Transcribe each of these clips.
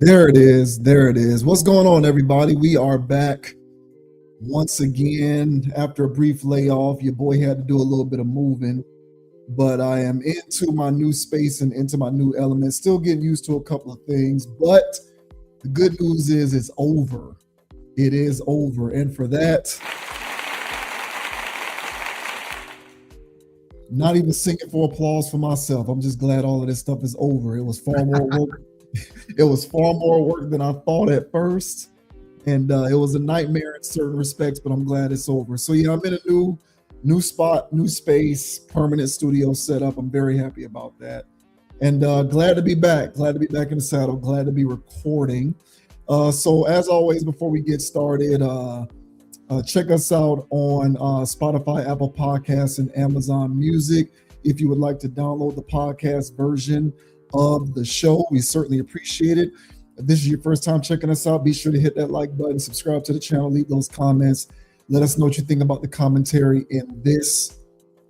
There it is. There it is. What's going on, everybody? We are back once again after a brief layoff. Your boy had to do a little bit of moving, but I am into my new space and into my new element. Still getting used to a couple of things, but the good news is it's over. It is over. And for that, not even singing for applause for myself. I'm just glad all of this stuff is over. It was far more work. It was far more work than I thought at first. And it was a nightmare in certain respects, but I'm glad it's over. So yeah, I'm in a new spot, new space, permanent studio setup. I'm very happy about that. And glad to be back. Glad to be back in the saddle. Glad to be recording. So as always, before we get started, check us out on Spotify, Apple Podcasts, and Amazon Music. If you would like to download the podcast version of the show, we certainly appreciate it. If this is your first time checking us out, be sure to hit that like button, subscribe to the channel, leave those comments. Let us know what you think about the commentary in this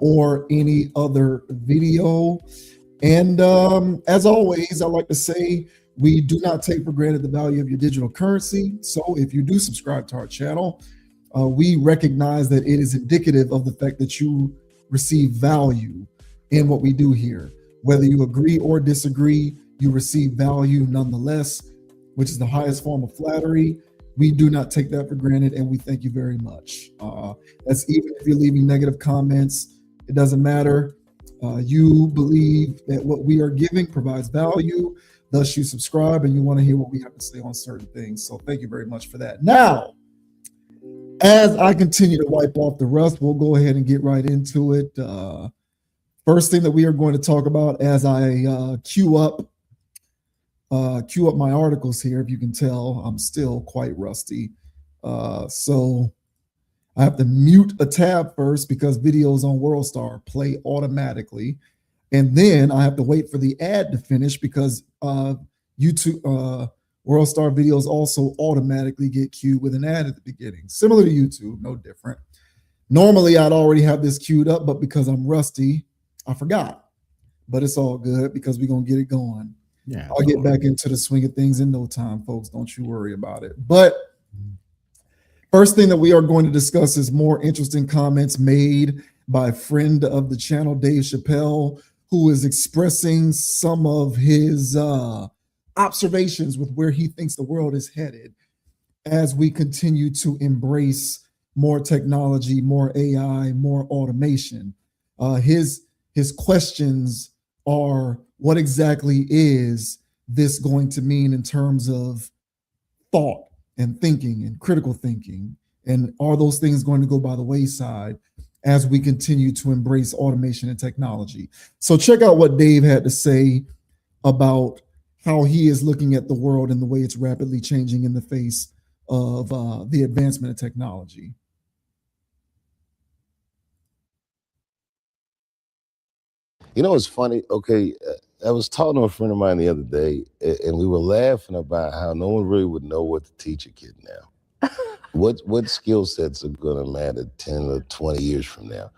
or any other video. And as always, I like to say, we do not take for granted the value of your digital currency. So if you do subscribe to our channel, we recognize that it is indicative of the fact that you receive value in what we do here. Whether you agree or disagree, you receive value nonetheless, which is the highest form of flattery. We do not take that for granted, and we thank you very much. That's even if you're leaving negative comments, it doesn't matter. You believe that what we are giving provides value, thus you subscribe and you want to hear what we have to say on certain things. So thank you very much for that. Now, as I continue to wipe off the rust, we'll go ahead and get right into it. First thing that we are going to talk about as I queue up my articles here. If you can tell, I'm still quite rusty. So I have to mute a tab first because videos on WorldStar play automatically. And then I have to wait for the ad to finish because YouTube WorldStar videos also automatically get queued with an ad at the beginning. Similar to YouTube, no different. Normally, I'd already have this queued up, but because I'm rusty, I forgot. But it's all good because we're going to get it going. Yeah, I'll get back into the swing of things in no time, folks. Don't you worry about it. But first thing that we are going to discuss is more interesting comments made by a friend of the channel, Dave Chappelle, who is expressing some of his observations with where he thinks the world is headed as we continue to embrace more technology, more AI, more automation. His questions are, what exactly is this going to mean in terms of thought and thinking and critical thinking? And are those things going to go by the wayside as we continue to embrace automation and technology? So check out what Dave had to say about how he is looking at the world and the way it's rapidly changing in the face of the advancement of technology. You know, it's funny. Okay, I was talking to a friend of mine the other day, and we were laughing about how no one really would know what to teach a kid now. What skill sets are going to matter 10 or 20 years from now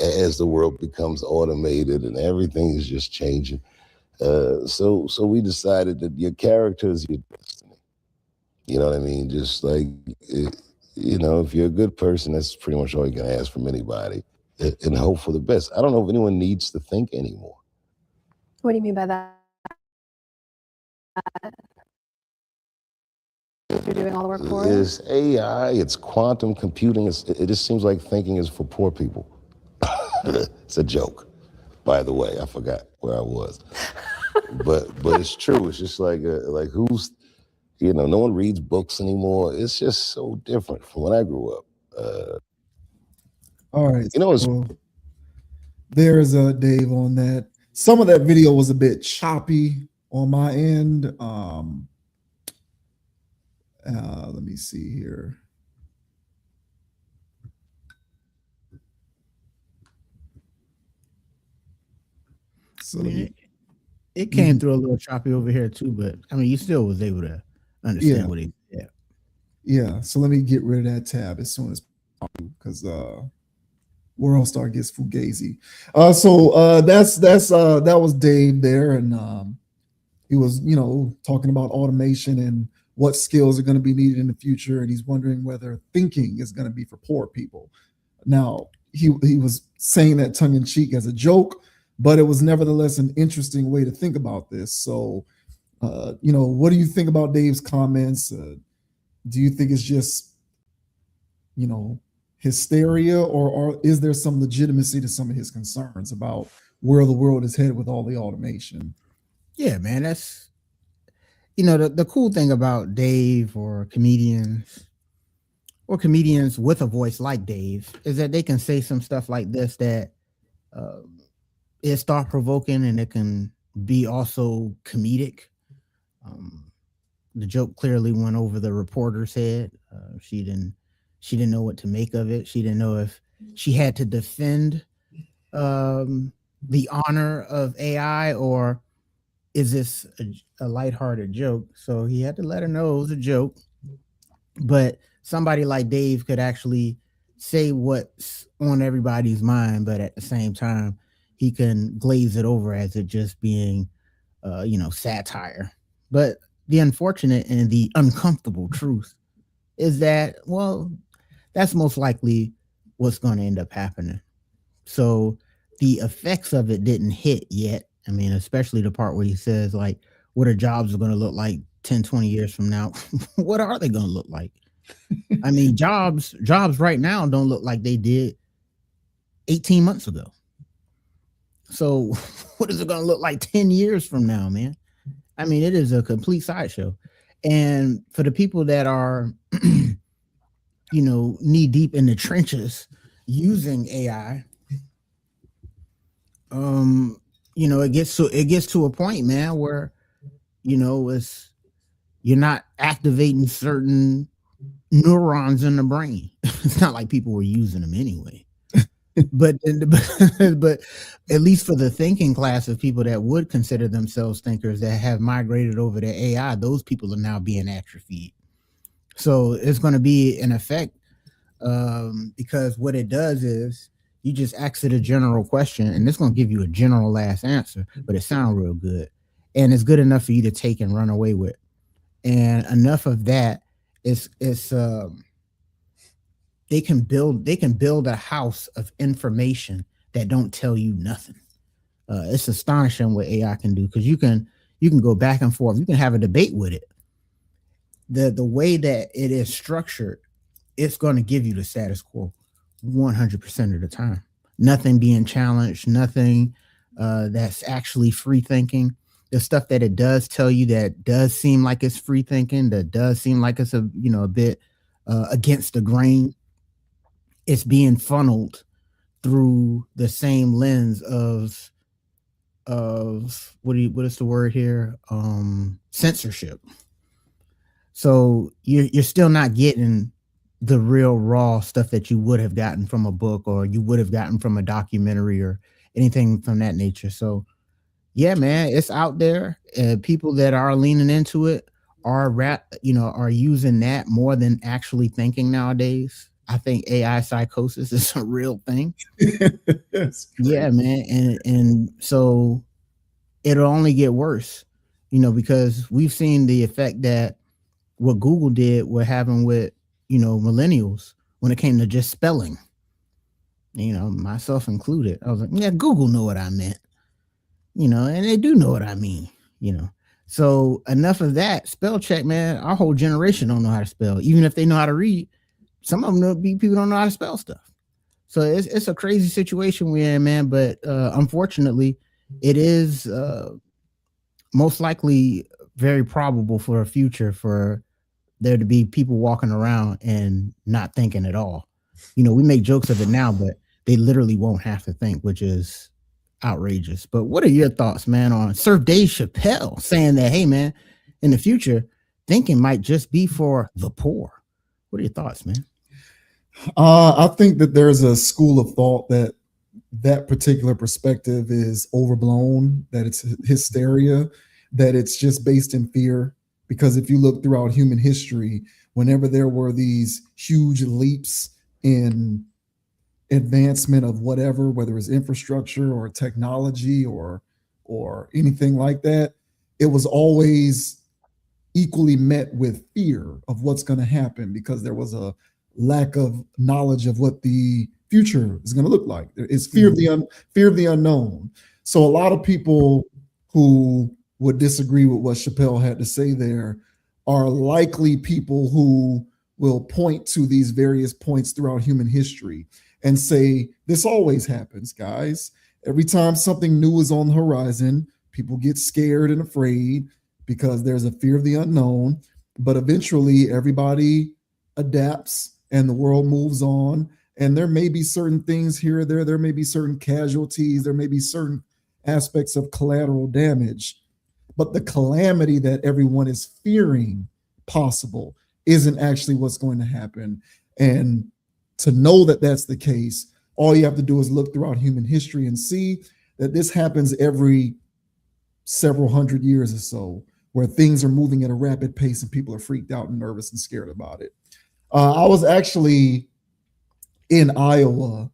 as the world becomes automated and everything is just changing. So we decided that your character is your destiny. You know what I mean? Just like, you know, if you're a good person, that's pretty much all you can ask from anybody. And hope for the best. I don't know if anyone needs to think anymore. What do you mean by that? You're doing all the work for it? It's AI, it's quantum computing. It just seems like thinking is for poor people. It's a joke, by the way. I forgot where I was. but it's true. It's just like who's, you know, no one reads books anymore. It's just so different from when I grew up. All right. You know, there's Dave on that. Some of that video was a bit choppy on my end. Let me see here. So it came through a little choppy over here too, but I mean, you still was able to understand what he said. Yeah. So let me get rid of that tab as soon as possible because WorldStar gets fugazi. So that was Dave there, and he was, talking about automation and what skills are going to be needed in the future, and he's wondering whether thinking is going to be for poor people. Now, he was saying that tongue in cheek as a joke, but it was nevertheless an interesting way to think about this. So, what do you think about Dave's comments? Do you think it's just, hysteria, or is there some legitimacy to some of his concerns about where the world is headed with all the automation? Yeah, man, that's the cool thing about Dave or comedians with a voice like Dave is that they can say some stuff like this that is thought provoking, and it can be also comedic. The joke clearly went over the reporter's head. She didn't know what to make of it. She didn't know if she had to defend the honor of AI, or is this a lighthearted joke? So he had to let her know it was a joke. But somebody like Dave could actually say what's on everybody's mind, but at the same time, he can glaze it over as it just being, satire. But the unfortunate and the uncomfortable truth is that, well, that's most likely what's going to end up happening. So the effects of it didn't hit yet. I mean, especially the part where he says, like, what are jobs are going to look like 10, 20 years from now? What are they going to look like? I mean, jobs right now don't look like they did 18 months ago. So what is it going to look like 10 years from now, man? I mean, it is a complete sideshow. And for the people that are, knee deep in the trenches using AI, it gets to a point, man, where, you're not activating certain neurons in the brain. It's not like people were using them anyway. but at least for the thinking class of people that would consider themselves thinkers that have migrated over to AI, those people are now being atrophied. So it's going to be an effect, because what it does is you just ask it a general question, and it's going to give you a general last answer, but it sounds real good, and it's good enough for you to take and run away with. And enough of that is they can build a house of information that don't tell you nothing. It's astonishing what AI can do, because you can go back and forth. You can have a debate with it. The way that it is structured, it's going to give you the status quo 100% of the time. Nothing being challenged, nothing that's actually free thinking. The stuff that it does tell you that does seem like it's free thinking, that does seem like it's a bit against the grain, it's being funneled through the same lens of what is the word here? Censorship. So you're still not getting the real raw stuff that you would have gotten from a book, or you would have gotten from a documentary, or anything from that nature. So yeah, man, it's out there. People that are leaning into it are using that more than actually thinking nowadays. I think AI psychosis is a real thing. Yeah, man. And so it'll only get worse, because we've seen the effect that what Google did were having with, millennials when it came to just spelling, myself included. I was like, yeah, Google know what I meant, and they do know what I mean, So enough of that. Spell check, man. Our whole generation don't know how to spell, even if they know how to read. Some of them people don't know how to spell stuff. So it's a crazy situation we're in, man. But unfortunately, it is most likely very probable for a future for there to be people walking around and not thinking at all. We make jokes of it now, but they literally won't have to think, which is outrageous. But what are your thoughts, man, on Sir Dave Chappelle saying that, hey, man, in the future, thinking might just be for the poor? What are your thoughts, man? I think that there's a school of thought that particular perspective is overblown, that it's hysteria, that it's just based in fear. Because if you look throughout human history, whenever there were these huge leaps in advancement of whatever, whether it's infrastructure or technology or anything like that, it was always equally met with fear of what's going to happen because there was a lack of knowledge of what the future is going to look like. It's fear of the unknown. So a lot of people who would disagree with what Chappelle had to say there are likely people who will point to these various points throughout human history and say, this always happens, guys. Every time something new is on the horizon, people get scared and afraid because there's a fear of the unknown. But eventually everybody adapts and the world moves on. And there may be certain things here or there. There may be certain casualties. There may be certain aspects of collateral damage. But the calamity that everyone is fearing possible isn't actually what's going to happen. And to know that that's the case, all you have to do is look throughout human history and see that this happens every several hundred years or so, where things are moving at a rapid pace and people are freaked out and nervous and scared about it. I was actually in Iowa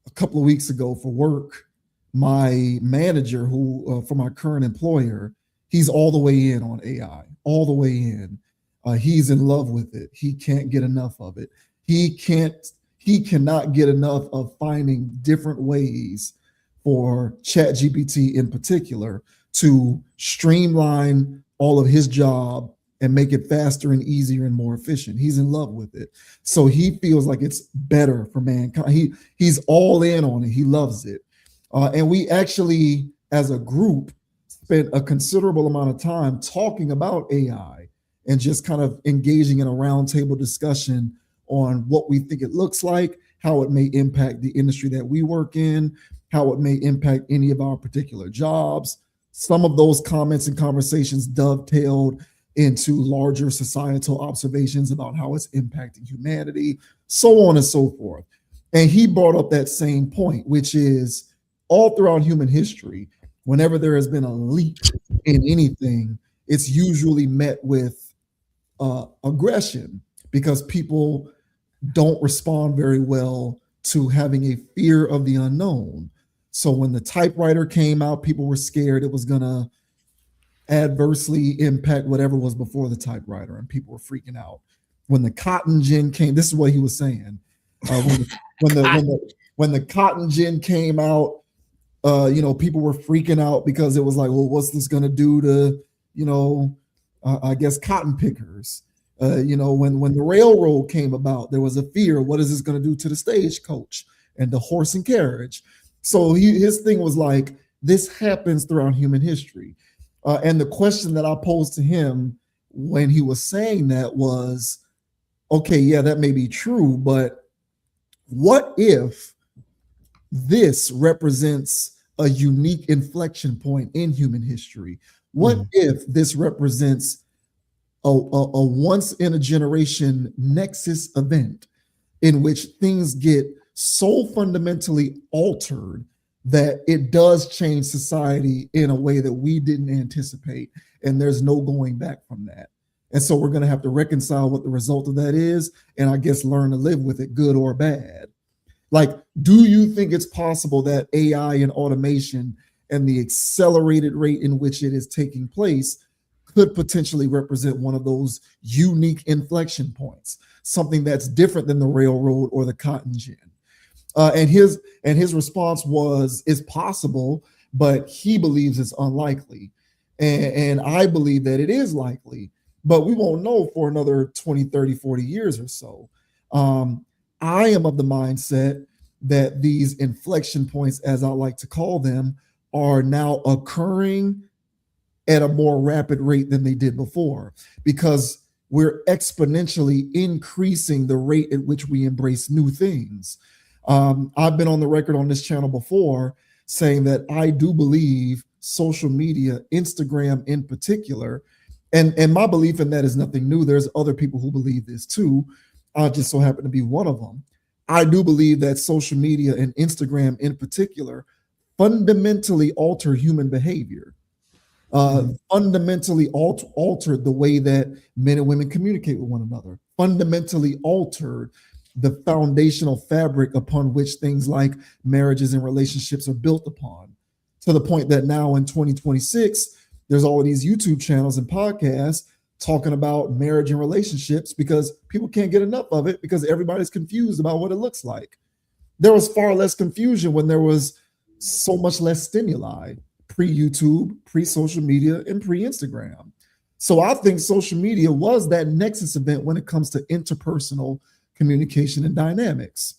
a couple of weeks ago for work. My manager, who for my current employer, he's all the way in on AI, all the way in. He's in love with it. He can't get enough of it. He cannot get enough of finding different ways for ChatGPT in particular to streamline all of his job and make it faster and easier and more efficient. He's in love with it. So he feels like it's better for mankind. He's all in on it. He loves it. And we actually, as a group, spent a considerable amount of time talking about AI and just kind of engaging in a roundtable discussion on what we think it looks like, how it may impact the industry that we work in, how it may impact any of our particular jobs. Some of those comments and conversations dovetailed into larger societal observations about how it's impacting humanity, so on and so forth. And he brought up that same point, which is all throughout human history, whenever there has been a leap in anything, it's usually met with aggression because people don't respond very well to having a fear of the unknown. So when the typewriter came out, people were scared it was going to adversely impact whatever was before the typewriter, and people were freaking out. When the cotton gin came, this is what he was saying. When the cotton gin came out, people were freaking out because it was like, well, what's this going to do to, I guess, cotton pickers? When the railroad came about, there was a fear. What is this going to do to the stagecoach and the horse and carriage? So his thing was like, this happens throughout human history. And the question that I posed to him when he was saying that was, okay, yeah, that may be true, but what if this represents a unique inflection point in human history? What if this represents a once in a generation nexus event in which things get so fundamentally altered that it does change society in a way that we didn't anticipate, and there's no going back from that? And so we're going to have to reconcile what the result of that is, and I guess learn to live with it, good or bad. Like, do you think it's possible that AI and automation and the accelerated rate in which it is taking place could potentially represent one of those unique inflection points, something that's different than the railroad or the cotton gin? And his response was, it's possible, but he believes it's unlikely. And I believe that it is likely, but we won't know for another 20, 30, 40 years or so. I am of the mindset that these inflection points, as I like to call them, are now occurring at a more rapid rate than they did before, because we're exponentially increasing the rate at which we embrace new things. I've been on the record on this channel before saying that I do believe social media, Instagram in particular, and my belief in that is nothing new. There's other people who believe this too. I just so happen to be one of them. I do believe that social media and Instagram in particular fundamentally alter human behavior, fundamentally altered the way that men and women communicate with one another, fundamentally altered the foundational fabric upon which things like marriages and relationships are built upon, to the point that now in 2026, there's all of these YouTube channels and podcasts talking about marriage and relationships because people can't get enough of it because everybody's confused about what it looks like. There was far less confusion when there was so much less stimuli, pre-YouTube, pre-social media, and pre-Instagram. So I think social media was that nexus event when it comes to interpersonal communication and dynamics.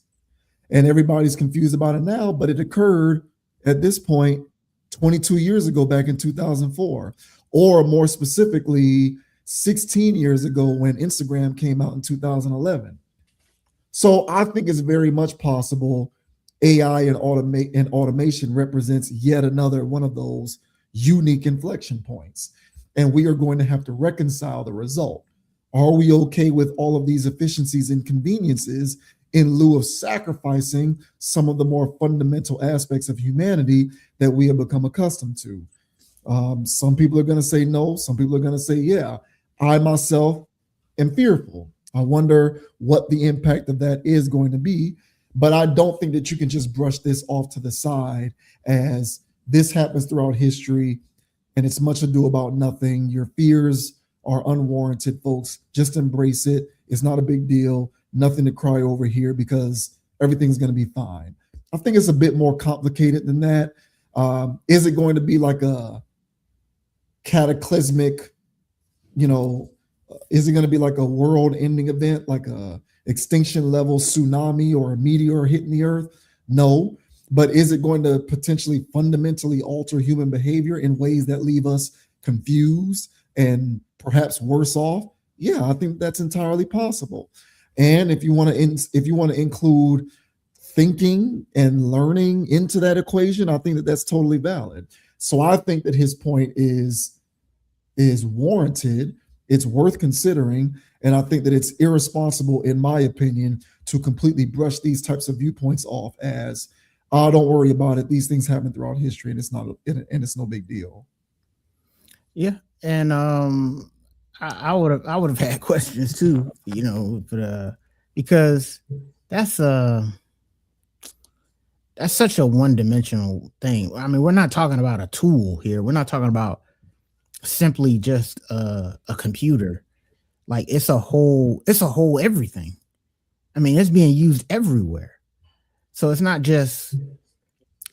And everybody's confused about it now, but it occurred at this point 22 years ago, back in 2004, or more specifically, 16 years ago when Instagram came out in 2011. So I think it's very much possible AI and automation represents yet another one of those unique inflection points. And we are going to have to reconcile the result. Are we okay with all of these efficiencies and conveniences in lieu of sacrificing some of the more fundamental aspects of humanity that we have become accustomed to? Some people are going to say no. Some people are going to say, yeah. I myself am fearful. I wonder what the impact of that is going to be. But I don't think that you can just brush this off to the side as this happens throughout history and it's much ado about nothing. Your fears are unwarranted, folks. Just embrace it. It's not a big deal. Nothing to cry over here because everything's going to be fine. I think it's a bit more complicated than that. Is it going to be like a cataclysmic, is it going to be like a world-ending event, like a extinction level tsunami or a meteor hitting the earth? No. But is it going to potentially fundamentally alter human behavior in ways that leave us confused and perhaps worse off? Yeah, I think that's entirely possible. And if you want to include thinking and learning into that equation, I think that that's totally valid. So I think that his point is warranted. It's worth considering. And I think that it's irresponsible, in my opinion, to completely brush these types of viewpoints off as, oh, don't worry about it. These things happen throughout history and it's no big deal. Yeah. And I would have had questions too, but because that's such a one-dimensional thing. I mean, we're not talking about a tool here. We're not talking about simply just a computer. Like it's a whole everything. I mean, it's being used everywhere. So it's not just,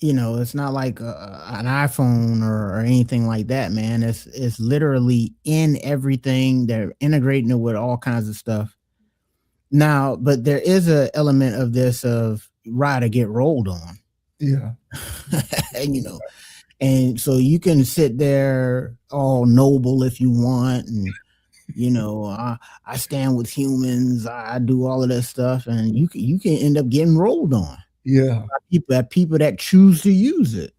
it's not like an iPhone or anything like that, man. It's literally in everything. They're integrating it with all kinds of stuff. Now, but there is an element of this of ride or get rolled on. Yeah. And so you can sit there all noble if you want. And, I stand with humans. I do all of that stuff. And you can end up getting rolled on. Yeah. People that choose to use it.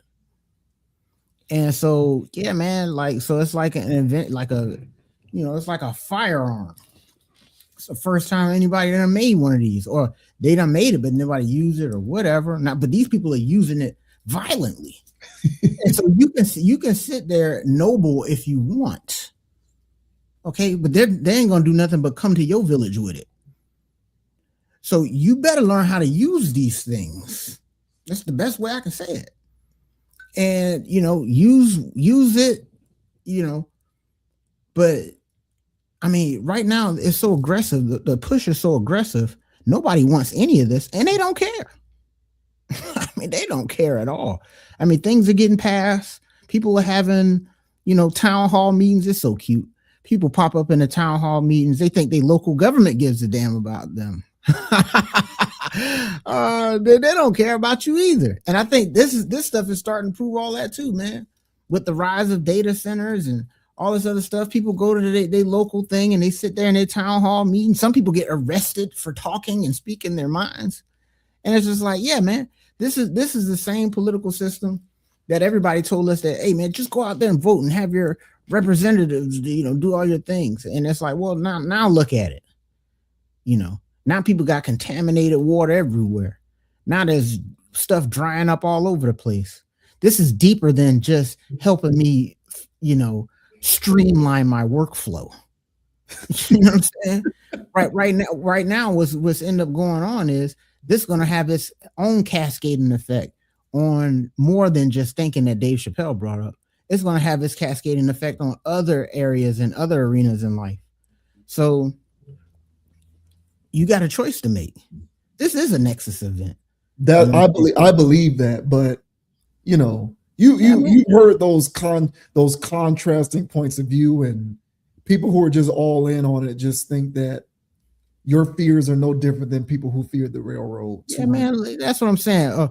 And so, yeah, man, so it's like an event, it's like a firearm. It's the first time anybody done made one of these, or they done made it, but nobody used it or whatever. Now, but these people are using it violently. And so you can sit there noble if you want. Okay, but they ain't gonna do nothing but come to your village with it. So you better learn how to use these things. That's the best way I can say it. And use it, but I mean, right now it's so aggressive. The push is so aggressive. Nobody wants any of this, and they don't care. I mean, they don't care at all. I mean, things are getting passed. People are having, town hall meetings. It's so cute. People pop up in the town hall meetings. They think their local government gives a damn about them. They don't care about you either. And I think this stuff is starting to prove all that too, man. With the rise of data centers and all this other stuff, people go to their local thing and they sit there in their town hall meeting. Some people get arrested for talking and speaking their minds. And it's just like, yeah, man, this is the same political system that everybody told us that, hey, man, just go out there and vote and have your representatives, do all your things. And it's like, well, now look at it. Now people got contaminated water everywhere. Now there's stuff drying up all over the place. This is deeper than just helping me, streamline my workflow. You know what I'm saying? Right now, what's end up going on is this is going to have its own cascading effect on more than just thinking that Dave Chappelle brought up. it's going to have this cascading effect on other areas and other arenas in life. So you got a choice to make. This is a nexus event. That I believe that, but you know, you heard those contrasting points of view, and people who are just all in on it just think that your fears are no different than people who feared the railroad. Yeah, man, that's what I'm saying.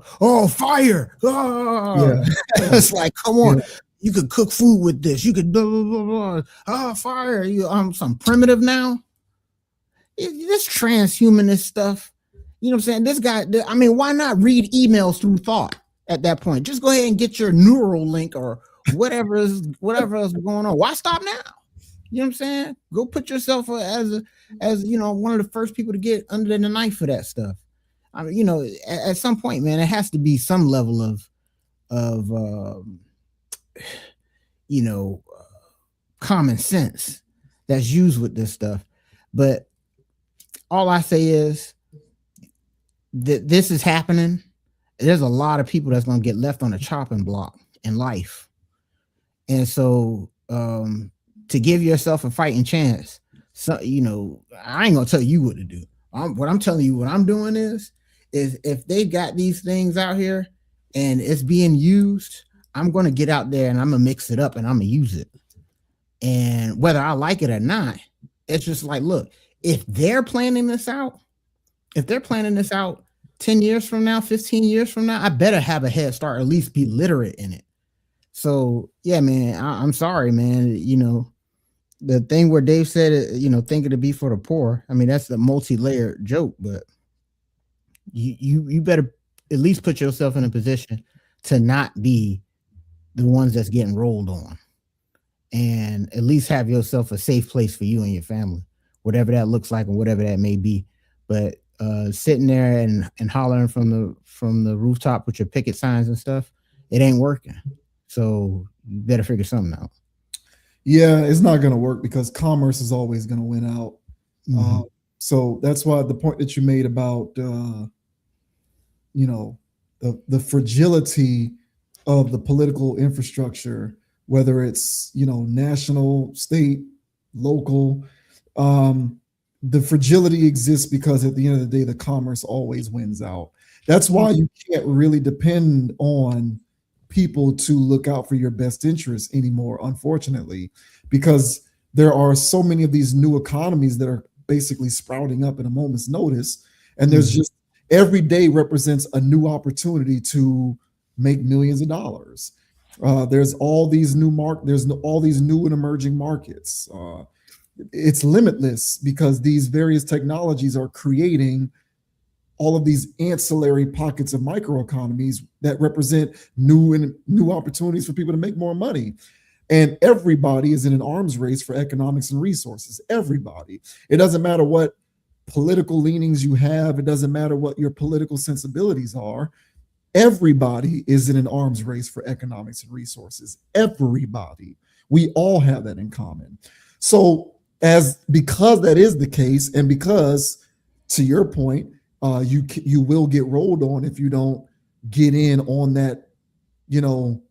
Fire! Yeah, it's like, come on, you could cook food with this. You could blah blah blah blah. Fire! You some primitive now. This transhumanist stuff. You know what I'm saying? This guy. I mean, why not read emails through thought at that point? Just go ahead and get your neural link or whatever is going on. Why stop now? You know what I'm saying? Go put yourself as you know, one of the first people to get under the knife for that stuff. I mean, you know, at some point, man, it has to be some level of you know, common sense that's used with this stuff. But all I say is that this is happening. There's a lot of people that's going to get left on the chopping block in life. And so, to give yourself a fighting chance, so you know, I ain't gonna tell you what to do. What I'm telling you, what I'm doing is if they got these things out here and it's being used, I'm gonna get out there and I'm gonna mix it up and I'm gonna use it. And whether I like it or not, it's just like, look, if they're planning this out 10 years from now, 15 years from now, I better have a head start, or at least be literate in it. So yeah, man, I'm sorry, man. You know, the thing where Dave said, you know, think it'd be for the poor. I mean, that's the multi-layered joke, but you better at least put yourself in a position to not be the ones that's getting rolled on, and at least have yourself a safe place for you and your family, whatever that looks like and whatever that may be. But sitting there and hollering from the rooftop with your picket signs and stuff, it ain't working. So you better figure something out. Yeah, it's not going to work because commerce is always going to win out. Mm-hmm. So that's why the point that you made about, you know, the fragility of the political infrastructure, whether it's, you know, national, state, local, the fragility exists because at the end of the day, the commerce always wins out. That's why you can't really depend on people to look out for your best interests anymore, unfortunately, because there are so many of these new economies that are basically sprouting up in a moment's notice. And there's just every day represents a new opportunity to make millions of dollars. There's all these new all these new and emerging markets. It's limitless because these various technologies are creating all of these ancillary pockets of microeconomies that represent new opportunities for people to make more money. And everybody is in an arms race for economics and resources. Everybody. It doesn't matter what political leanings you have. It doesn't matter what your political sensibilities are. Everybody is in an arms race for economics and resources. Everybody. We all have that in common. So because that is the case, and because, to your point, you will get rolled on if you don't get in on that, you know,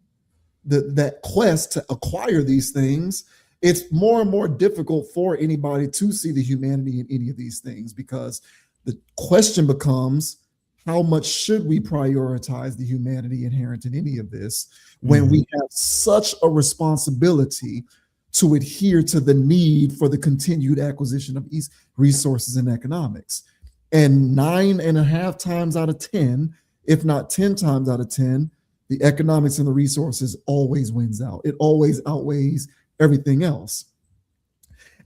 that quest to acquire these things. It's more and more difficult for anybody to see the humanity in any of these things, because the question becomes, how much should we prioritize the humanity inherent in any of this when we have such a responsibility to adhere to the need for the continued acquisition of resources and economics? And 9.5 times out of 10, if not 10 times out of 10, the economics and the resources always wins out. It always outweighs everything else.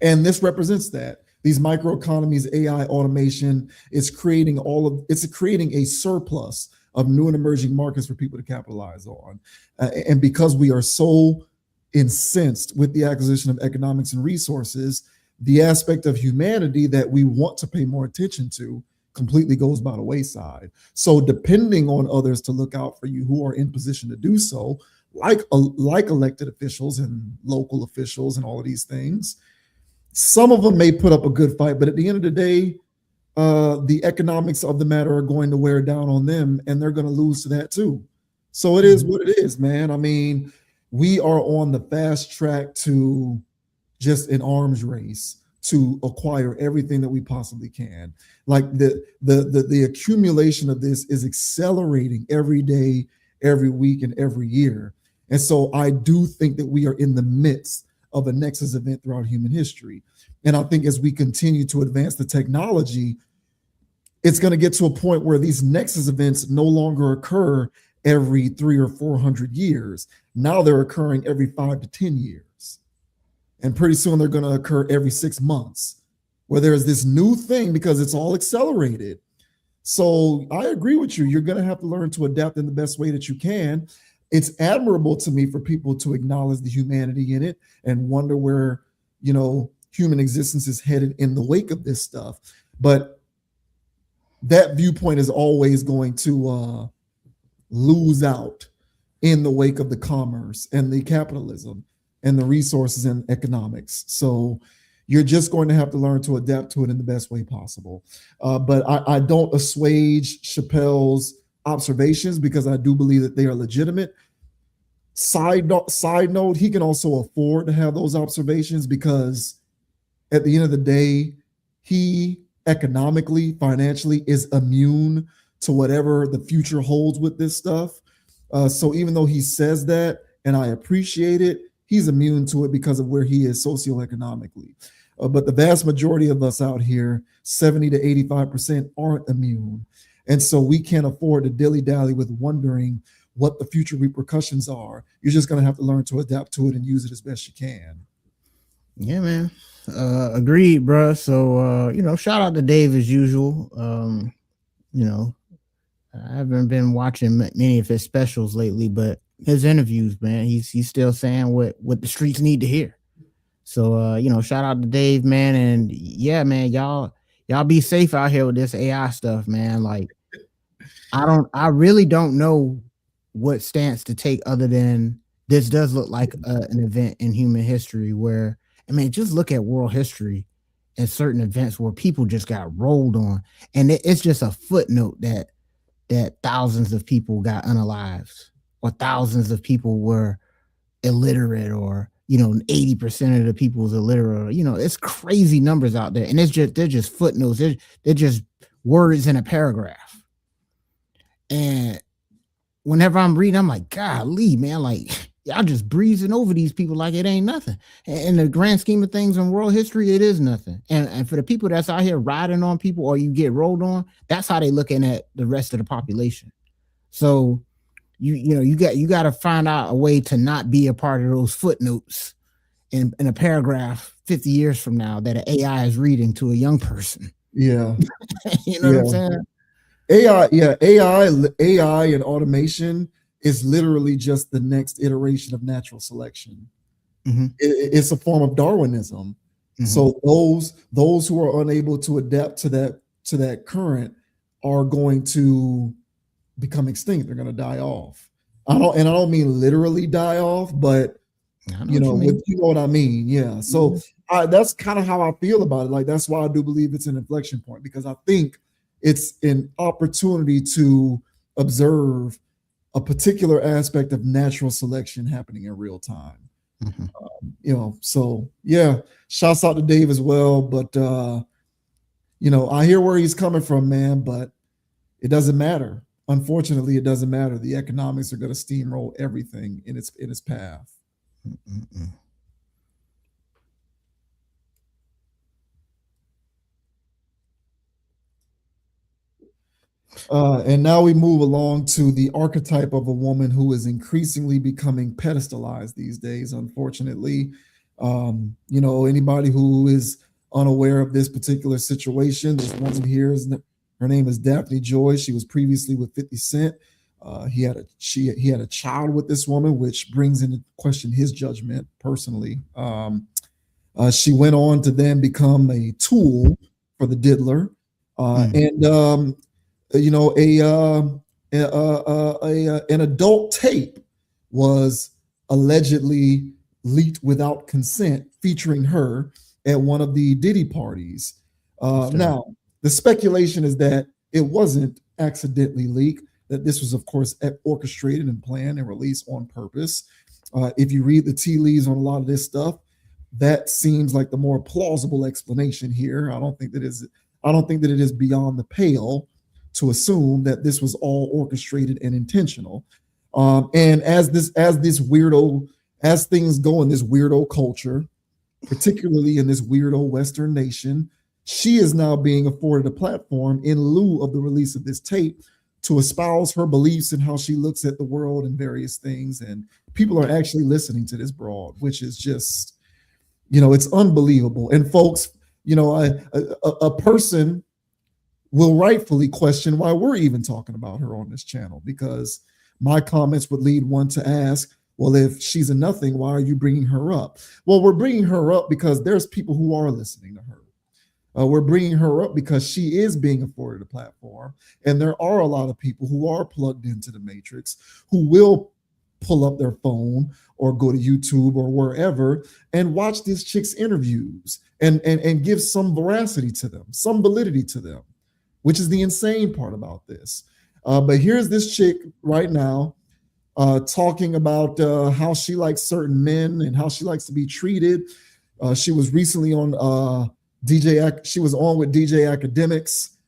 And this represents that. These microeconomies, AI, automation, it's creating a surplus of new and emerging markets for people to capitalize on. And because we are so incensed with the acquisition of economics and resources, the aspect of humanity that we want to pay more attention to completely goes by the wayside. So depending on others to look out for you who are in position to do so, like elected officials and local officials and all of these things, some of them may put up a good fight, but at the end of the day, the economics of the matter are going to wear down on them, and they're going to lose to that too. So it is what it is, man. I mean, we are on the fast track to just an arms race to acquire everything that we possibly can. Like the accumulation of this is accelerating every day, every week, and every year. And so I do think that we are in the midst of a nexus event throughout human history. And I think as we continue to advance the technology, it's going to get to a point where these nexus events no longer occur every 300 or 400 years. Now they're occurring every 5 to 10 years. And pretty soon they're going to occur every 6 months, where there's this new thing because it's all accelerated. So I agree with you. You're going to have to learn to adapt in the best way that you can. It's admirable to me for people to acknowledge the humanity in it and wonder where, human existence is headed in the wake of this stuff. But that viewpoint is always going to lose out in the wake of the commerce and the capitalism and the resources and economics. So you're just going to have to learn to adapt to it in the best way possible. But I don't assuage Chappelle's observations because I do believe that they are legitimate. Side note, he can also afford to have those observations because at the end of the day, he economically, financially is immune to whatever the future holds with this stuff. So even though he says that, and I appreciate it, he's immune to it because of where he is socioeconomically. But the vast majority of us out here, 70 to 85%, aren't immune. And so we can't afford to dilly-dally with wondering what the future repercussions are. You're just going to have to learn to adapt to it and use it as best you can. Yeah, man. Agreed, bro. So, shout out to Dave as usual. I haven't been watching many of his specials lately, but his interviews, man, he's still saying what the streets need to hear. So, shout out to Dave, man. And yeah, man, y'all be safe out here with this AI stuff, man. Like, I really don't know what stance to take other than this does look like an event in human history where, just look at world history and certain events where people just got rolled on. And it's just a footnote that thousands of people got unalived or thousands of people were illiterate or, 80% of the people was illiterate. It's crazy numbers out there. And they're just footnotes. They're just words in a paragraph. And whenever I'm reading, I'm like, golly, man, like y'all just breezing over these people like it ain't nothing. And in the grand scheme of things in world history, it is nothing. And for the people that's out here riding on people or you get rolled on, that's how they looking at the rest of the population. So you got to find out a way to not be a part of those footnotes in a paragraph 50 years from now that an AI is reading to a young person. Yeah. What I'm saying? AI and automation is literally just the next iteration of natural selection. Mm-hmm. It's a form of Darwinism. Mm-hmm. So those who are unable to adapt to that current are going to become extinct. They're going to die off. I don't mean literally die off, but you know what I mean. Yeah. So that's kind of how I feel about it. Like that's why I do believe it's an inflection point, because I think it's an opportunity to observe a particular aspect of natural selection happening in real time. Mm-hmm. So yeah, shouts out to Dave as well. But I hear where he's coming from, man, but it doesn't matter. Unfortunately, it doesn't matter. The economics are going to steamroll everything in its path. Mm-mm. And now we move along to the archetype of a woman who is increasingly becoming pedestalized these days, unfortunately. Anybody who is unaware of this particular situation, this woman here, her name is Daphne Joy. She was previously with 50 Cent. He had a child with this woman, which brings into question his judgment personally. She went on to then become a tool for the diddler. An adult tape was allegedly leaked without consent featuring her at one of the Diddy parties. Now, the speculation is that it wasn't accidentally leaked, that this was, of course, orchestrated and planned and released on purpose. If you read the tea leaves on a lot of this stuff, that seems like the more plausible explanation here. I don't think that it is beyond the pale to assume that this was all orchestrated and intentional. And as things go in this weirdo culture, particularly in this weirdo Western nation, she is now being afforded a platform in lieu of the release of this tape to espouse her beliefs and how she looks at the world and various things. And people are actually listening to this broad, which is just, it's unbelievable. And folks, a person will rightfully question why we're even talking about her on this channel, because my comments would lead one to ask, well, if she's a nothing, why are you bringing her up? Well, we're bringing her up because there's people who are listening to her. We're bringing her up because she is being afforded a platform. And there are a lot of people who are plugged into the matrix who will pull up their phone or go to YouTube or wherever and watch this chick's interviews and give some veracity to them, some validity to them, which is the insane part about this. But here's this chick right now talking about how she likes certain men and how she likes to be treated. She was recently on she was on with DJ Academics,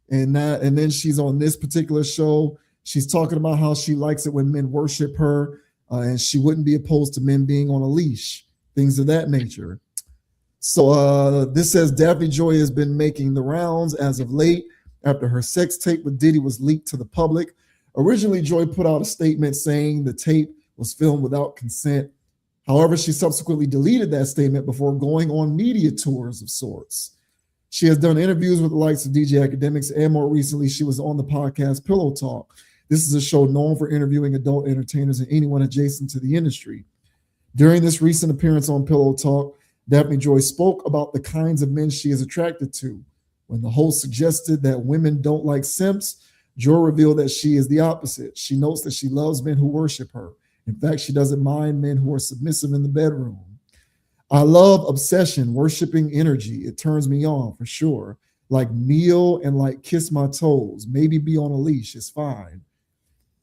and then she's on this particular show. She's talking about how she likes it when men worship her, and she wouldn't be opposed to men being on a leash, things of that nature. So this says Daphne Joy has been making the rounds as of late after her sex tape with Diddy was leaked to the public. Originally, Joy put out a statement saying the tape was filmed without consent. However, she subsequently deleted that statement before going on media tours of sorts. She has done interviews with the likes of DJ Academics, and more recently, she was on the podcast Pillow Talk. This is a show known for interviewing adult entertainers and anyone adjacent to the industry. During this recent appearance on Pillow Talk, Daphne Joy spoke about the kinds of men she is attracted to. When the host suggested that women don't like simps, Joy revealed that she is the opposite. She notes that she loves men who worship her. In fact, she doesn't mind men who are submissive in the bedroom. I love obsession, worshiping energy. It turns me on for sure. Like kneel and like kiss my toes. Maybe be on a leash. It's fine.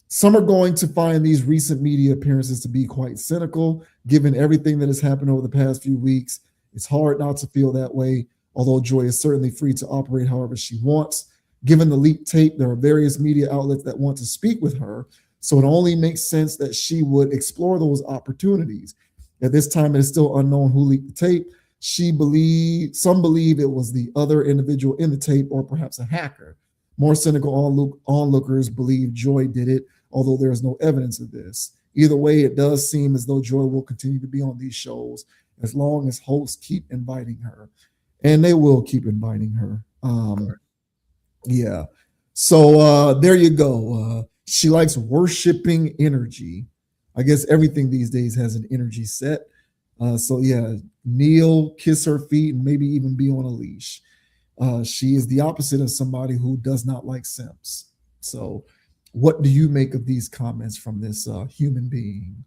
Some are going to find these recent media appearances to be quite cynical, given everything that has happened over the past few weeks. It's hard not to feel that way, although Joy is certainly free to operate however she wants. Given the leaked tape, there are various media outlets that want to speak with her, so it only makes sense that she would explore those opportunities. At this time, it is still unknown who leaked the tape. Some believe it was the other individual in the tape or perhaps a hacker. More cynical onlookers believe Joy did it, although there is no evidence of this. Either way, it does seem as though Joy will continue to be on these shows as long as hosts keep inviting her. And they will keep inviting her. Yeah. So there you go. She likes worshiping energy. I guess everything these days has an energy set. So yeah, kneel, kiss her feet, and maybe even be on a leash. She is the opposite of somebody who does not like simps. So what do you make of these comments from this human being?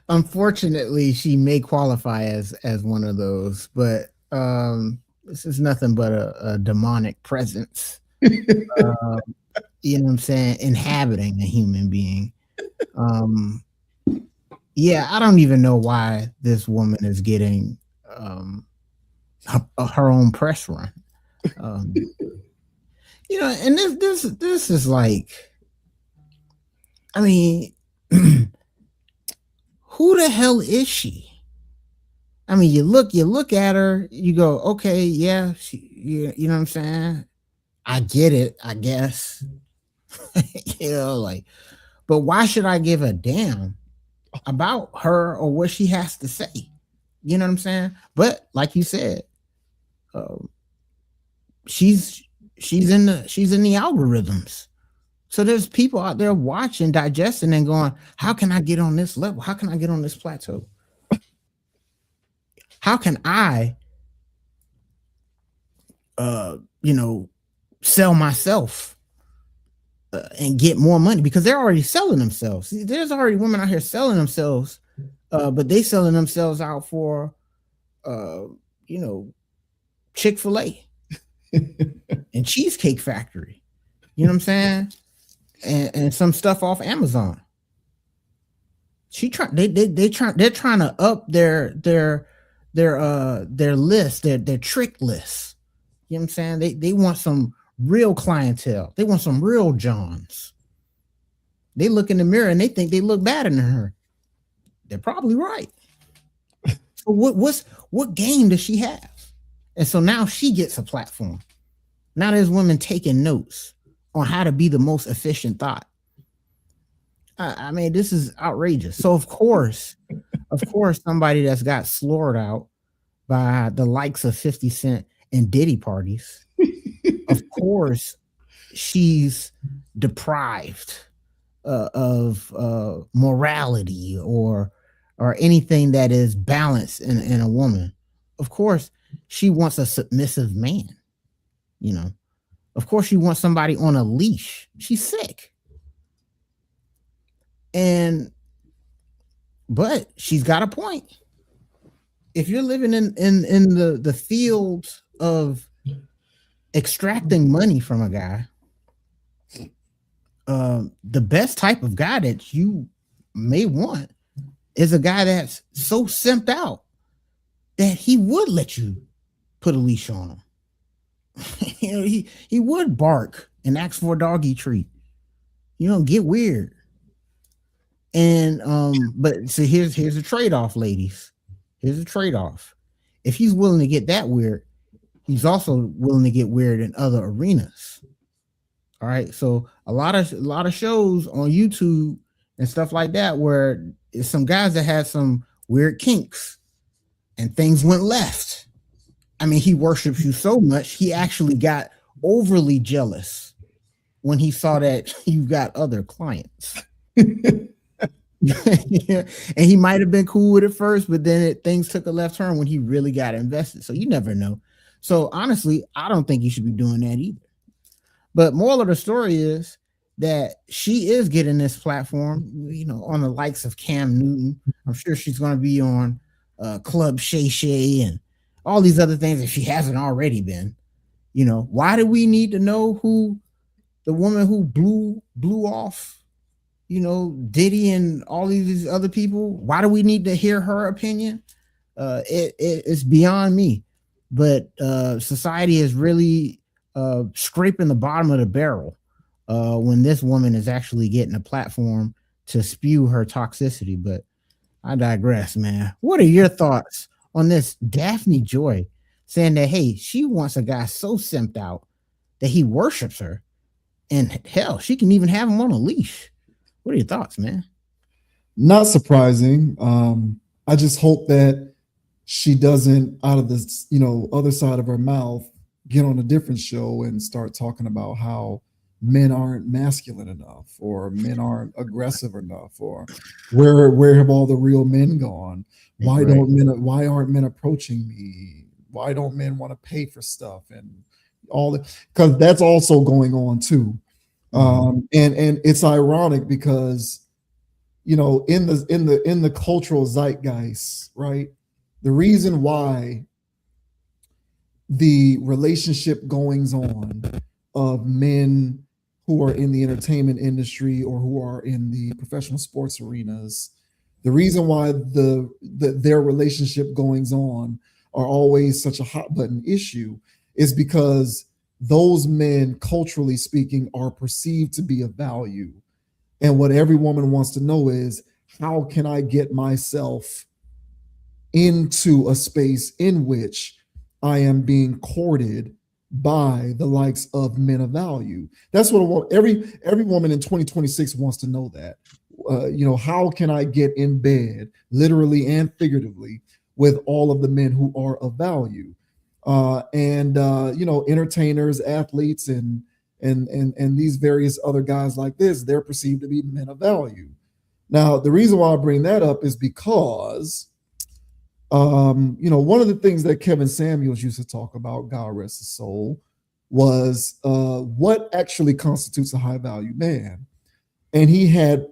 Unfortunately, she may qualify as one of those, but this is nothing but a demonic presence. You know what I'm saying? Inhabiting a human being. Yeah, I don't even know why this woman is getting her own press run. You know, and this is like, I mean, who the hell is she? I mean, you look at her, you go, okay, yeah, you know what I'm saying? I get it, I guess. You know, like, but why should I give a damn about her or what she has to say? You know what I'm saying? But like you said, she's in the algorithms. So there's people out there watching, digesting, and going, how can I get on this level? How can I get on this plateau? How can I sell myself and get more money? Because they're already selling themselves. See, there's already women out here selling themselves, but they selling themselves out for Chick-fil-A and Cheesecake Factory. You know what I'm saying? and some stuff off Amazon. They're trying to up their list, their trick list. You know what I'm saying? They want some real clientele. They want some real Johns. They look in the mirror and they think they look better than her. They're probably right. So what game does she have? And so now she gets a platform. Now there's women taking notes on how to be the most efficient thought. I mean, this is outrageous. So of course, somebody that's got slaughtered out by the likes of 50 Cent and Diddy parties, of course, she's deprived of morality or anything that is balanced in a woman. Of course, she wants a submissive man. You know, of course, she wants somebody on a leash. She's sick. But she's got a point. If you're living in the field of extracting money from a guy, the best type of guy that you may want is a guy that's so simped out that he would let you put a leash on him. You know, he would bark and ask for a doggy treat. You know, get weird. And but so here's a trade-off, ladies. Here's a trade-off. If he's willing to get that weird, he's also willing to get weird in other arenas. All right. So a lot of shows on YouTube and stuff like that where it's some guys that had some weird kinks and things went left. I mean, he worships you so much, he actually got overly jealous when he saw that you got other clients. Yeah. And he might have been cool with it first, but then things took a left turn when he really got invested. So you never know. So honestly, I don't think you should be doing that either. But moral of the story is that she is getting this platform, you know, on the likes of Cam Newton. I'm sure she's going to be on Club Shay Shay and all these other things if she hasn't already been. You know, why do we need to know who the woman who blew off, you know, Diddy and all these other people? Why do we need to hear her opinion? It's beyond me. But society is really scraping the bottom of the barrel when this woman is actually getting a platform to spew her toxicity. But I digress, man. What are your thoughts on this Daphne Joy saying that, hey, she wants a guy so simped out that he worships her, and hell, she can even have him on a leash? What are your thoughts, man? Not surprising. I just hope that she doesn't, out of this, you know, other side of her mouth, get on a different show and start talking about how men aren't masculine enough, or men aren't aggressive enough, or where have all the real men gone? Why aren't men approaching me? Why don't men want to pay for stuff and all that? Because that's also going on too. And it's ironic because, you know, in the cultural zeitgeist, right? The reason why the relationship goings on of men who are in the entertainment industry or who are in the professional sports arenas, the reason why their relationship goings on are always such a hot button issue is because those men, culturally speaking, are perceived to be of value. And what every woman wants to know is, how can I get myself into a space in which I am being courted by the likes of men of value? That's what I want. Every woman in 2026 wants to know that. You know, how can I get in bed, literally and figuratively, with all of the men who are of value? You know, entertainers, athletes, and these various other guys like this, they're perceived to be men of value. Now, the reason why I bring that up is because, you know, one of the things that Kevin Samuels used to talk about, God rest his soul, was what actually constitutes a high value man. And he had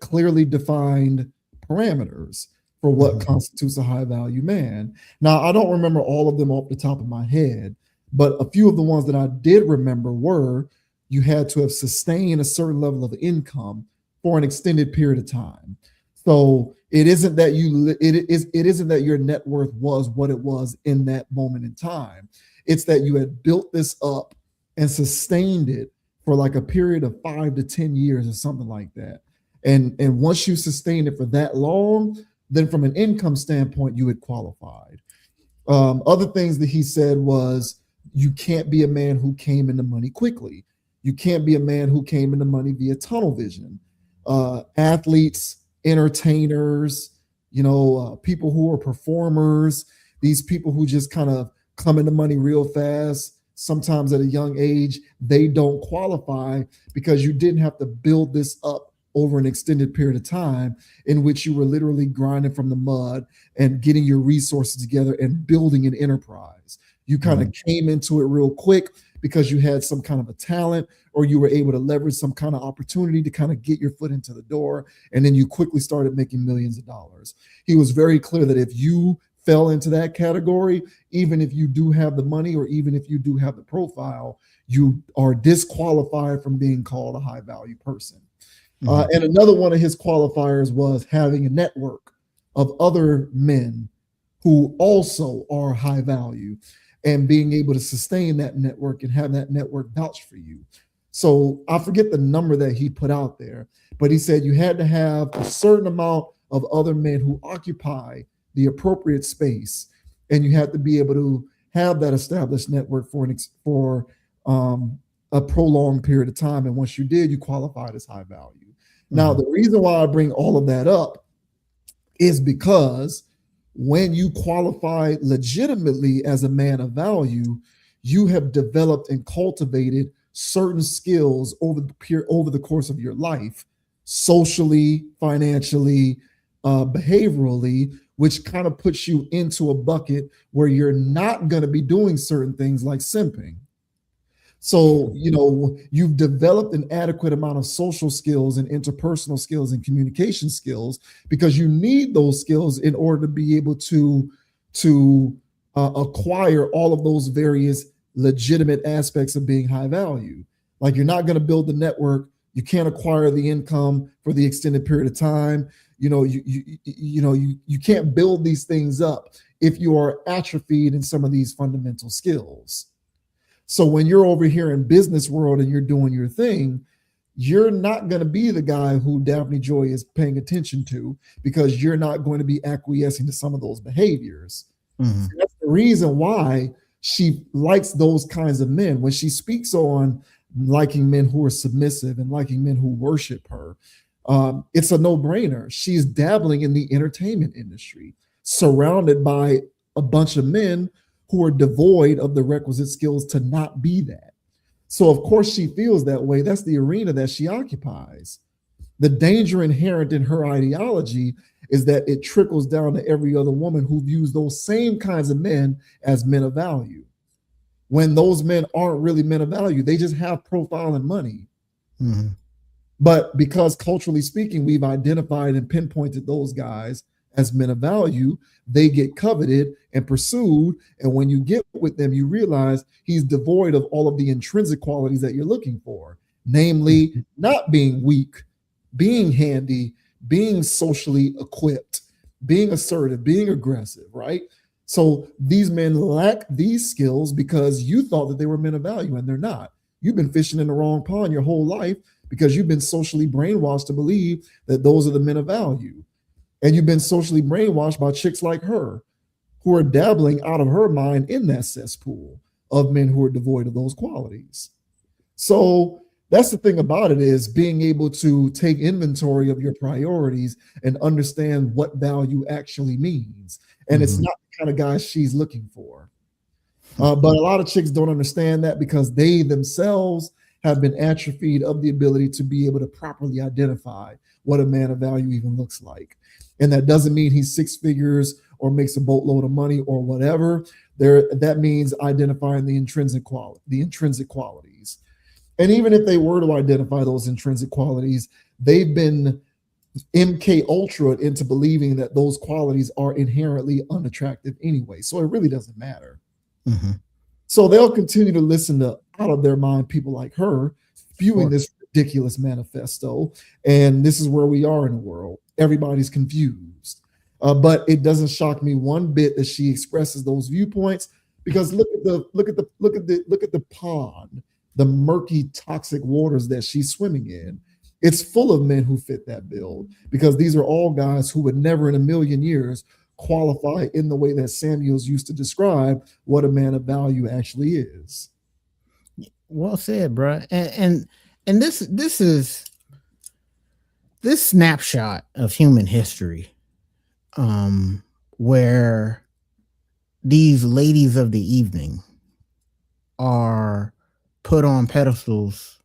clearly defined parameters for what constitutes a high value man. Now, I don't remember all of them off the top of my head, but a few of the ones that I did remember were, you had to have sustained a certain level of income for an extended period of time. So it isn't that it isn't that your net worth was what it was in that moment in time. It's that you had built this up and sustained it for like a period of 5 to 10 years or something like that. And once you sustain it for that long, then from an income standpoint, you had qualified. Other things that he said was, you can't be a man who came into money quickly. You can't be a man who came into money via tunnel vision. Athletes, entertainers, people who are performers, these people who just kind of come into money real fast, sometimes at a young age, they don't qualify because you didn't have to build this up over an extended period of time in which you were literally grinding from the mud and getting your resources together and building an enterprise. You kind of came into it real quick because you had some kind of a talent, or you were able to leverage some kind of opportunity to kind of get your foot into the door. And then you quickly started making millions of dollars. He was very clear that if you fell into that category, even if you do have the money or even if you do have the profile, you are disqualified from being called a high value person. And another one of his qualifiers was having a network of other men who also are high value and being able to sustain that network and have that network vouch for you. So I forget the number that he put out there, but he said you had to have a certain amount of other men who occupy the appropriate space, and you had to be able to have that established network for a prolonged period of time. And once you did, you qualified as high value. Now, the reason why I bring all of that up is because when you qualify legitimately as a man of value, you have developed and cultivated certain skills over the course of your life, socially, financially, behaviorally, which kind of puts you into a bucket where you're not going to be doing certain things like simping. So, you've developed an adequate amount of social skills and interpersonal skills and communication skills, because you need those skills in order to be able to acquire all of those various legitimate aspects of being high value. Like, you're not going to build the network. You can't acquire the income for the extended period of time. You can't build these things up if you are atrophied in some of these fundamental skills. So when you're over here in business world and you're doing your thing, you're not going to be the guy who Daphne Joy is paying attention to, because you're not going to be acquiescing to some of those behaviors. So that's the reason why she likes those kinds of men. When she speaks on liking men who are submissive and liking men who worship her, it's a no-brainer. She's dabbling in the entertainment industry, surrounded by a bunch of men who are devoid of the requisite skills to not be that. So of course she feels that way. That's the arena that she occupies. The danger inherent in her ideology is that it trickles down to every other woman who views those same kinds of men as men of value, when those men aren't really men of value. They just have profile and money. But because culturally speaking, we've identified and pinpointed those guys as men of value, they get coveted and pursued. And when you get with them, you realize he's devoid of all of the intrinsic qualities that you're looking for, namely not being weak, being handy, being socially equipped, being assertive, being aggressive, right? So these men lack these skills because you thought that they were men of value, and they're not. You've been fishing in the wrong pond your whole life because you've been socially brainwashed to believe that those are the men of value. And you've been socially brainwashed by chicks like her, who are dabbling out of her mind in that cesspool of men who are devoid of those qualities. So that's the thing about it, is being able to take inventory of your priorities and understand what value actually means. And it's not the kind of guy she's looking for. But a lot of chicks don't understand that because they themselves have been atrophied of the ability to be able to properly identify what a man of value even looks like. And that doesn't mean he's six figures or makes a boatload of money or whatever. That means identifying the intrinsic qualities. And even if they were to identify those intrinsic qualities, they've been MK Ultra into believing that those qualities are inherently unattractive anyway. So it really doesn't matter. So they'll continue to listen to out of their mind people like her spewing this ridiculous manifesto. And this is where we are in the world. Everybody's confused. But it doesn't shock me one bit that she expresses those viewpoints, because look at the pond, the murky, toxic waters that she's swimming in. It's full of men who fit that bill, because these are all guys who would never in a million years qualify in the way that Samuels used to describe what a man of value actually is. Well said, bro. And this is this snapshot of human history, where these ladies of the evening are put on pedestals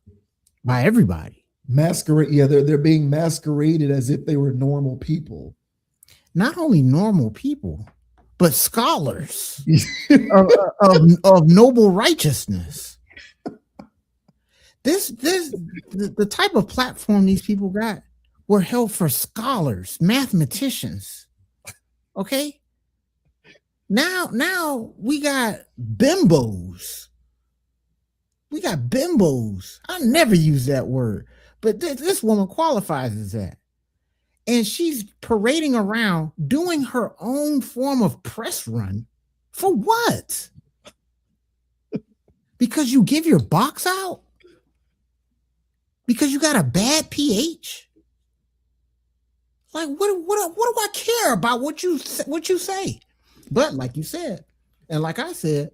by everybody. Masquerade, yeah, they're being masqueraded as if they were normal people. Not only normal people, but scholars of noble righteousness. The type of platform these people got were held for scholars, mathematicians. Okay. Now we got bimbos. We got bimbos. I never use that word, but this woman qualifies as that. And she's parading around doing her own form of press run for what? Because you give your box out? Because you got a bad pH? Like, what do I care about what you say? But like you said, and like I said,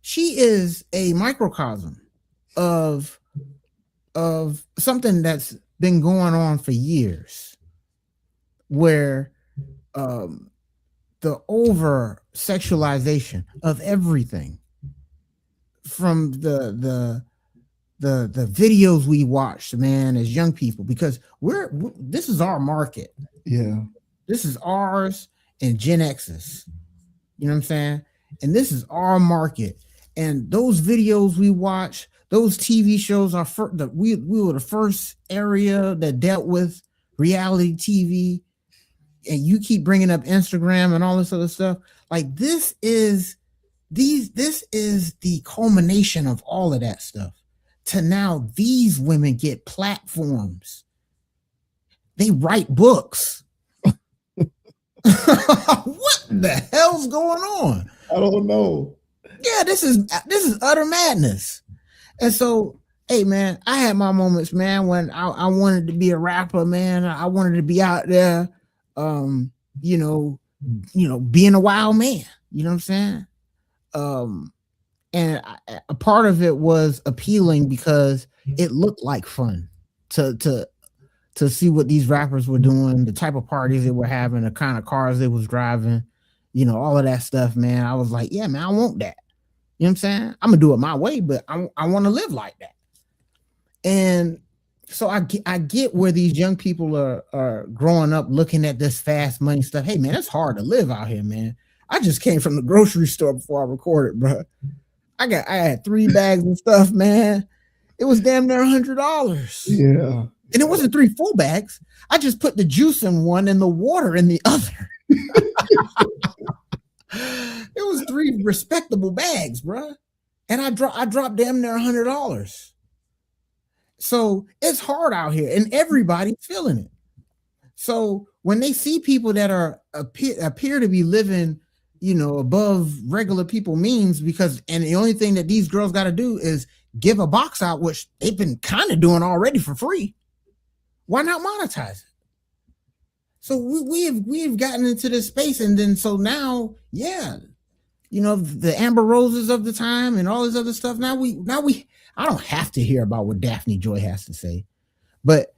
she is a microcosm of something that's been going on for years, where the over sexualization of everything, from the videos we watch, man, as young people, because this is our market. Yeah, this is ours and Gen X's. You know what I'm saying? And this is our market. And those videos we watch, those TV shows are we were the first area that dealt with reality TV. And you keep bringing up Instagram and all this other stuff. Like, this is the culmination of all of that stuff. To now these women get platforms. They write books. What the hell's going on? I don't know. Yeah, this is utter madness. And so, hey man, I had my moments, man, when I wanted to be a rapper, man. I wanted to be out there, being a wild man. You know what I'm saying? And a part of it was appealing because it looked like fun to see what these rappers were doing, the type of parties they were having, the kind of cars they was driving, all of that stuff, man. I was like, yeah, man, I want that. You know what I'm saying? I'm gonna do it my way, but I want to live like that. And so I get where these young people are growing up looking at this fast money stuff. Hey man, it's hard to live out here, man. I just came from the grocery store before I recorded, bro. I had 3 bags and stuff, man. It was damn near $100. Yeah. And it wasn't 3 full bags. I just put the juice in one and the water in the other. It was 3 respectable bags, bro. And I dropped damn near $100. So it's hard out here, and everybody's feeling it. So when they see people that appear to be living, above regular people means, and the only thing that these girls got to do is give a box out, which they've been kind of doing already for free. Why not monetize it? So we've gotten into this space, and then so now, yeah, the Amber Roses of the time and all this other stuff. Now we I don't have to hear about what Daphne Joy has to say, but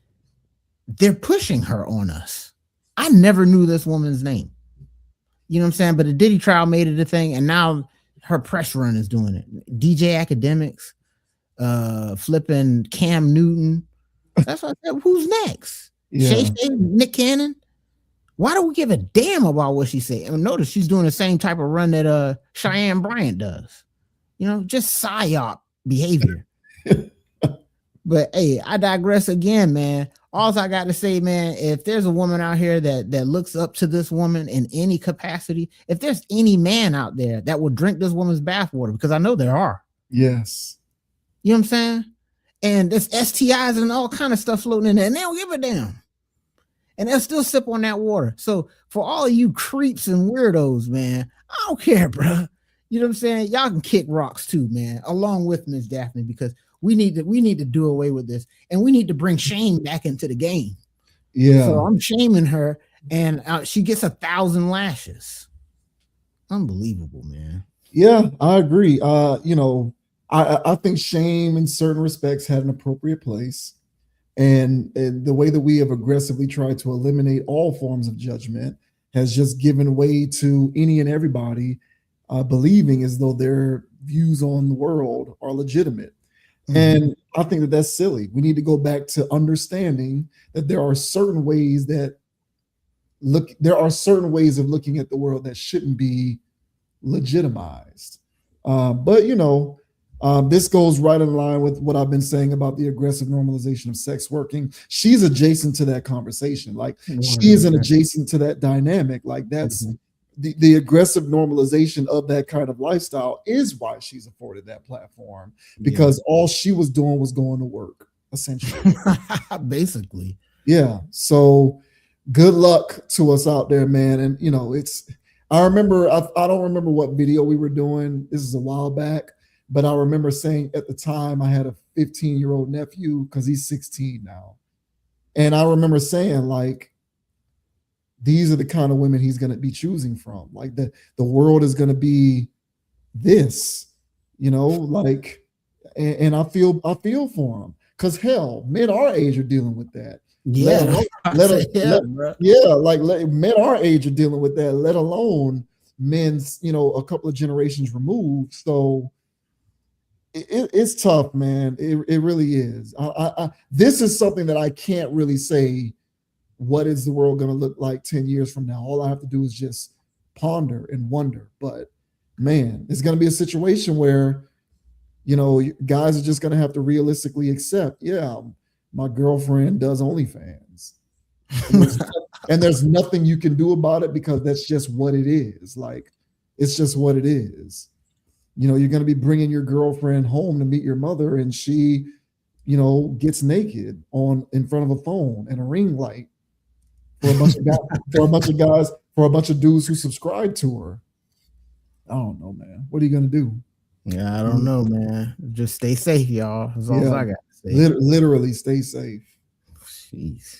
they're pushing her on us. I never knew this woman's name. You know what I'm saying? But the Diddy trial made it a thing, and now her press run is doing it. DJ Academics, flipping Cam Newton. That's what I said. Who's next? Yeah. Shay, Nick Cannon. Why do we give a damn about what she said? And notice she's doing the same type of run that Cheyenne Bryant does. Just psyop behavior. But hey, I digress again, man. all I got to say, man, if there's a woman out here that looks up to this woman in any capacity, if there's any man out there that will drink this woman's bathwater, because I know there are. Yes. You know what I'm saying? And there's STIs and all kind of stuff floating in there, and they don't give a damn. And they'll still sip on that water. So for all of you creeps and weirdos, man, I don't care, bro. You know what I'm saying? Y'all can kick rocks too, man, along with Miss Daphne, because we need to do away with this, and we need to bring shame back into the game. Yeah. So I'm shaming her, and she gets 1,000 lashes. Unbelievable, man. Yeah, I agree. You know, I think shame in certain respects had an appropriate place. And the way that we have aggressively tried to eliminate all forms of judgment has just given way to any and everybody believing as though their views on the world are legitimate. Mm-hmm. And I think that that's silly. We need to go back to understanding that there are certain ways of looking at the world that shouldn't be legitimized. But you know, this goes right in line with what I've been saying about the aggressive normalization of sex working. She's adjacent to that conversation. Like, she is an adjacent to that dynamic. Like, that's the aggressive normalization of that kind of lifestyle is why she's afforded that platform, because all she was doing was going to work, essentially. Basically. Yeah. So good luck to us out there, man. And you know, I remember, I don't remember what video we were doing. This is a while back. But I remember saying at the time I had a 15-year-old nephew, because he's 16 now. And I remember saying, like, these are the kind of women he's going to be choosing from. Like, the world is going to be this, you know, like, and I feel for him, because hell, men our age are dealing with that. Yeah. Men our age are dealing with that, let alone men's, you know, a couple of generations removed. So it's tough, man. It really is. This is something that I can't really say, what is the world going to look like 10 years from now? All I have to do is just ponder and wonder. But man, it's going to be a situation where, you know, guys are just going to have to realistically accept, yeah, my girlfriend does OnlyFans. And there's nothing you can do about it, because that's just what it is. Like, it's just what it is. You know, you're going to be bringing your girlfriend home to meet your mother, and she, you know, gets naked in front of a phone and a ring light for a bunch of guys, for a bunch of dudes who subscribe to her. I don't know, man. What are you going to do? Yeah, I don't know, man. Just stay safe, y'all. That's all I got to say. Literally stay safe. Jeez.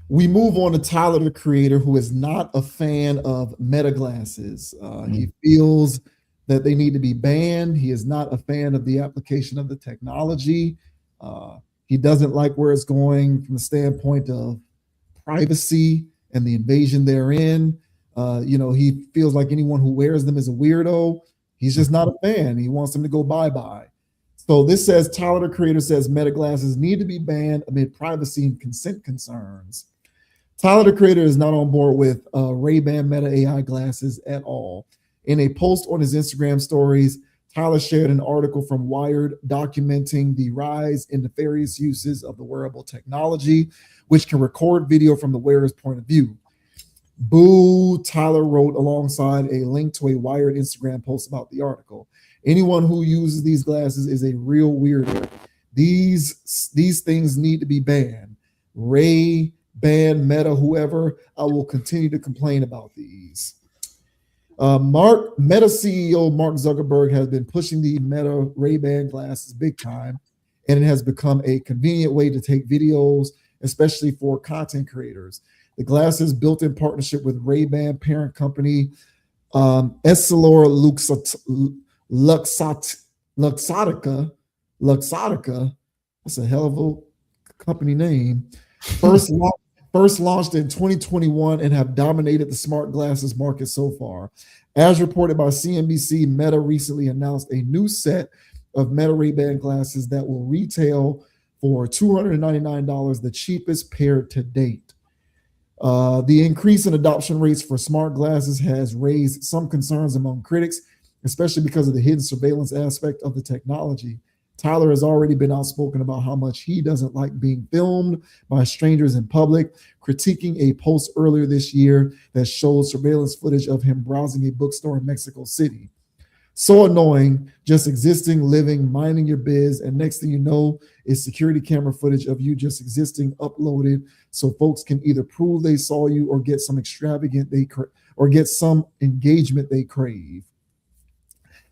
We move on to Tyler, the Creator, who is not a fan of Meta glasses. He feels that they need to be banned. He is not a fan of the application of the technology. He doesn't like where it's going from the standpoint of privacy and the invasion therein. You know, he feels like anyone who wears them is a weirdo. He's just not a fan. He wants them to go bye-bye. So this says, Tyler, the Creator, says Meta glasses need to be banned amid privacy and consent concerns. Tyler, the Creator, is not on board with Ray-Ban Meta AI glasses at all. In a post on his Instagram stories, Tyler shared an article from Wired documenting the rise in nefarious uses of the wearable technology, which can record video from the wearer's point of view. Boo, Tyler wrote alongside a link to a Wired Instagram post about the article. Anyone who uses these glasses is a real weirdo. These things need to be banned. Ray-Ban, Meta, whoever, I will continue to complain about these. Meta CEO Mark Zuckerberg has been pushing the Meta Ray-Ban glasses big time, and it has become a convenient way to take videos, especially for content creators. The glasses, built in partnership with Ray-Ban parent company Essilor Luxottica, that's a hell of a company name, first launched in 2021 and have dominated the smart glasses market so far. As reported by CNBC, Meta recently announced a new set of Meta Ray-Ban glasses that will retail for $299, the cheapest pair to date. The increase in adoption rates for smart glasses has raised some concerns among critics, especially because of the hidden surveillance aspect of the technology. Tyler has already been outspoken about how much he doesn't like being filmed by strangers in public, critiquing a post earlier this year that showed surveillance footage of him browsing a bookstore in Mexico City. So annoying, just existing, living, minding your biz, and next thing you know is security camera footage of you just existing uploaded so folks can either prove they saw you or get some or get some engagement they crave.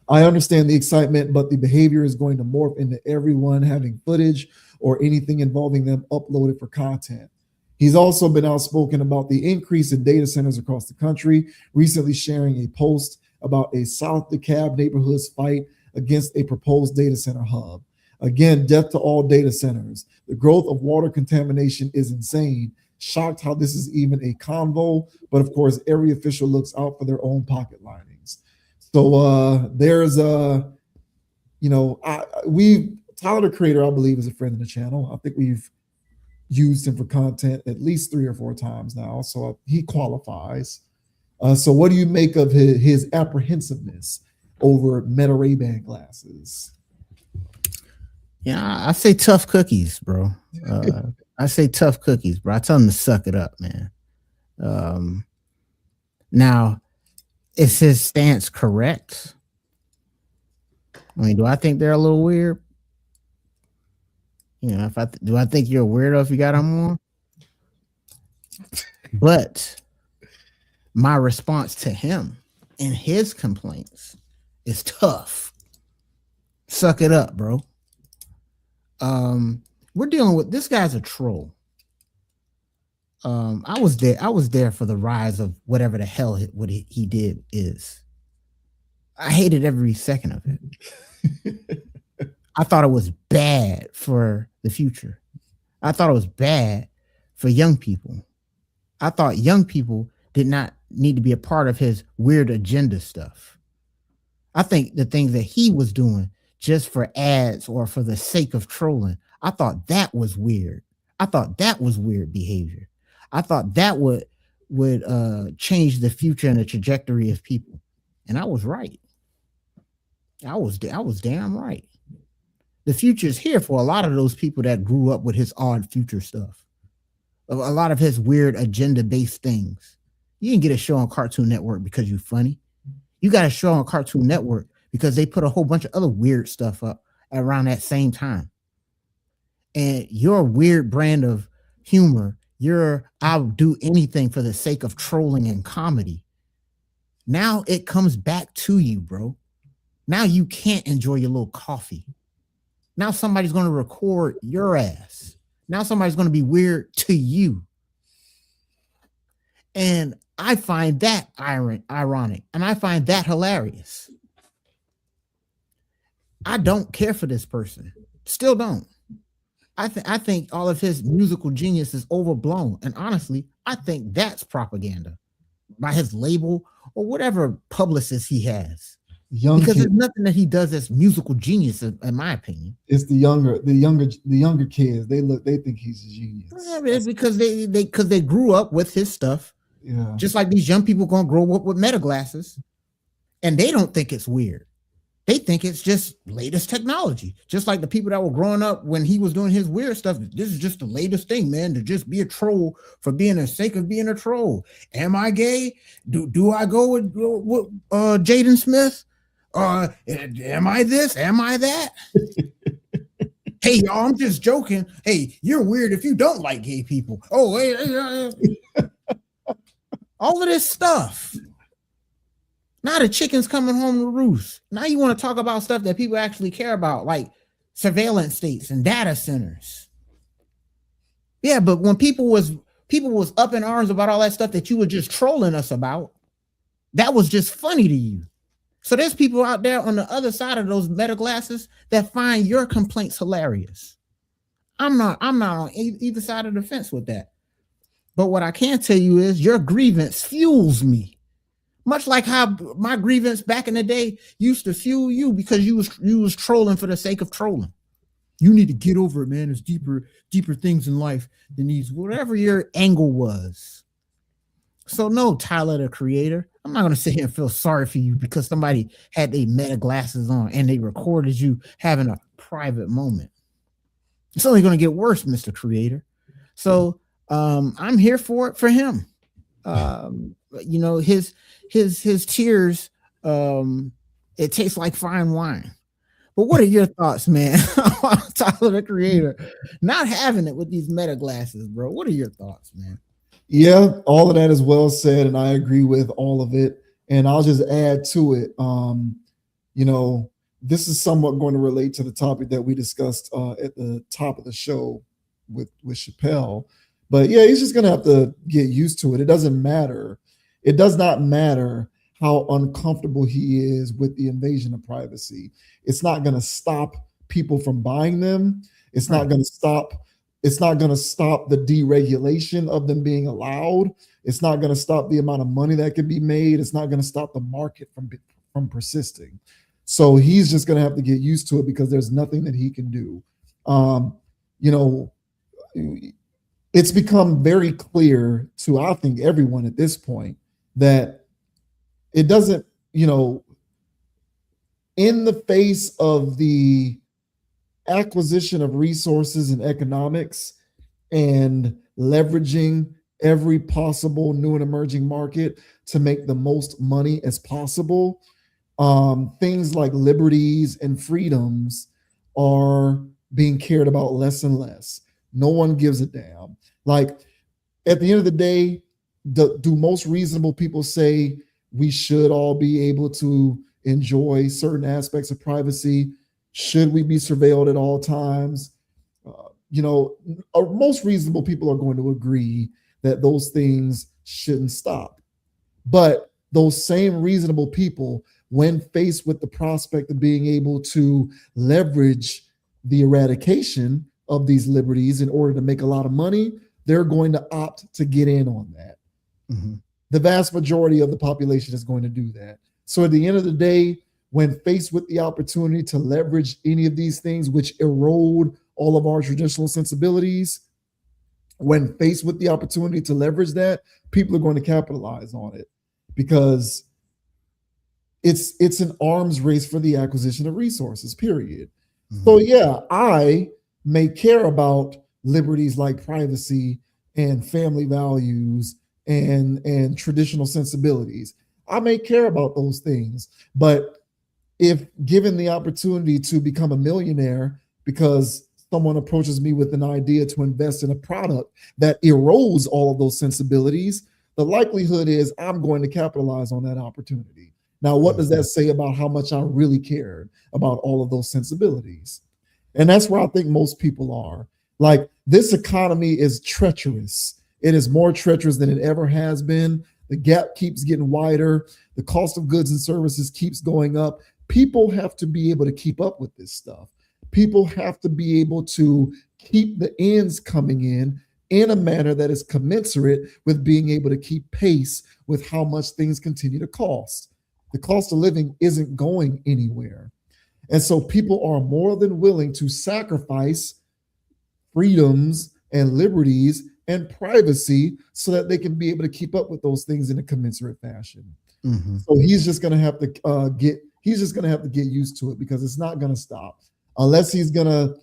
I understand the excitement, but the behavior is going to morph into everyone having footage or anything involving them uploaded for content. He's also been outspoken about the increase in data centers across the country, recently sharing a post about a South DeKalb neighborhood's fight against a proposed data center hub. Again, death to all data centers. The growth of water contamination is insane. Shocked how this is even a convo, but of course, every official looks out for their own pocket linings. So there's Tyler the Creator, I believe, is a friend of the channel. I think we've used him for content at least 3 or 4 times now, so he qualifies. So what do you make of his apprehensiveness over Meta Ray-Ban glasses? Yeah, I say tough cookies, bro. I say tough cookies, bro. I tell him to suck it up, man. Now, is his stance correct? I mean, do I think they're a little weird? You know, do I think you're a weirdo if you got them on? But my response to him and his complaints is tough. Suck it up, bro. We're dealing with this guy's a troll. I was there for the rise of whatever the hell what he did is. I hated every second of it. I thought it was bad for the future. I thought it was bad for young people. I thought young people did not need to be a part of his weird agenda stuff. I think the things that he was doing just for ads or for the sake of trolling, I thought that was weird. I thought that was weird behavior. I thought that would change the future and the trajectory of people. And I was right. I was damn right. The future is here for a lot of those people that grew up with his odd future stuff. A lot of his weird agenda-based things. You didn't get a show on Cartoon Network because you're funny. You got a show on Cartoon Network because they put a whole bunch of other weird stuff up around that same time. And your weird brand of humor, I'll do anything for the sake of trolling and comedy. Now it comes back to you, bro. Now you can't enjoy your little coffee. Now somebody's going to record your ass. Now somebody's going to be weird to you. And I find that ironic, and I find that hilarious. I don't care for this person. Still don't. I think all of his musical genius is overblown. And honestly, I think that's propaganda by his label or whatever publicist he has. Because there's nothing that he does that's musical genius, in my opinion. It's the younger kids. They think he's a genius. Yeah, it's because they grew up with his stuff. Yeah. Just like these young people gonna grow up with Meta glasses, and they don't think it's weird. They think it's just latest technology. Just like the people that were growing up when he was doing his weird stuff. This is just the latest thing, man, to just be a troll for being the sake of being a troll. Am I gay? Do I go with Jaden Smith? Am I this? Am I that? Hey, y'all, I'm just joking. Hey, you're weird if you don't like gay people. Oh, hey. All of this stuff. Now the chicken's coming home to roost. Now you want to talk about stuff that people actually care about, like surveillance states and data centers. Yeah, but when people was up in arms about all that stuff that you were just trolling us about, that was just funny to you. So there's people out there on the other side of those Meta glasses that find your complaints hilarious. I'm not on either side of the fence with that. But what I can tell you is your grievance fuels me. Much like how my grievance back in the day used to fuel you because you was trolling for the sake of trolling. You need to get over it, man. There's deeper things in life than these, whatever your angle was. So no, Tyler the Creator, I'm not gonna sit here and feel sorry for you because somebody had their meta glasses on and they recorded you having a private moment. It's only gonna get worse, Mr. Creator. So I'm here for it for him. You know, his tears, it tastes like fine wine. But what are your thoughts, man? Tyler the Creator not having it with these meta glasses, bro. What are your thoughts, man? Yeah, all of that is well said, and I agree with all of it. And I'll just add to it. You know, this is somewhat going to relate to the topic that we discussed at the top of the show with Chappelle. But yeah, he's just gonna have to get used to it. It doesn't matter. It does not matter how uncomfortable he is with the invasion of privacy. It's not gonna stop people from buying them. It's not gonna stop. It's not going to stop the deregulation of them being allowed. It's not going to stop the amount of money that can be made. It's not going to stop the market from persisting. So he's just going to have to get used to it because there's nothing that he can do. You know, it's become very clear to, I think, everyone at this point that it doesn't, you know, in the face of the acquisition of resources and economics and leveraging every possible new and emerging market to make the most money as possible, things like liberties and freedoms are being cared about less and less. No one gives a damn. Like, at the end of the day, do most reasonable people say we should all be able to enjoy certain aspects of privacy? Should we be surveilled at all times? You know, most reasonable people are going to agree that those things shouldn't stop. But those same reasonable people, when faced with the prospect of being able to leverage the eradication of these liberties in order to make a lot of money, they're going to opt to get in on that. Mm-hmm. The vast majority of the population is going to do that. So at the end of the day, when faced with the opportunity to leverage any of these things, which erode all of our traditional sensibilities, when faced with the opportunity to leverage that, people are going to capitalize on it because it's an arms race for the acquisition of resources, period. Mm-hmm. So yeah, I may care about liberties like privacy and family values and traditional sensibilities. I may care about those things, but if given the opportunity to become a millionaire because someone approaches me with an idea to invest in a product that erodes all of those sensibilities, the likelihood is I'm going to capitalize on that opportunity. Now, what does that say about how much I really cared about all of those sensibilities? And that's where I think most people are. Like, this economy is treacherous. It is more treacherous than it ever has been. The gap keeps getting wider. The cost of goods and services keeps going up. People have to be able to keep up with this stuff. People have to be able to keep the ends coming in a manner that is commensurate with being able to keep pace with how much things continue to cost. The cost of living isn't going anywhere. And so people are more than willing to sacrifice freedoms and liberties and privacy so that they can be able to keep up with those things in a commensurate fashion. Mm-hmm. So he's just going to have to get used to it because it's not going to stop unless he's going to,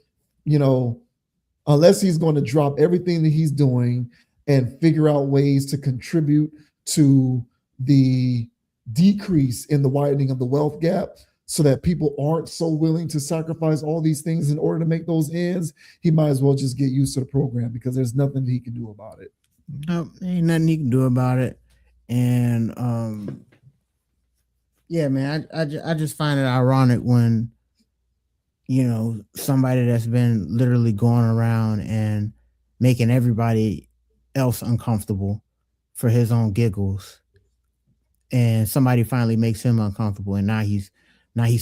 drop everything that he's doing and figure out ways to contribute to the decrease in the widening of the wealth gap so that people aren't so willing to sacrifice all these things in order to make those ends. He might as well just get used to the program because there's nothing that he can do about it. No, ain't nothing he can do about it. And yeah, man, I just find it ironic when, somebody that's been literally going around and making everybody else uncomfortable for his own giggles, and somebody finally makes him uncomfortable, and now he's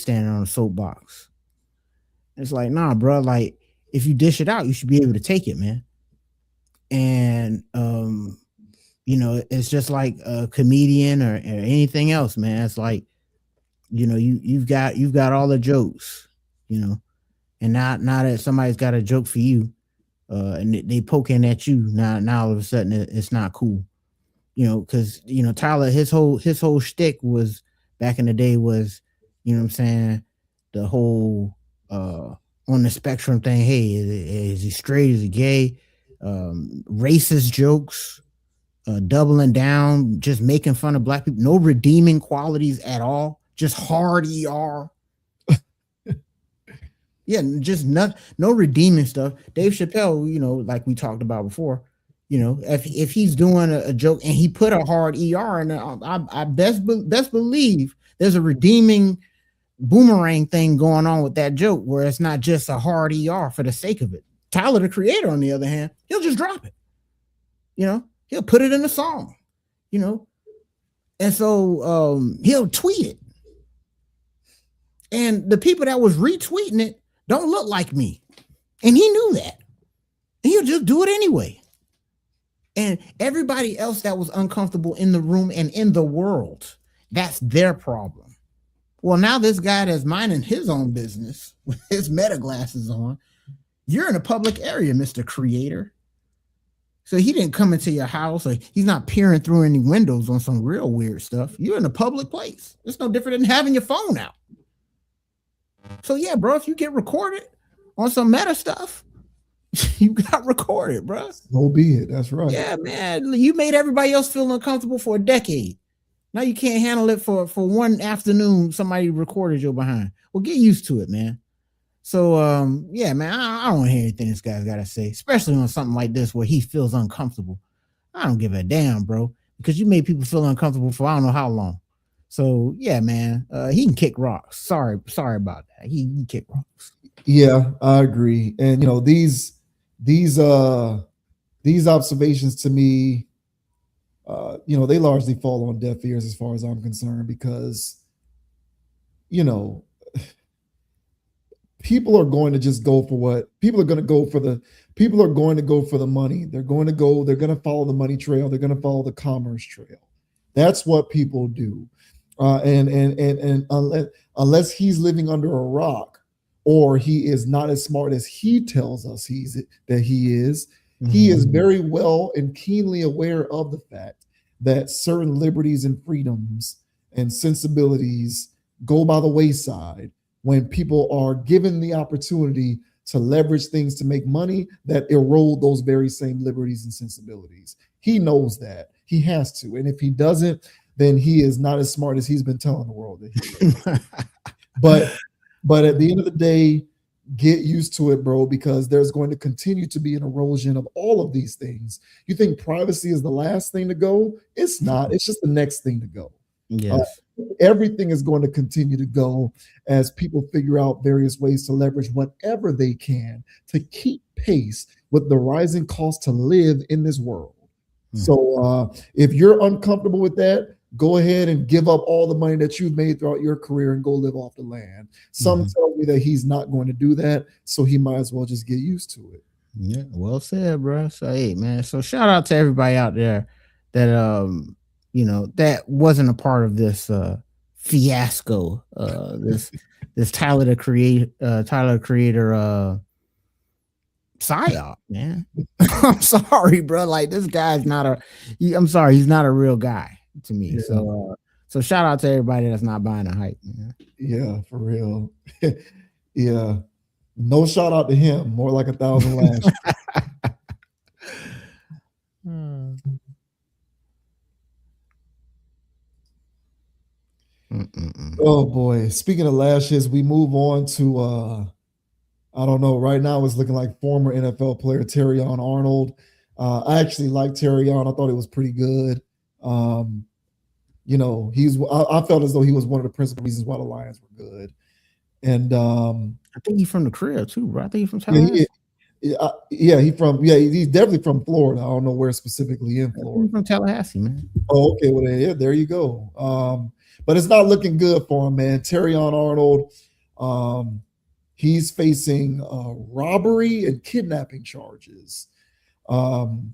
standing on a soapbox. It's like, nah, bro, like, if you dish it out, you should be able to take it, man. And it's just like a comedian or anything else, man. It's like, you've got all the jokes, and now that somebody's got a joke for you, and they poking at you, now all of a sudden it's not cool. because Tyler, his whole shtick was back in the day was, what I'm saying, the whole on the spectrum thing. Hey, is he straight? Is he gay? Racist jokes, doubling down, just making fun of black people. No redeeming qualities at all. Just hard ER. Yeah, just no redeeming stuff. Dave Chappelle, like we talked about before, if he's doing a joke and he put a hard ER in, I best believe there's a redeeming boomerang thing going on with that joke where it's not just a hard ER for the sake of it. Tyler, the Creator, on the other hand, he'll just drop it. He'll put it in the song, and so he'll tweet it. And the people that was retweeting it don't look like me. And he knew that. And he'll just do it anyway. And everybody else that was uncomfortable in the room and in the world, that's their problem. Well, now this guy that's minding his own business with his meta glasses on, you're in a public area, Mr. Creator. So he didn't come into your house, or he's not peering through any windows on some real weird stuff. You're in a public place. It's no different than having your phone out. So yeah, bro, if you get recorded on some meta stuff, you got recorded, bro. So be it. That's right. Yeah, man. You made everybody else feel uncomfortable for a decade. Now you can't handle it for one afternoon. Somebody recorded your behind. Well, get used to it, man. So yeah, man, I don't want to hear anything this guy's got to say, especially on something like this where he feels uncomfortable. I don't give a damn, bro, because you made people feel uncomfortable for I don't know how long. So yeah, man, he can kick rocks. Sorry about that. He can kick rocks. Yeah, I agree. And these observations to me, they largely fall on deaf ears as far as I'm concerned, because people are going to just go for what people are going to go for. People are going to go for the money. They're going to follow the money trail. They're going to follow the commerce trail. That's what people do. And unless he's living under a rock, or he is not as smart as he tells us he is, mm-hmm. He is very well and keenly aware of the fact that certain liberties and freedoms and sensibilities go by the wayside when people are given the opportunity to leverage things to make money that erode those very same liberties and sensibilities. He knows that. He has to. And if he doesn't, then he is not as smart as he's been telling the world that he is. But at the end of the day, get used to it, bro, because there's going to continue to be an erosion of all of these things. You think privacy is the last thing to go? It's not. It's just the next thing to go. Yes. Everything is going to continue to go as people figure out various ways to leverage whatever they can to keep pace with the rising cost to live in this world. So if you're uncomfortable with that, go ahead and give up all the money that you've made throughout your career and go live off the land. Some tell me that he's not going to do that, so he might as well just get used to it. Yeah, well said, bro. So hey, man. So shout out to everybody out there that that wasn't a part of this fiasco. This Tyler the Creator psyop, man. I'm sorry, bro. Like, this guy's not I'm sorry, he's not a real guy to me. Yeah. So shout out to everybody that's not buying the hype, man. Yeah, for real. Yeah. No shout out to him, more like 1,000 lashes. Oh boy. Speaking of lashes, we move on to I don't know. Right now, it's looking like former NFL player Terrion Arnold. I actually liked Terrion. I thought it was pretty good. I felt as though he was one of the principal reasons why the Lions were good. And I think he's from the crib too, bro. I think he's from Tallahassee. He's definitely from Florida. I don't know where specifically in Florida. He's from Tallahassee, man. Oh, okay. Well, yeah, there you go. But it's not looking good for him, man. Terrion Arnold. He's facing robbery and kidnapping charges.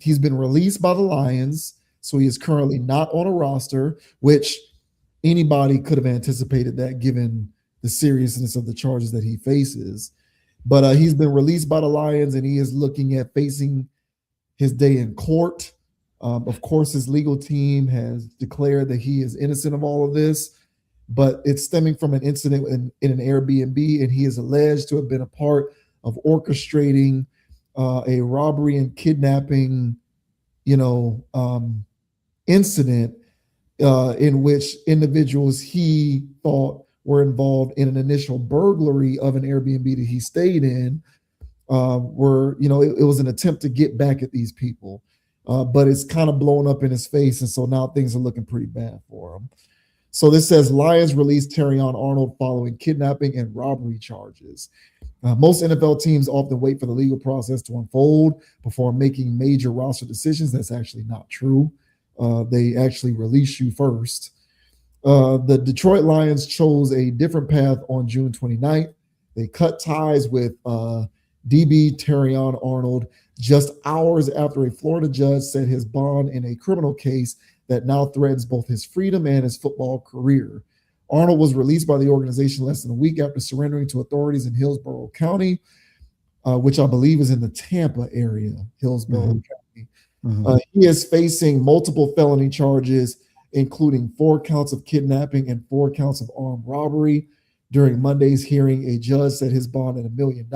He's been released by the Lions, so he is currently not on a roster, which anybody could have anticipated that given the seriousness of the charges that he faces. But he's been released by the Lions, and he is looking at facing his day in court. Of course, his legal team has declared that he is innocent of all of this, but it's stemming from an incident in an Airbnb, and he is alleged to have been a part of orchestrating a robbery and kidnapping, incident in which individuals he thought were involved in an initial burglary of an Airbnb that he stayed in it was an attempt to get back at these people. But it's kind of blown up in his face, and so now things are looking pretty bad for him. So this says Lions released Terrion Arnold following kidnapping and robbery charges. Most NFL teams often wait for the legal process to unfold before making major roster decisions. That's actually not true. They actually release you first. The Detroit Lions chose a different path on June 29th. They cut ties with DB Terrion Arnold just hours after a Florida judge set his bond in a criminal case that now threatens both his freedom and his football career. Arnold was released by the organization less than a week after surrendering to authorities in Hillsborough County, which I believe is in the Tampa area, Hillsborough County. He is facing multiple felony charges, including 4 counts of kidnapping and 4 counts of armed robbery. During Monday's hearing, a judge set his bond at $1 million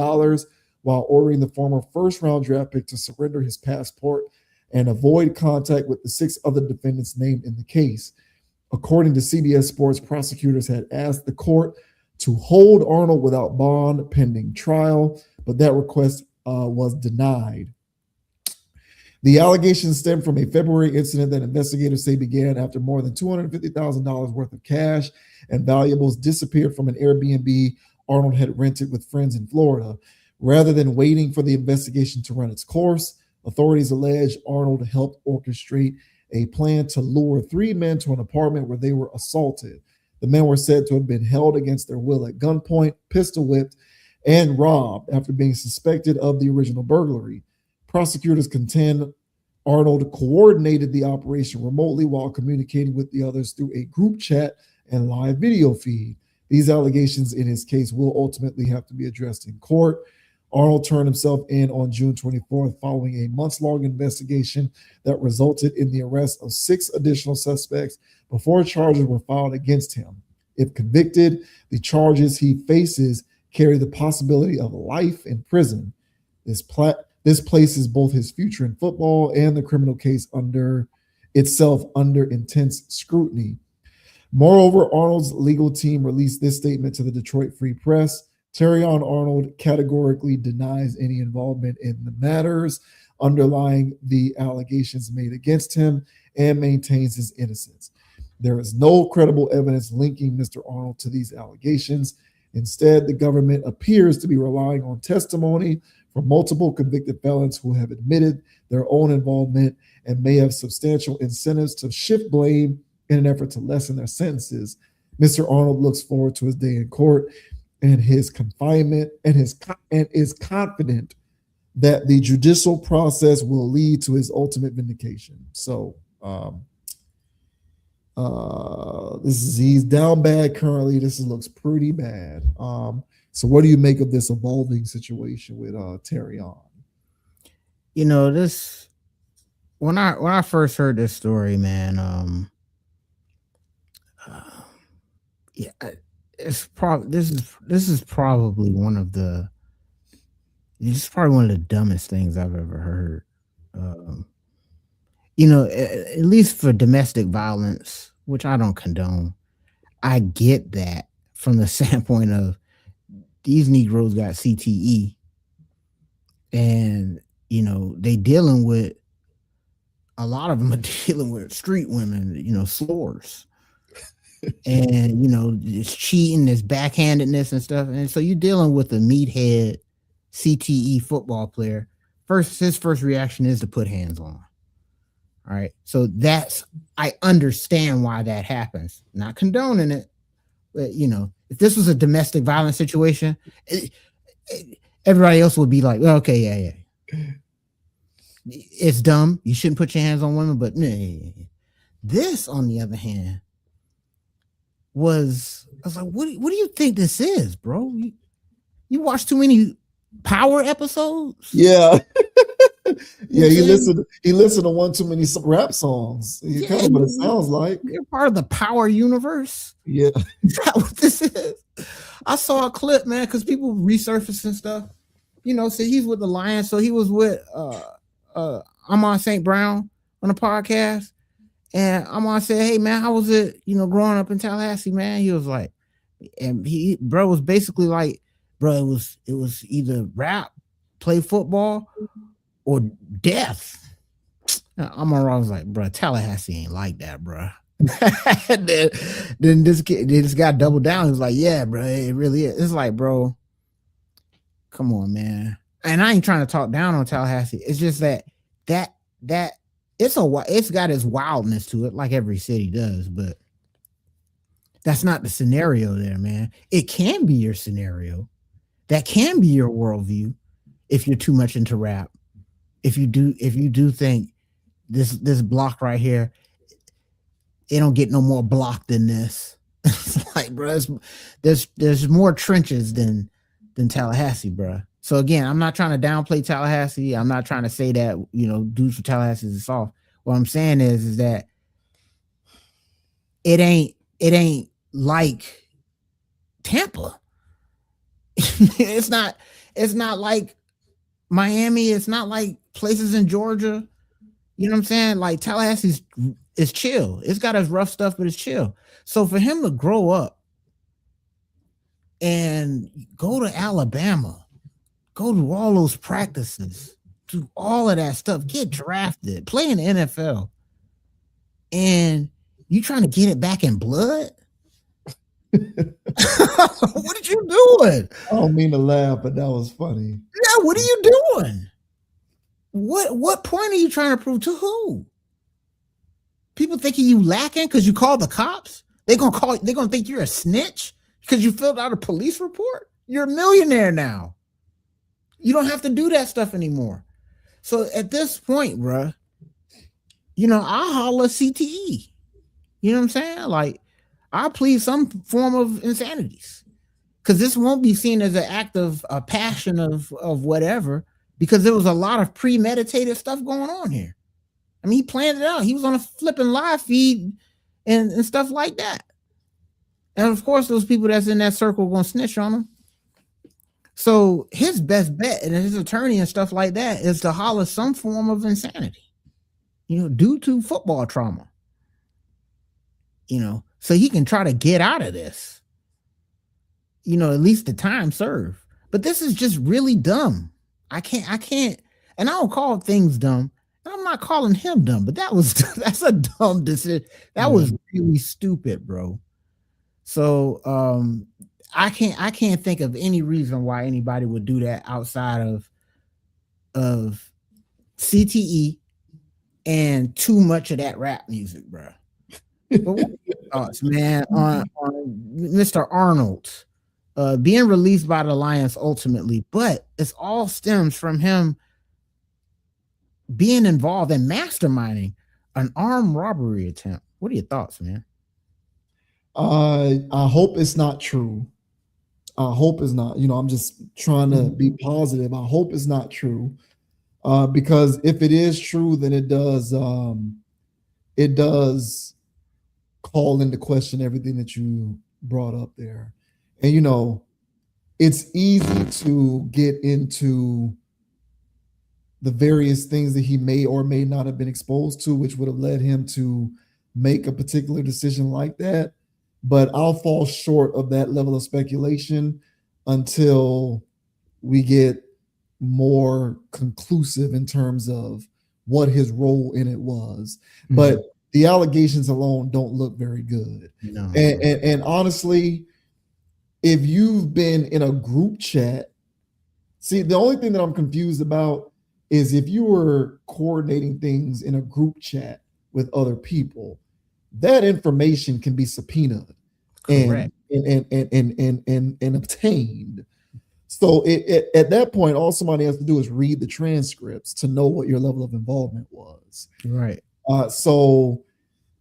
while ordering the former first-round draft pick to surrender his passport and avoid contact with the 6 other defendants named in the case. According to CBS Sports, prosecutors had asked the court to hold Arnold without bond pending trial, but that request was denied. The allegations stem from a February incident that investigators say began after more than $250,000 worth of cash and valuables disappeared from an Airbnb Arnold had rented with friends in Florida. Rather than waiting for the investigation to run its course, authorities allege Arnold helped orchestrate a plan to lure 3 men to an apartment where they were assaulted. The men were said to have been held against their will at gunpoint, pistol whipped, and robbed after being suspected of the original burglary. Prosecutors contend Arnold coordinated the operation remotely while communicating with the others through a group chat and live video feed. These allegations in his case will ultimately have to be addressed in court. Arnold turned himself in on June 24th following a months-long investigation that resulted in the arrest of 6 additional suspects before charges were filed against him. If convicted, the charges he faces carry the possibility of life in prison. This places both his future in football and the criminal case under intense scrutiny. Moreover, Arnold's legal team released this statement to the Detroit Free Press. Terrion Arnold categorically denies any involvement in the matters underlying the allegations made against him and maintains his innocence. There is no credible evidence linking Mr. Arnold to these allegations. Instead, the government appears to be relying on testimony from multiple convicted felons who have admitted their own involvement and may have substantial incentives to shift blame in an effort to lessen their sentences. Mr. Arnold looks forward to his day in court and his confinement and is confident that the judicial process will lead to his ultimate vindication. So he's down bad currently. This looks pretty bad. So what do you make of this evolving situation with Terrion? This when I first heard this story, man, this is probably one of the dumbest things I've ever heard. At least for domestic violence, which I don't condone, I get that from the standpoint of these Negroes got CTE, and they dealing with, a lot of them are dealing with street women, slurs. And it's cheating, it's backhandedness and stuff, and so you're dealing with a meathead CTE football player. His first reaction is to put hands on. All right, so I understand why that happens. Not condoning it, but if this was a domestic violence situation, everybody else would be like, well, okay, yeah, it's dumb. You shouldn't put your hands on women, but this, on the other hand, I was like, what do you think this is, bro? You watch too many Power episodes? Yeah. Yeah, he listened to one too many rap songs. He kind of what it sounds like. You're part of the power universe. Yeah. Is that what this is? I saw a clip, man, because people resurfacing stuff. So he's with the Lions. So he was with Amon St. Brown on the podcast. And Amon said, "Hey man, how was it, growing up in Tallahassee, man?" He was like, and bro was basically like, bro, it was either rap, play football, or death. Amon was like, bro, Tallahassee ain't like that, bro. then this guy doubled down. He was like, yeah, bro, it really is. It's like, bro, come on, man. And I ain't trying to talk down on Tallahassee. It's just that it's got its wildness to it, like every city does, but that's not the scenario there, man. It can be your scenario. That can be your worldview if you're too much into rap. If you do think this block right here, it don't get no more block than this. It's like, bro, there's more trenches than Tallahassee, bro. So again, I'm not trying to downplay Tallahassee. I'm not trying to say that, dudes from Tallahassee is soft. What I'm saying is that it ain't like Tampa. It's not like Miami. It's not like places in Georgia. You know what I'm saying? Like Tallahassee is chill. It's got its rough stuff, but it's chill. So for him to grow up and go to Alabama, go to all those practices, do all of that stuff, get drafted, play in the NFL, and you trying to get it back in blood? What are you doing? I don't mean to laugh, but that was funny. Yeah, what are you doing? What point are you trying to prove to who? People thinking you lacking because you called the cops? They're gonna think you're a snitch because you filled out a police report? You're a millionaire now. You don't have to do that stuff anymore. So at this point, bruh, I'll holler CTE. You know what I'm saying? Like, I'll plead some form of insanities. Because this won't be seen as an act of a passion of whatever, because there was a lot of premeditated stuff going on here. I mean, he planned it out. He was on a flipping live feed and stuff like that. And of course, those people that's in that circle are going to snitch on him. So his best bet and his attorney and stuff like that is to holler some form of insanity, due to football trauma, so he can try to get out of this, at least the time served. But this is just really dumb. I can't, and I don't call things dumb. And I'm not calling him dumb, but that's a dumb decision. That was really stupid, bro. So, I can't think of any reason why anybody would do that outside of CTE and too much of that rap music, bro. But what are your thoughts, man, on Mr. Arnold being released by the Lions ultimately, but it all stems from him being involved in masterminding an armed robbery attempt. What are your thoughts, man? I hope it's not true. I hope it's not. I'm just trying to be positive. I hope it's not true, because if it is true, then it does call into question everything that you brought up there. And it's easy to get into the various things that he may or may not have been exposed to, which would have led him to make a particular decision like that. But I'll fall short of that level of speculation until we get more conclusive in terms of what his role in it was. Mm-hmm. But the allegations alone don't look very good. No. And honestly, if you've been in a group chat, see, the only thing that I'm confused about is if you were coordinating things in a group chat with other people, that information can be subpoenaed and obtained. So at that point, all somebody has to do is read the transcripts to know what your level of involvement was. Right. So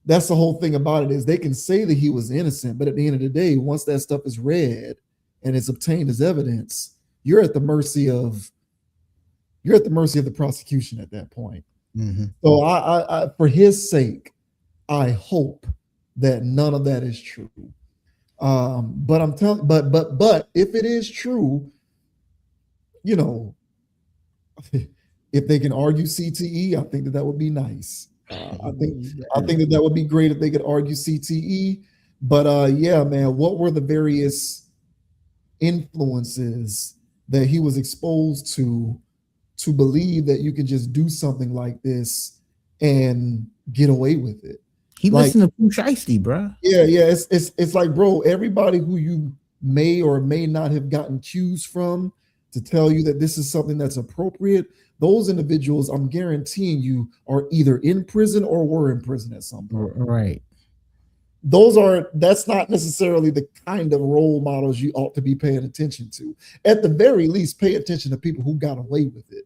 that's the whole thing about it, is they can say that he was innocent, but at the end of the day, once that stuff is read and it's obtained as evidence, you're at the mercy of you're at the mercy of the prosecution at that point. Mm-hmm. So I for his sake, I hope that none of that is true. But I'm telling, but if it is true, you know, if they can argue CTE, I think that would be nice. I think that would be great if they could argue CTE. But yeah, man, what were the various influences that he was exposed to believe that you can just do something like this and get away with it? He listened to Pooh Shiesty, bro. Yeah. It's like, bro, everybody who you may or may not have gotten cues from to tell you that this is something that's appropriate, those individuals, I'm guaranteeing you, are either in prison or were in prison at some point. Right. That's not necessarily the kind of role models you ought to be paying attention to. At the very least, pay attention to people who got away with it.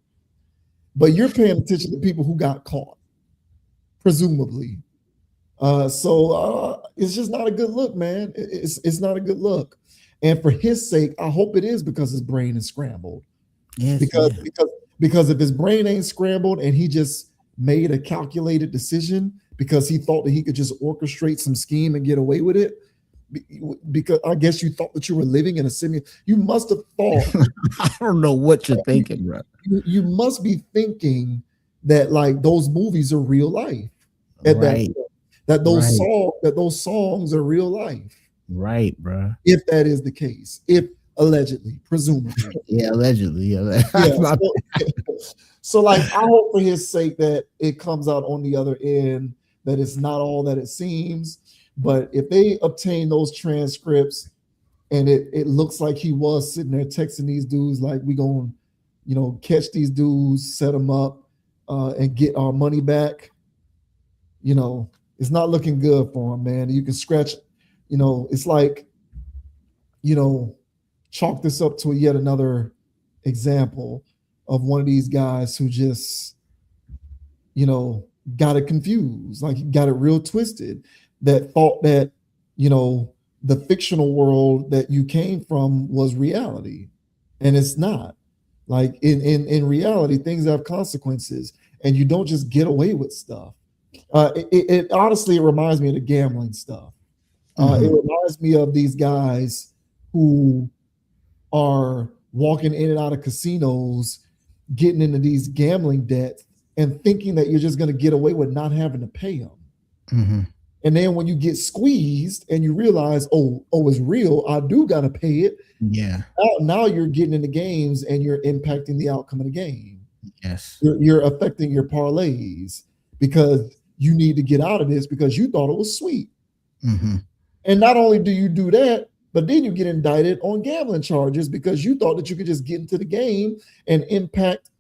But you're paying attention to people who got caught, presumably. So it's just not a good look, man. It's not a good look. And for his sake, I hope it is because his brain is scrambled. Yes, because if his brain ain't scrambled and he just made a calculated decision because he thought that he could just orchestrate some scheme and get away with it, because I guess you thought that you were living in a simulation. You must have thought. I don't know what you're thinking, bro. You must be thinking that like those movies are real life. Right. That those songs are real life. Right, bro. If that is the case, if allegedly, presumably. Yeah, allegedly. So like, I hope for his sake that it comes out on the other end, that it's not all that it seems. But if they obtain those transcripts and it looks like he was sitting there texting these dudes like, we gonna, catch these dudes, set them up, and get our money back, it's not looking good for him, man. You can scratch, it's like, chalk this up to yet another example of one of these guys who just, got it confused, like he got it real twisted, that thought that, the fictional world that you came from was reality. And it's not. Like in reality, things have consequences and you don't just get away with stuff. It honestly, it reminds me of the gambling stuff. It reminds me of these guys who are walking in and out of casinos, getting into these gambling debts and thinking that you're just going to get away with not having to pay them. Mm-hmm. And then when you get squeezed and you realize, oh, it's real, I do got to pay it. Yeah. Now you're getting into games and you're impacting the outcome of the game. Yes. You're affecting your parlays because you need to get out of this because you thought it was sweet. Mm-hmm. And not only do you do that, but then you get indicted on gambling charges because you thought that you could just get into the game and impact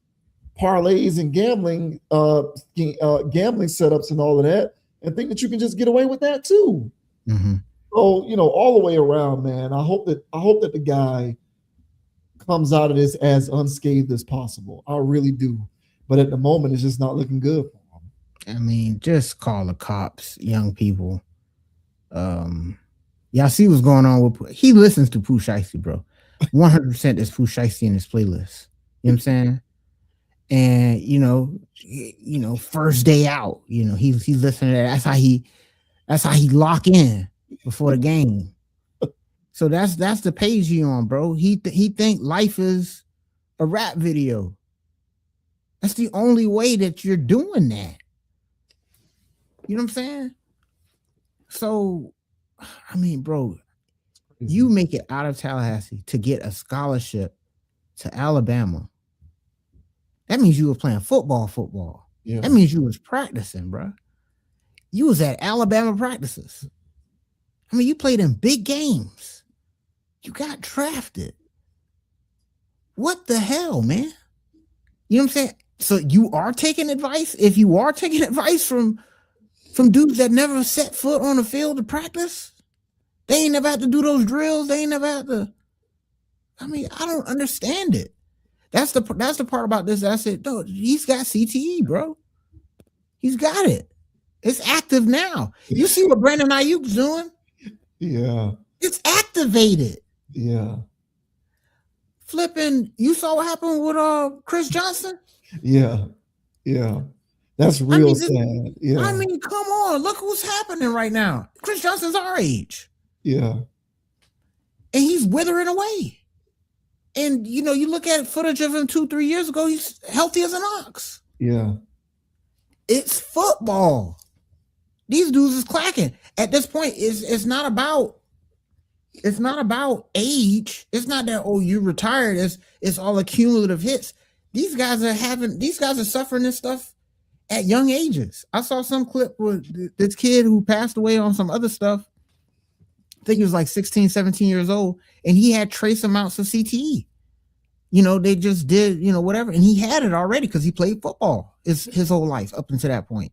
parlays and gambling setups and all of that, and think that you can just get away with that too. Mm-hmm. So, all the way around, man, I hope that the guy comes out of this as unscathed as possible. I really do. But at the moment, it's just not looking good for him. I mean, just call the cops, young people. Y'all see what's going on with he listens to Pooh Shiesty, bro. 100% is Pooh Shiesty in his playlist. You know what I'm saying? And first day out, he's listening to that. That's how he lock in before the game. So that's the page he on, bro. He think life is a rap video. That's the only way that you're doing that. You know what I'm saying? So, I mean, bro, you make it out of Tallahassee to get a scholarship to Alabama. That means you were playing football. Yeah. That means you was practicing, bro. You was at Alabama practices. I mean, you played in big games. You got drafted. What the hell, man? You know what I'm saying? So you are taking advice? If you are taking advice from dudes that never set foot on the field to practice, they ain't never had to do those drills. They ain't never had to. I mean, I don't understand it. That's the part about this that I said, no, he's got CTE, bro. He's got it. It's active now. You see what Brandon Ayuk's doing? Yeah. It's activated. Yeah. Flipping, you saw what happened with Chris Johnson? Yeah. That's I real mean, sad. Yeah. come on, look what's happening right now. Chris Johnson's our age. Yeah. And he's withering away. And you look at footage of him 2-3 years ago, he's healthy as an ox. Yeah. It's football. These dudes is clacking. At this point, it's not about age. It's not that, oh, you retired. It's all accumulative hits. These guys are suffering this stuff at young ages. I saw some clip with this kid who passed away on some other stuff. I think he was like 16, 17 years old, and he had trace amounts of CTE. They just did, whatever, and he had it already because he played football his whole life up until that point.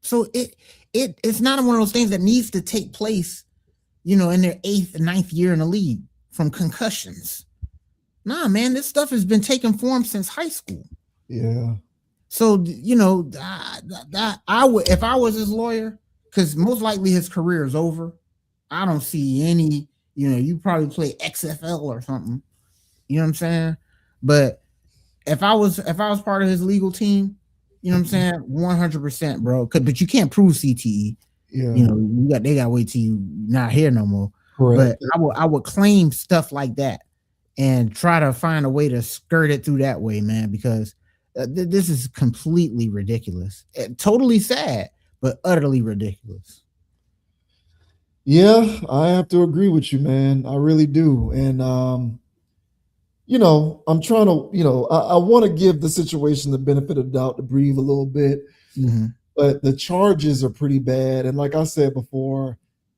So it's not one of those things that needs to take place, in their 8th and 9th year in the league from concussions. Nah, man, this stuff has been taking form since high school. Yeah. So, I would, if I was his lawyer, because most likely his career is over. I don't see any, you probably play XFL or something. You know what I'm saying? But if I was part of his legal team, you know what I'm saying? 100%, bro. But you can't prove CTE. Yeah. They got to wait till you not here no more. Correct. But I would claim stuff like that and try to find a way to skirt it through that way, man, because this is completely ridiculous. Totally sad, but utterly ridiculous. Yeah, I have to agree with you, man. I really do. And I'm trying to, I want to give the situation the benefit of the doubt to breathe a little bit. Mm-hmm. But the charges are pretty bad. And like I said before,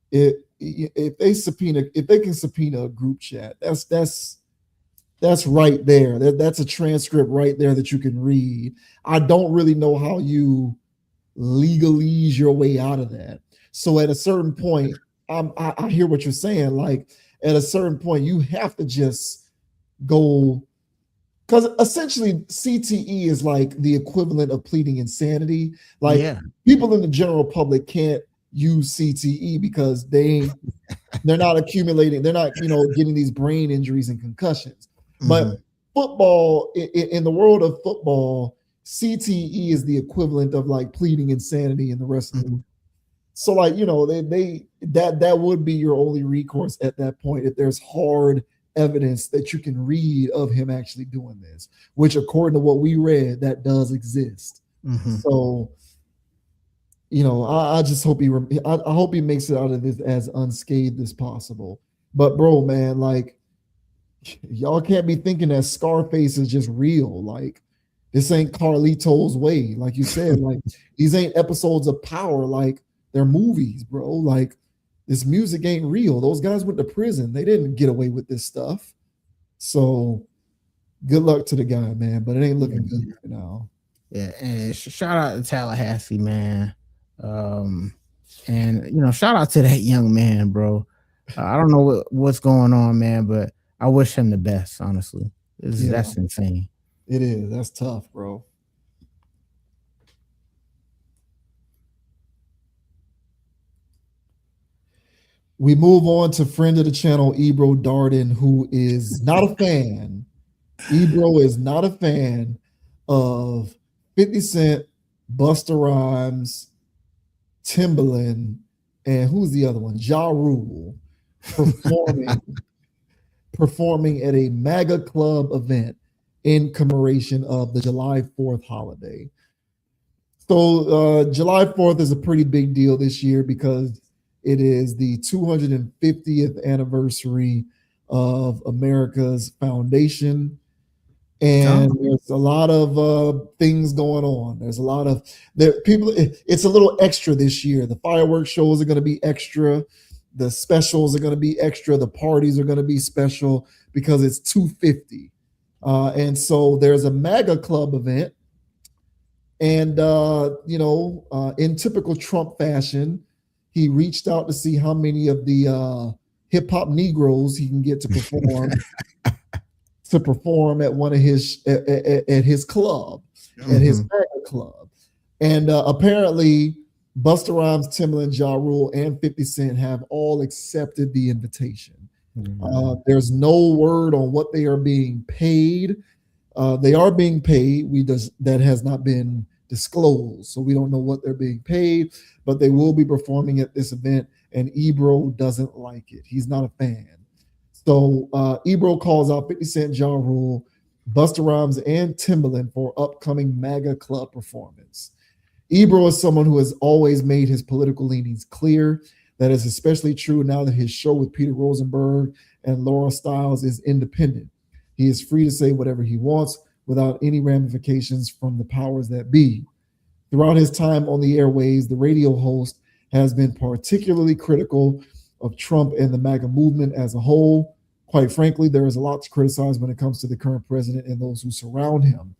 if they can subpoena a group chat, that's right there. That's a transcript right there that you can read. I don't really know how you legalese your way out of that. So at a certain point, I hear what you're saying. Like at a certain point, you have to just go, because essentially CTE is like the equivalent of pleading insanity. Like people in the general public can't use CTE because they're not accumulating, they're not getting these brain injuries and concussions. But football, in the world of football, CTE is the equivalent of like pleading insanity and the rest of it. So like, that would be your only recourse at that point if there's hard evidence that you can read of him actually doing this, which according to what we read, that does exist. So, I just hope I hope he makes it out of this as unscathed as possible. But bro, man, like y'all can't be thinking that Scarface is just real. Like this ain't Carlito's Way. Like you said, like these ain't episodes of Power. Like they're movies, bro. Like this music ain't real. Those guys went to prison. They didn't get away with this stuff. So good luck to the guy, man. But it ain't looking good right now. Yeah, and shout out to Tallahassee, man. And shout out to that young man, bro. I don't know what's going on, man, but I wish him the best, honestly. That's insane. It is. That's tough, bro. We move on to friend of the channel, Ebro Darden, who is not a fan. Ebro is not a fan of 50 Cent, Busta Rhymes, Timbaland, and who's the other one? Ja Rule performing at a MAGA club event in commemoration of the July 4th holiday. So July 4th is a pretty big deal this year because it is the 250th anniversary of America's foundation. And there's a lot of things going on. There's a lot of people. It's a little extra this year. The fireworks shows are going to be extra. The specials are going to be extra. The parties are going to be special because it's 250. And so there's a MAGA club event. And, in typical Trump fashion, he reached out to see how many of the hip hop Negroes he can get to perform at one of his at his club, at his MAGA club. And apparently Busta Rhymes, Timbaland, Ja Rule, and 50 Cent have all accepted the invitation. There's no word on what they are being paid. They are being paid. That has not been disclosed, so we don't know what they're being paid. But they will be performing at this event, and Ebro doesn't like it. He's not a fan. So Ebro calls out 50 Cent, Ja Rule, Busta Rhymes, and Timbaland for upcoming MAGA club performance. Ebro is someone who has always made his political leanings clear. That is especially true now that his show with Peter Rosenberg and Laura Stiles is independent. He is free to say whatever he wants without any ramifications from the powers that be. Throughout his time on the airways, the radio host has been particularly critical of Trump and the MAGA movement as a whole. Quite frankly, there is a lot to criticize when it comes to the current president and those who surround him.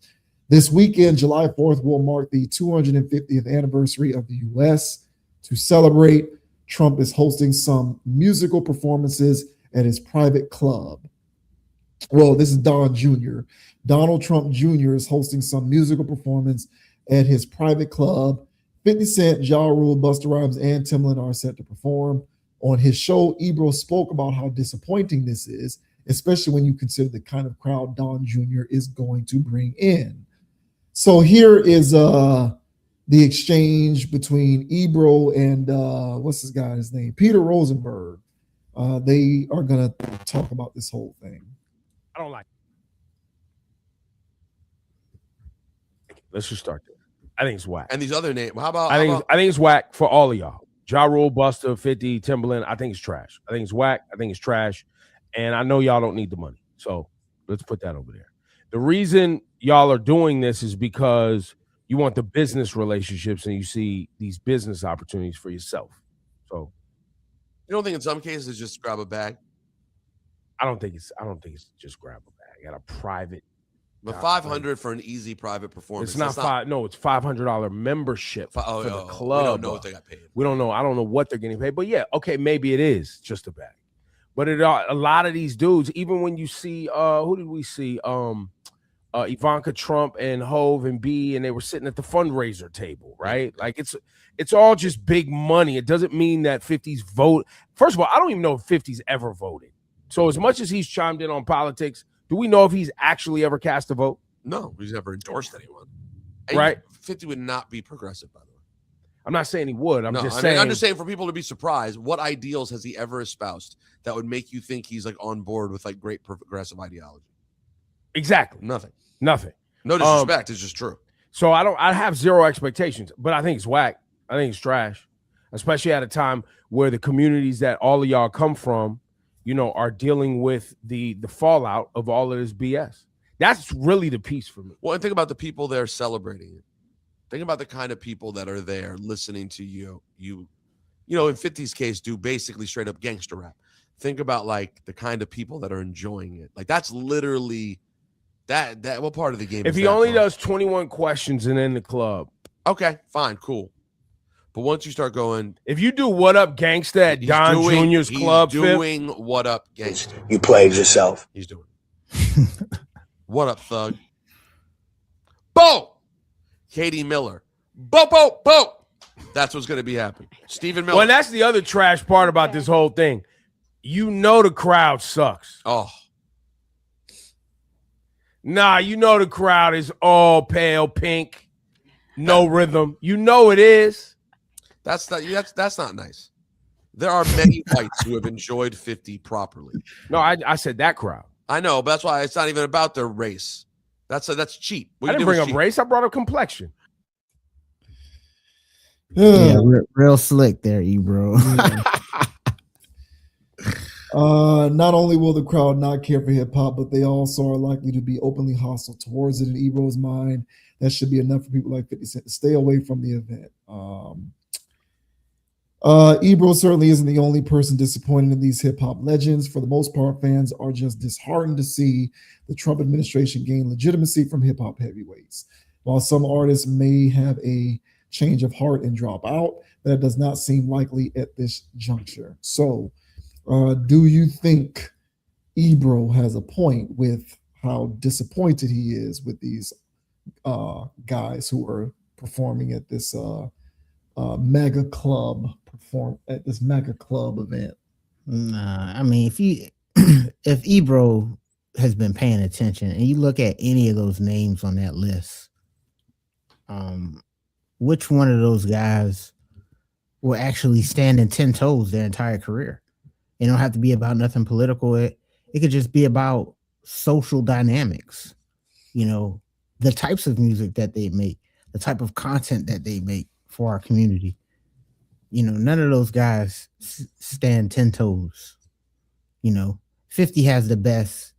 This weekend, July 4th, will mark the 250th anniversary of the U.S. To celebrate, Trump is hosting some musical performances at his private club. Well, this is Don Jr. Donald Trump Jr. is hosting some musical performance at his private club. 50 Cent, Ja Rule, Busta Rhymes, and Timbaland are set to perform. On his show, Ebro spoke about how disappointing this is, especially when you consider the kind of crowd Don Jr. is going to bring in. So here is the exchange between Ebro and what's this guy's name? Peter Rosenberg. They are going to talk about this whole thing. I don't like it. Let's just start there. I think it's whack. And these other names, how about? I think it's whack for all of y'all. Ja Rule, Busta, 50, Timbaland. I think it's trash. I think it's whack. I think it's trash. And I know y'all don't need the money. So let's put that over there. The reason y'all are doing this is because you want the business relationships and you see these business opportunities for yourself. So you don't think in some cases it's just grab a bag? I don't think it's just grab a bag at a private. But $500 for an easy private performance. It's not five. No, it's $500 membership for the club. We don't know what they got paid. We don't know. I don't know what they're getting paid. But yeah, okay, maybe it is just a bag. But a lot of these dudes, even when you see, who did we see? Ivanka Trump and Hove and B, and they were sitting at the fundraiser table, right? Like it's all just big money. It doesn't mean that 50's vote. First of all, I don't even know if 50's ever voted. So as much as he's chimed in on politics, do we know if he's actually ever cast a vote? No, he's never endorsed anyone. Right. 50 would not be progressive, by the way. I'm not saying he would. I'm just saying for people to be surprised, what ideals has he ever espoused that would make you think he's like on board with like great progressive ideology? Exactly. Nothing. No disrespect. It's just true. So I have zero expectations, but I think it's whack. I think it's trash, especially at a time where the communities that all of y'all come from, you know, are dealing with the fallout of all of this BS. That's really the piece for me. Well, and think about the people there celebrating it. Think about the kind of people that are there listening to you. You know, in 50's case, do basically straight up gangster rap. Think about like the kind of people that are enjoying it. Like that's literally that what part of the game? If he only does 21 questions and in the club, okay, fine, cool. But once you start going, if you do What Up Gangsta at Don Jr.'s club, doing What Up Gangsta, you played yourself. He's doing. What up, thug? Bo, Katie Miller, bo. That's what's going to be happening. Stephen Miller. Well, that's the other trash part about this whole thing. You know the crowd sucks. Oh. Nah, you know the crowd is all pale pink, no rhythm. You know it is. That's not nice. There are many whites who have enjoyed 50 properly. No, I said that crowd. I know, but that's why it's not even about their race. That's cheap. I didn't bring up race. I brought up complexion. Yeah, real slick there, Ebro. Not only will the crowd not care for hip hop, but they also are likely to be openly hostile towards it. In Ebro's mind, that should be enough for people like 50 Cent to stay away from the event. Ebro certainly isn't the only person disappointed in these hip hop legends. For the most part, fans are just disheartened to see the Trump administration gain legitimacy from hip hop heavyweights. While some artists may have a change of heart and drop out, that does not seem likely at this juncture. So, do you think Ebro has a point with how disappointed he is with these guys who are performing at this MAGA club event? Nah, I mean, if you if Ebro has been paying attention and you look at any of those names on that list, which one of those guys will actually stand in 10 toes their entire career? It don't have to be about nothing political. It could just be about social dynamics, you know, the types of music that they make, the type of content that they make for our community. You know, none of those guys stand 10 toes. You know, 50 has the best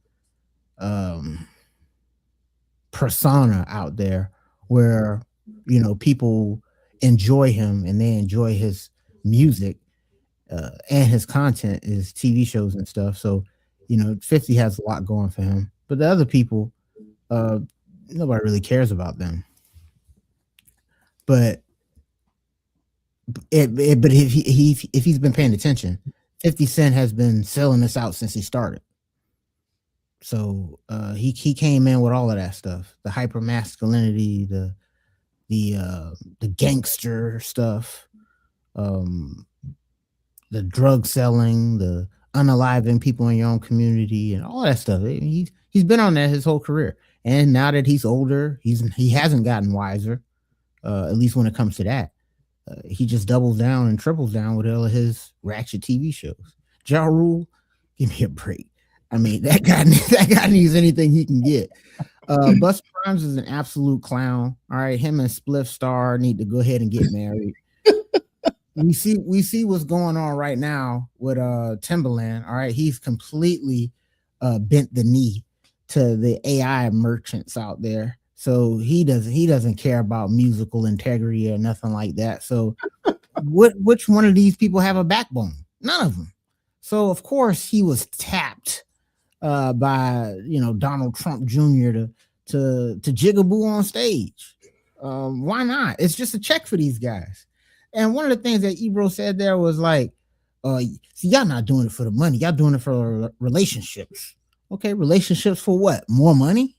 persona out there where, you know, people enjoy him and they enjoy his music and his content, his TV shows and stuff. So, you know, 50 has a lot going for him. But the other people, nobody really cares about them. But if he's been paying attention, 50 Cent has been selling this out since he started. So he came in with all of that stuff, the hyper masculinity, the gangster stuff, the drug selling, the unaliving people in your own community, and all that stuff. He's been on that his whole career, and now that he's older, he hasn't gotten wiser. At least when it comes to that, he just doubles down and triples down with all of his ratchet TV shows. Ja Rule, give me a break. I mean, that guy needs anything he can get. Busta Rhymes is an absolute clown. All right, him and Spliff Star need to go ahead and get married. We see what's going on right now with Timbaland. All right, he's completely bent the knee to the AI merchants out there. So he doesn't care about musical integrity or nothing like that. So which one of these people have a backbone? None of them. So of course he was tapped by, you know, Donald Trump Jr. to jigaboo on stage. Why not? It's just a check for these guys. And one of the things that Ebro said there was like, see, y'all not doing it for the money. Y'all doing it for relationships. Okay, relationships for what? More money?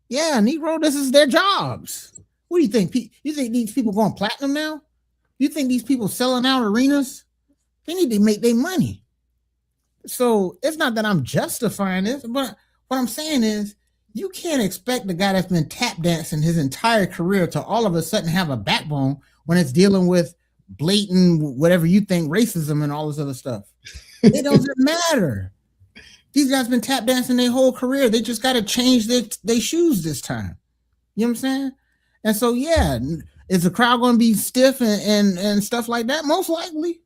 Yeah, Negro, this is their jobs. What do you think? You think these people going platinum now? You think these people selling out arenas? They need to make their money. So it's not that I'm justifying this, but what I'm saying is you can't expect the guy that's been tap dancing his entire career to all of a sudden have a backbone when it's dealing with blatant, whatever you think, racism and all this other stuff. It doesn't matter. These guys been tap dancing their whole career. They just got to change their shoes this time. You know what I'm saying? And so, yeah, is the crowd going to be stiff and stuff like that? Most likely.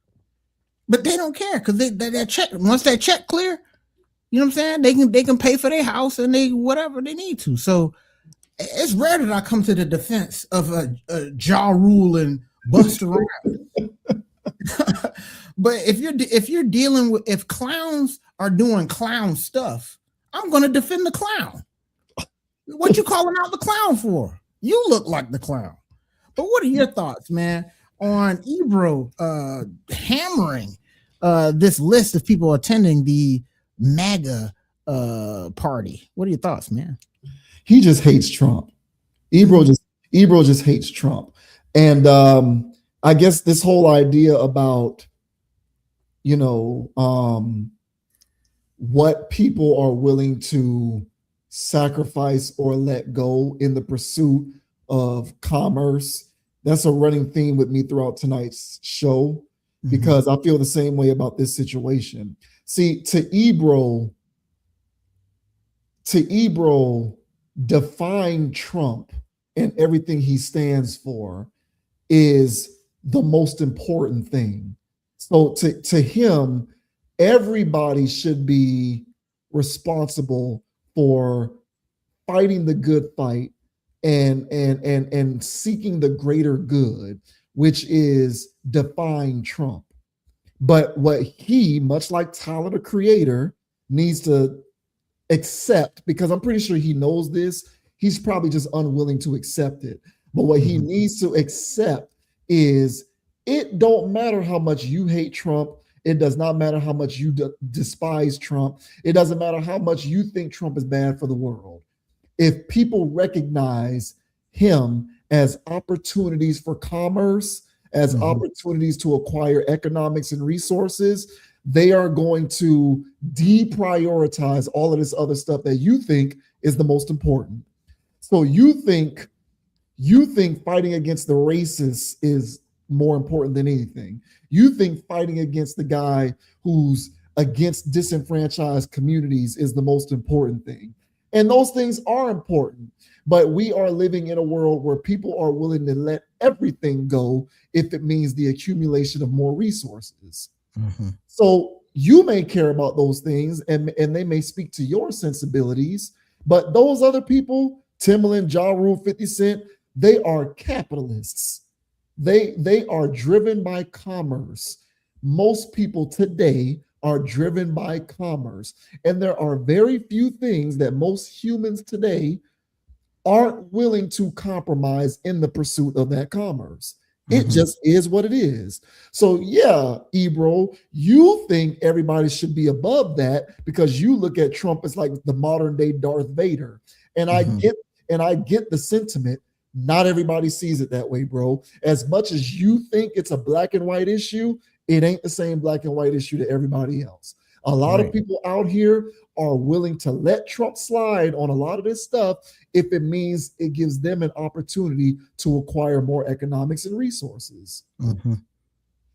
But they don't care because that check, once that check clear, you know what I'm saying? They can pay for their house and they whatever they need to. So it's rare that I come to the defense of a Ja Rule and Busta Rhymes. But if you're dealing with, if clowns are doing clown stuff, I'm gonna defend the clown. What you calling out the clown for? You look like the clown. But what are your thoughts, man, on Ebro hammering this list of people attending the MAGA party? What are your thoughts, man? He just hates Trump. Ebro just hates Trump. And I guess this whole idea about, you know, what people are willing to sacrifice or let go in the pursuit of commerce, that's a running theme with me throughout tonight's show, because I feel the same way about this situation. See, to Ebro, defying Trump and everything he stands for is the most important thing. So to him, everybody should be responsible for fighting the good fight and seeking the greater good, which is defying Trump. But what he, much like Tyler the Creator, needs to accept, because I'm pretty sure he knows this, he's probably just unwilling to accept it. But what he needs to accept is, it don't matter how much you hate Trump. It does not matter how much you despise Trump. It doesn't matter how much you think Trump is bad for the world. If people recognize him as opportunities for commerce, as opportunities to acquire economics and resources, they are going to deprioritize all of this other stuff that you think is the most important. So you think fighting against the racists is more important than anything. You think fighting against the guy who's against disenfranchised communities is the most important thing. And those things are important, but we are living in a world where people are willing to let everything go if it means the accumulation of more resources. So you may care about those things and they may speak to your sensibilities, but those other people, Timbaland, Ja Rule, 50 Cent, they are capitalists. They are driven by commerce. Most people today are driven by commerce. And there are very few things that most humans today aren't willing to compromise in the pursuit of that commerce. It just is what it is. So yeah, Ebro, you think everybody should be above that because you look at Trump as like the modern day Darth Vader. And I get the sentiment. Not everybody sees it that way, bro. As much as you think it's a black and white issue, it ain't the same black and white issue to everybody else. A lot of people out here are willing to let Trump slide on a lot of this stuff if it means it gives them an opportunity to acquire more economics and resources.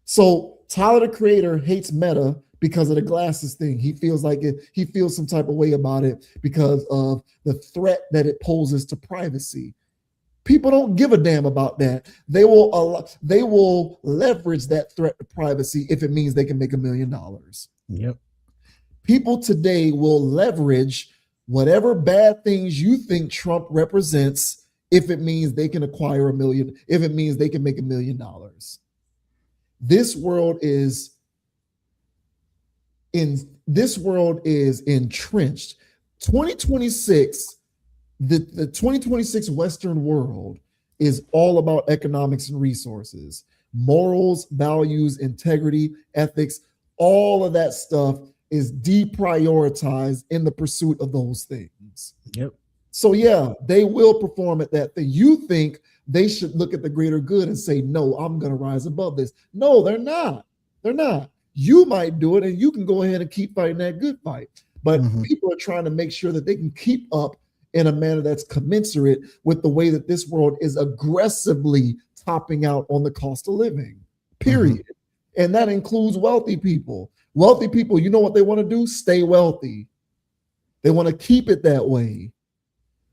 So Tyler, the Creator, hates Meta because of the glasses thing. He feels like he feels some type of way about it because of the threat that it poses to privacy. People don't give a damn about that. They will leverage that threat to privacy if it means they can make $1 million. Yep. People today will leverage whatever bad things you think Trump represents if it means they can acquire $1 million, if it means they can make $1 million. This world is entrenched. 2026. The 2026 Western world is all about economics and resources, morals, values, integrity, ethics, all of that stuff is deprioritized in the pursuit of those things. Yep. So yeah, they will perform at that thing. You think they should look at the greater good and say, no, I'm going to rise above this. No, they're not. They're not. You might do it and you can go ahead and keep fighting that good fight. But people are trying to make sure that they can keep up in a manner that's commensurate with the way that this world is aggressively topping out on the cost of living, period. And that includes wealthy people. Wealthy people, you know what they want to do? Stay wealthy. They want to keep it that way.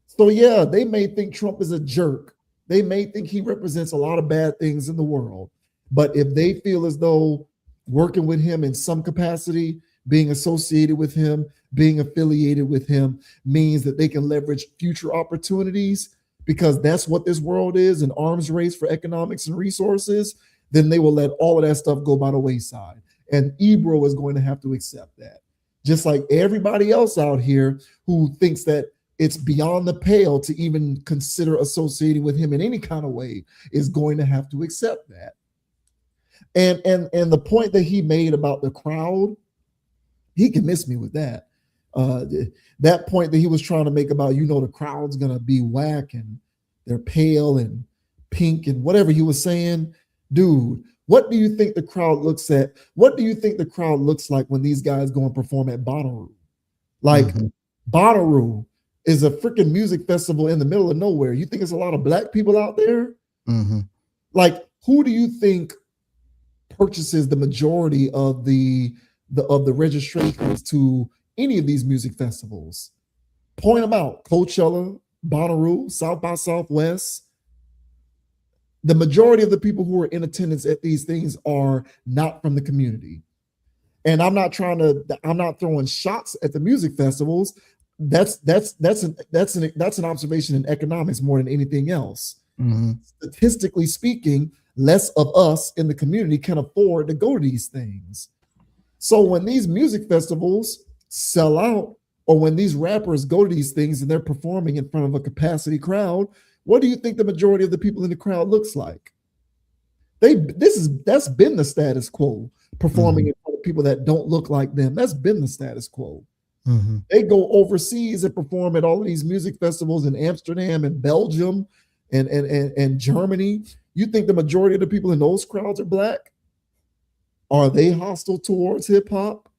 So yeah, they may think Trump is a jerk. They may think he represents a lot of bad things in the world. But if they feel as though working with him in some capacity, being associated with him, being affiliated with him means that they can leverage future opportunities because that's what this world is, an arms race for economics and resources, then they will let all of that stuff go by the wayside. And Ebro is going to have to accept that. Just like everybody else out here who thinks that it's beyond the pale to even consider associating with him in any kind of way is going to have to accept that. And the point that he made about the crowd, he can miss me with that. That point that he was trying to make about, the crowd's going to be whack and they're pale and pink and whatever he was saying. Dude, what do you think the crowd looks at? What do you think the crowd looks like when these guys go and perform at Bonnaroo? Like Bonnaroo is a freaking music festival in the middle of nowhere. You think it's a lot of black people out there? Like, who do you think purchases the majority of the registrations to any of these music festivals? Point them out. Coachella, Bonnaroo, South by Southwest. The majority of the people who are in attendance at these things are not from the community. And I'm not throwing shots at the music festivals. That's an observation in economics more than anything else. Statistically speaking, less of us in the community can afford to go to these things. So when these music festivals sell out, or when these rappers go to these things and they're performing in front of a capacity crowd, what do you think the majority of the people in the crowd looks like? That's been the status quo, performing in front of people that don't look like them. That's been the status quo. They go overseas and perform at all of these music festivals in Amsterdam and Belgium and Germany, you think the majority of the people in those crowds are black? Are they hostile towards hip hop?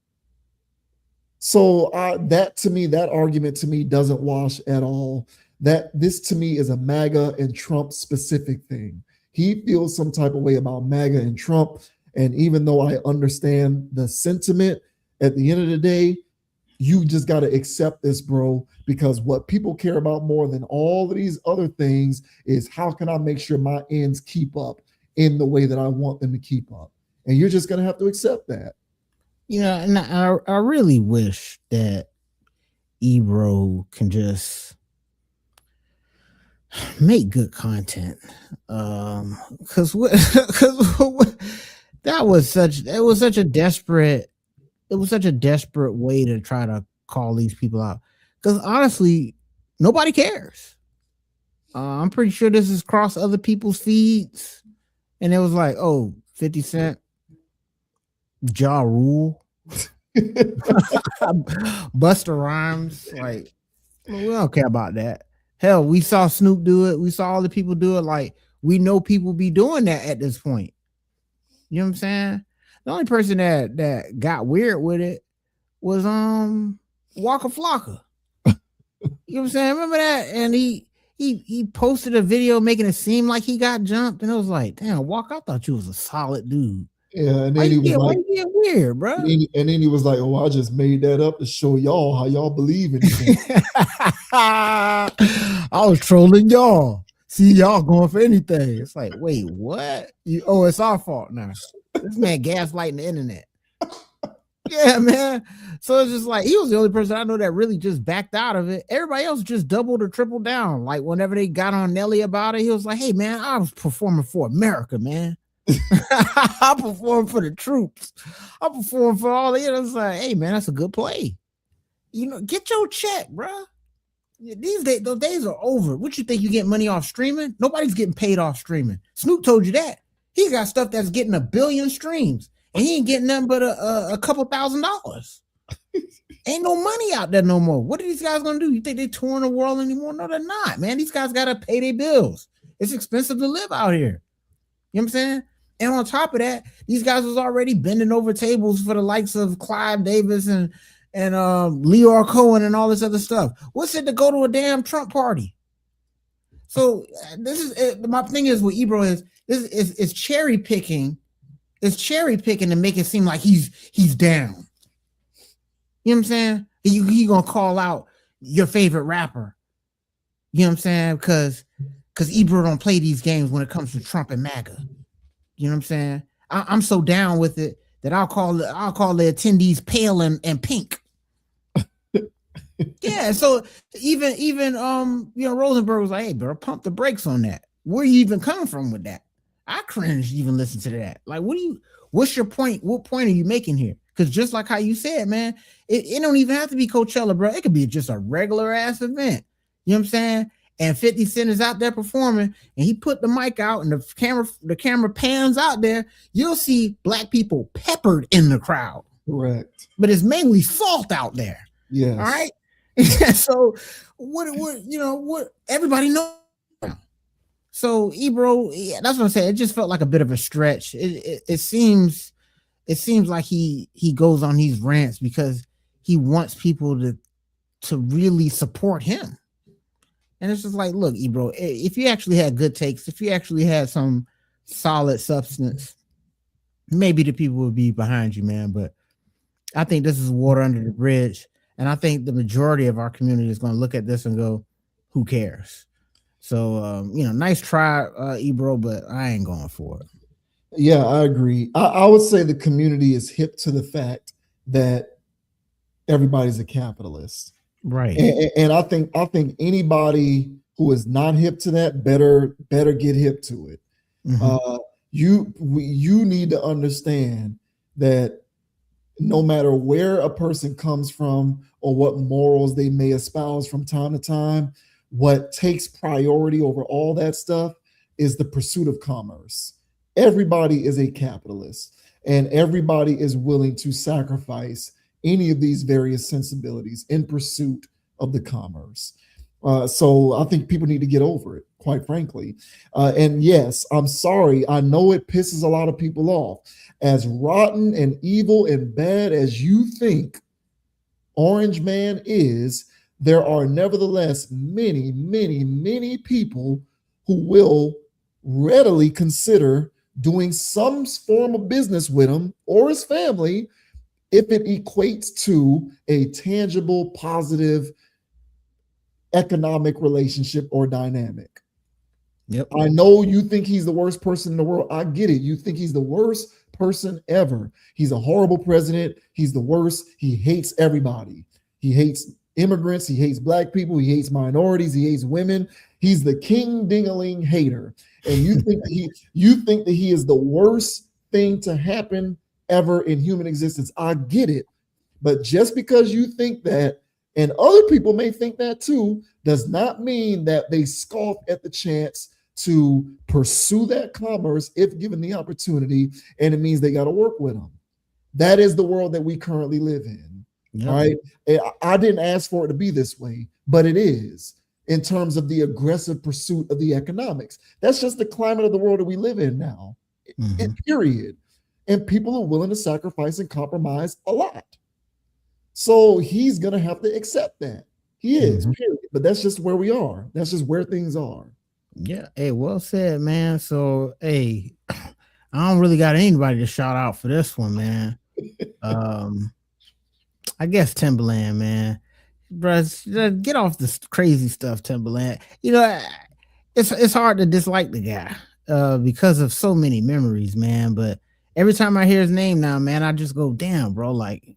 So that argument to me doesn't wash at all. That this to me is a MAGA and Trump specific thing. He feels some type of way about MAGA and Trump. And even though I understand the sentiment, at the end of the day, you just got to accept this, bro, because what people care about more than all of these other things is how can I make sure my ends keep up in the way that I want them to keep up. And you're just going to have to accept that. You know, and I really wish that Ebro can just make good content. Because that was such a desperate way to try to call these people out. Because honestly, nobody cares. I'm pretty sure this is across other people's feeds, and it was like, oh, 50 Cent, Ja Rule, Busta Rhymes. Like, we don't care about that. Hell, we saw Snoop do it. We saw all the people do it. Like, we know people be doing that at this point. You know what I'm saying? The only person that got weird with it was Waka Flocka. You know what I'm saying? Remember that? And he posted a video making it seem like he got jumped, and it was like, damn, Waka, I thought you was a solid dude. Yeah, and then he was like, why you get weird, bro? And then he was like, oh, I just made that up to show y'all how y'all believe in it. I was trolling y'all. See, y'all going for anything. It's like, wait, what? It's our fault now. This man gaslighting the internet. Yeah, man. So it's just like, he was the only person I know that really just backed out of it. Everybody else just doubled or tripled down. Like, whenever they got on Nelly about it, he was like, hey, man, I was performing for America, man. I performed for the troops. I performed for all the, it's like, hey, man, that's a good play. You know, get your check, bro. These days, those days are over. What you think, you get money off streaming? Nobody's getting paid off streaming. Snoop told you that. He got stuff that's getting 1 billion streams, and he ain't getting nothing but a couple $1,000s. Ain't no money out there no more. What are these guys gonna do? You think they touring the world anymore? No, they're not, man. These guys gotta pay their bills. It's expensive to live out here. You know what I'm saying? And on top of that, these guys was already bending over tables for the likes of Clive Davis and Leor Cohen and all this other stuff. What's it to go to a damn Trump party? So this is my thing is with Ebro is cherry picking. It's cherry picking to make it seem like he's down. You know what I'm saying? He gonna call out your favorite rapper. You know what I'm saying? Because Ebro don't play these games when it comes to Trump and MAGA. You know what I'm saying? I'm so down with it that I'll call the attendees pale and pink. Yeah, so even Rosenberg was like, hey, bro, pump the brakes on that. Where you even coming from with that? I cringe even listen to that. Like, what's your point? What point are you making here? Because just like how you said, man, it don't even have to be Coachella, bro. It could be just a regular ass event. You know what I'm saying? And 50 Cent is out there performing, and he put the mic out, and the camera pans out there. You'll see black people peppered in the crowd. Correct. But it's mainly salt out there. Yes. All right. So what everybody knows. So Ebro, yeah, that's what I'm saying. It just felt like a bit of a stretch. It seems like he goes on these rants because he wants people to really support him. And it's just like, look, Ebro, if you actually had good takes, if you actually had some solid substance, maybe the people would be behind you, man. But I think this is water under the bridge. And I think the majority of our community is going to look at this and go, who cares? So, nice try, Ebro, but I ain't going for it. Yeah, I agree. I would say the community is hip to the fact that everybody's a capitalist. Right. And I think anybody who is not hip to that better get hip to it. Mm-hmm. You need to understand that no matter where a person comes from or what morals they may espouse from time to time, what takes priority over all that stuff is the pursuit of commerce. Everybody is a capitalist, and everybody is willing to sacrifice any of these various sensibilities in pursuit of the commerce. So I think people need to get over it. quite frankly. And yes, I'm sorry. I know it pisses a lot of people off. As rotten and evil and bad as you think Orange Man is, there are nevertheless many, many, many people who will readily consider doing some form of business with him or his family if it equates to a tangible, positive economic relationship or dynamic. Yep. I know you think he's the worst person in the world. I get it. You think he's the worst person ever. He's a horrible president. He's the worst. He hates everybody. He hates immigrants. He hates black people. He hates minorities. He hates women. He's the king ding-a-ling hater. And you think that he is the worst thing to happen ever in human existence. I get it. But just because you think that, and other people may think that too, does not mean that they scoff at the chance to pursue that commerce if given the opportunity, and it means they got to work with them. That is the world that we currently live in. Yep. All right. I didn't ask for it to be this way, but it is in terms of the aggressive pursuit of the economics. That's just the climate of the world that we live in now, period. And people are willing to sacrifice and compromise a lot. So he's going to have to accept that. He is, period. But that's just where we are. That's just where things are. Yeah. Hey, well said, man. So, hey, I don't really got anybody to shout out for this one, man. I guess Timbaland, man. Bruh, get off this crazy stuff, Timbaland. You know, it's hard to dislike the guy because of so many memories, man. But every time I hear his name now, man, I just go, damn, bro, like,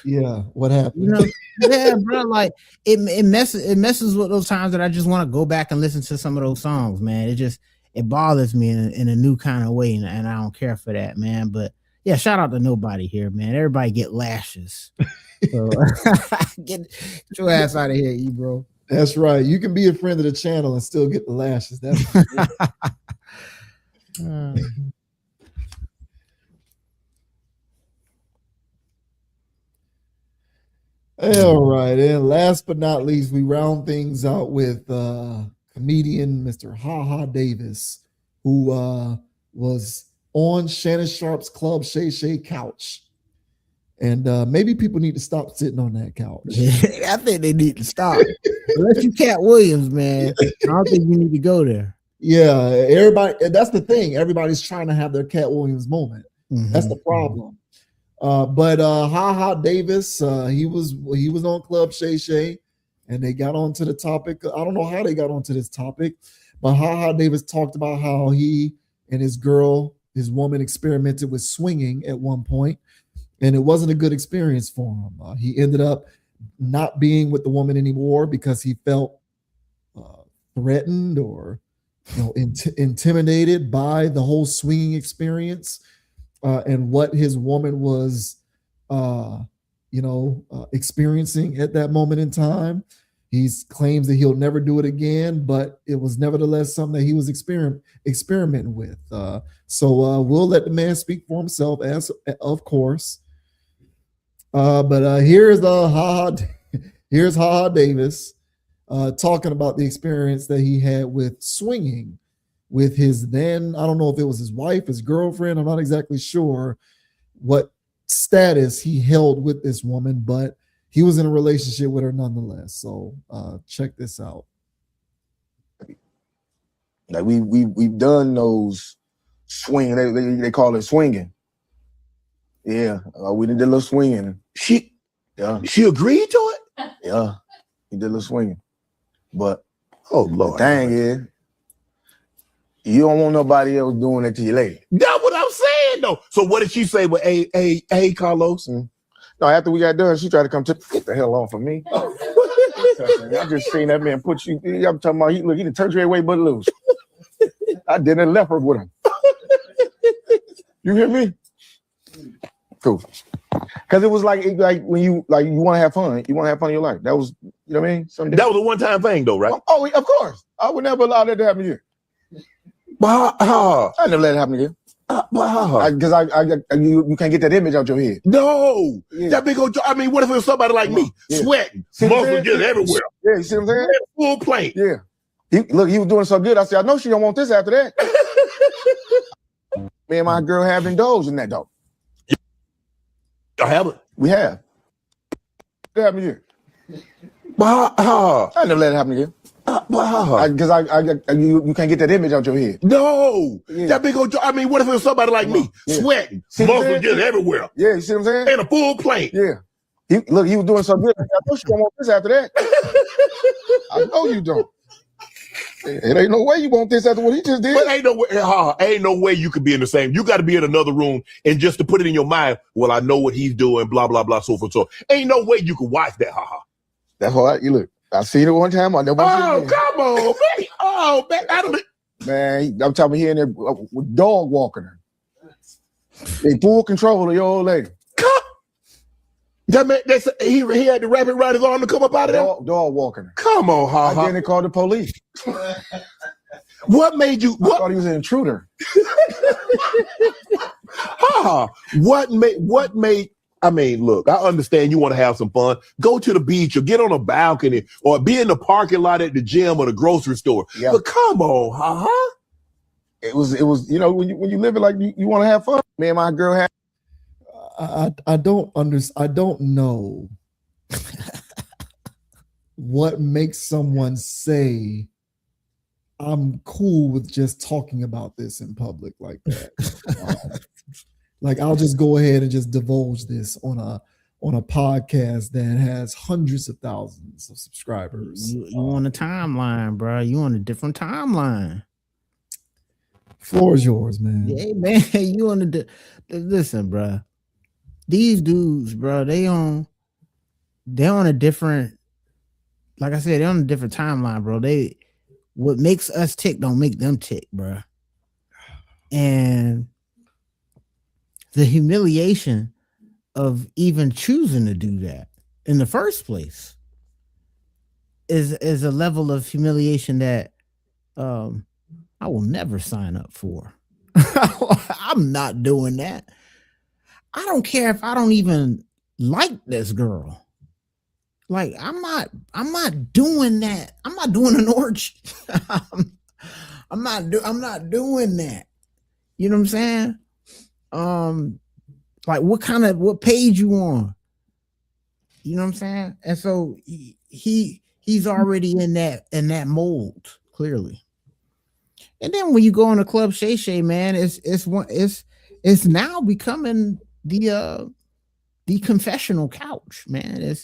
yeah, what happened? You know, yeah, bro, like it messes with those times that I just want to go back and listen to some of those songs, man. It bothers me in a new kind of way, and I don't care for that, man. But yeah, shout out to nobody here, man. Everybody get lashes. So get your ass out of here, Ebro. That's right. You can be a friend of the channel and still get the lashes. That's all right. And last but not least, we round things out with comedian Mr. Ha Ha Davis, who was on Shannon Sharpe's Club Shay Shay couch. And maybe people need to stop sitting on that couch. I think they need to stop. Unless you Cat Williams, man, I don't think you need to go there. Yeah, everybody. That's the thing. Everybody's trying to have their Cat Williams moment. That's the problem. But Ha Ha Davis, he was on Club Shay Shay, and they got onto the topic. I don't know how they got onto this topic, but Ha Ha Davis talked about how he and his woman experimented with swinging at one point, and it wasn't a good experience for him. He ended up not being with the woman anymore because he felt threatened or intimidated by the whole swinging experience. And what his woman was, experiencing at that moment in time. He claims that he'll never do it again, but it was nevertheless something that he was experimenting with. So we'll let the man speak for himself, as of course. But here's Ha Ha Davis talking about the experience that he had with swinging with his then, I don't know if it was his wife, his girlfriend, I'm not exactly sure what status he held with this woman, but he was in a relationship with her nonetheless. So check this out. Like we've done those swinging, they call it swinging. Yeah, we did a little swinging. She agreed to it? Yeah, he did a little swinging. But oh Lord, the thing is, you don't want nobody else doing it to your lady. That's what I'm saying, though. So what did she say with hey, Carlos? No, after we got done, she tried to come to get the hell off of me. I just seen that man put you. I'm talking about he done turned you away but loose. I didn't left her with him. You hear me? Cool. Because it was like when you want to have fun, you want to have fun in your life. That was, you know what I mean? That was a one-time thing, though, right? Oh, of course. I would never allow that to happen here. But I never let it happen again. Because you can't get that image out your head. No, Yeah. that big old. I mean, what if it was somebody like me, Yeah. sweating, See what I'm muscles saying? just everywhere, Yeah, you see what I'm saying? full plate? Yeah. He was doing so good. I said, I know she don't want this after that. Me and my girl have indulged in that though. I haven't. We have. What happened here? But I never let it happen again. Because you can't get that image out your head. no, Yeah. that big old. I mean, what if it was somebody like me, Yeah. sweating, See what I'm muscles saying? just everywhere, Yeah, you see what I'm saying? and a full plate? Yeah. He was doing so good. I know she don't want this after that. I know you don't. It ain't no way you want this after what he just did. But ain't no way you could be in the same. You got to be in another room, and just to put it in your mind, well, I know what he's doing, blah blah blah, so forth. So ain't no way you could watch that. That's why you look. I seen it one time. I never. Oh, come on, man. Oh, man. Man, I'm talking here and there with dog walking her. They full control of your old lady. That man, he had to wrap it around his arm to come up out of there. Dog walking her. Come on, Then they called the police. What made you? I thought he was an intruder. What made? I mean, look, I understand you want to have some fun. Go to the beach or get on a balcony or be in the parking lot at the gym or the grocery store. Yeah. But come on, It was when you live it like you want to have fun. Me and my girl had. I don't know what makes someone say I'm cool with just talking about this in public like that. Like I'll just go ahead and just divulge this on a podcast that has hundreds of thousands of subscribers. You on a timeline, bro. You on a different timeline. Floor is yours, man. Yeah, man. You on the listen, bro. These dudes, bro, they're on a different, like I said, they're on a different timeline, bro. What makes us tick don't make them tick, bro. And the humiliation of even choosing to do that in the first place is a level of humiliation that I will never sign up for. I'm not doing that. I don't care if I don't even like this girl. Like I'm not doing that. I'm not doing an orgy. I'm not doing that. You know what I'm saying? Like what page you on? You know what I'm saying? And so he's already in that mold, clearly. And then when you go on a Club Shay Shay, man, it's now becoming the confessional couch, man.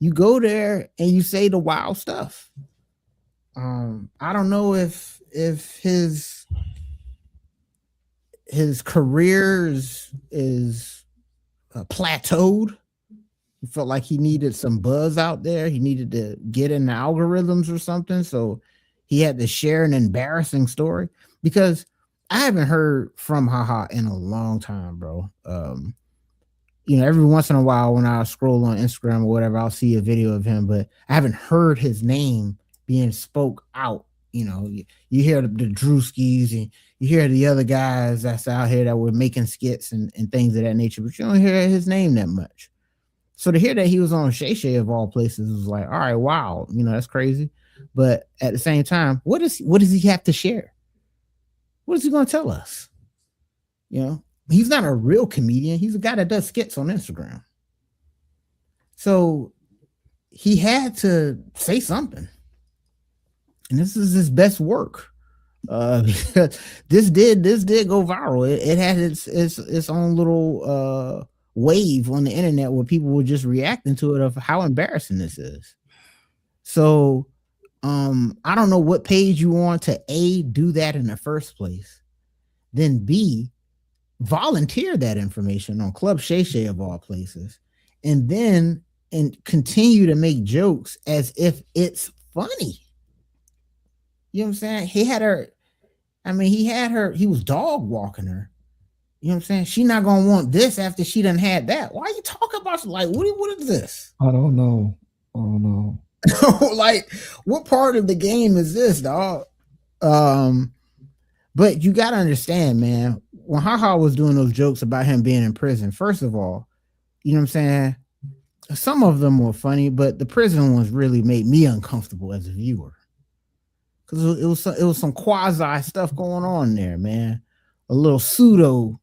You go there and you say the wild stuff. I don't know if his career is plateaued. He felt like he needed some buzz out there. He needed to get in the algorithms or something. So he had to share an embarrassing story, because I haven't heard from Haha in a long time, bro. Every once in a while when I scroll on Instagram or whatever, I'll see a video of him, but I haven't heard his name being spoke out. You hear the Drewskis and you hear the other guys that's out here that were making skits and things of that nature, but you don't hear his name that much. So to hear that he was on Shay Shay of all places was like, all right, wow, that's crazy. But at the same time, what does he have to share? What is he going to tell us? He's not a real comedian. He's a guy that does skits on Instagram. So he had to say something. And this is his best work. This did go viral. It had its own little wave on the internet where people were just reacting to it of how embarrassing this is. So I don't know what page you want to A, do that in the first place, then B, volunteer that information on Club Shay Shay of all places, and then continue to make jokes as if it's funny. You know what I'm saying? He was dog walking her. You know what I'm saying? She not gonna want this after she done had that. Why are you talking about like what is this? I don't know. Like, what part of the game is this, dog? But you gotta understand, man, when Haha was doing those jokes about him being in prison, first of all, you know what I'm saying? Some of them were funny, but the prison ones really made me uncomfortable as a viewer. because it was some quasi stuff going on there, man. A little pseudo,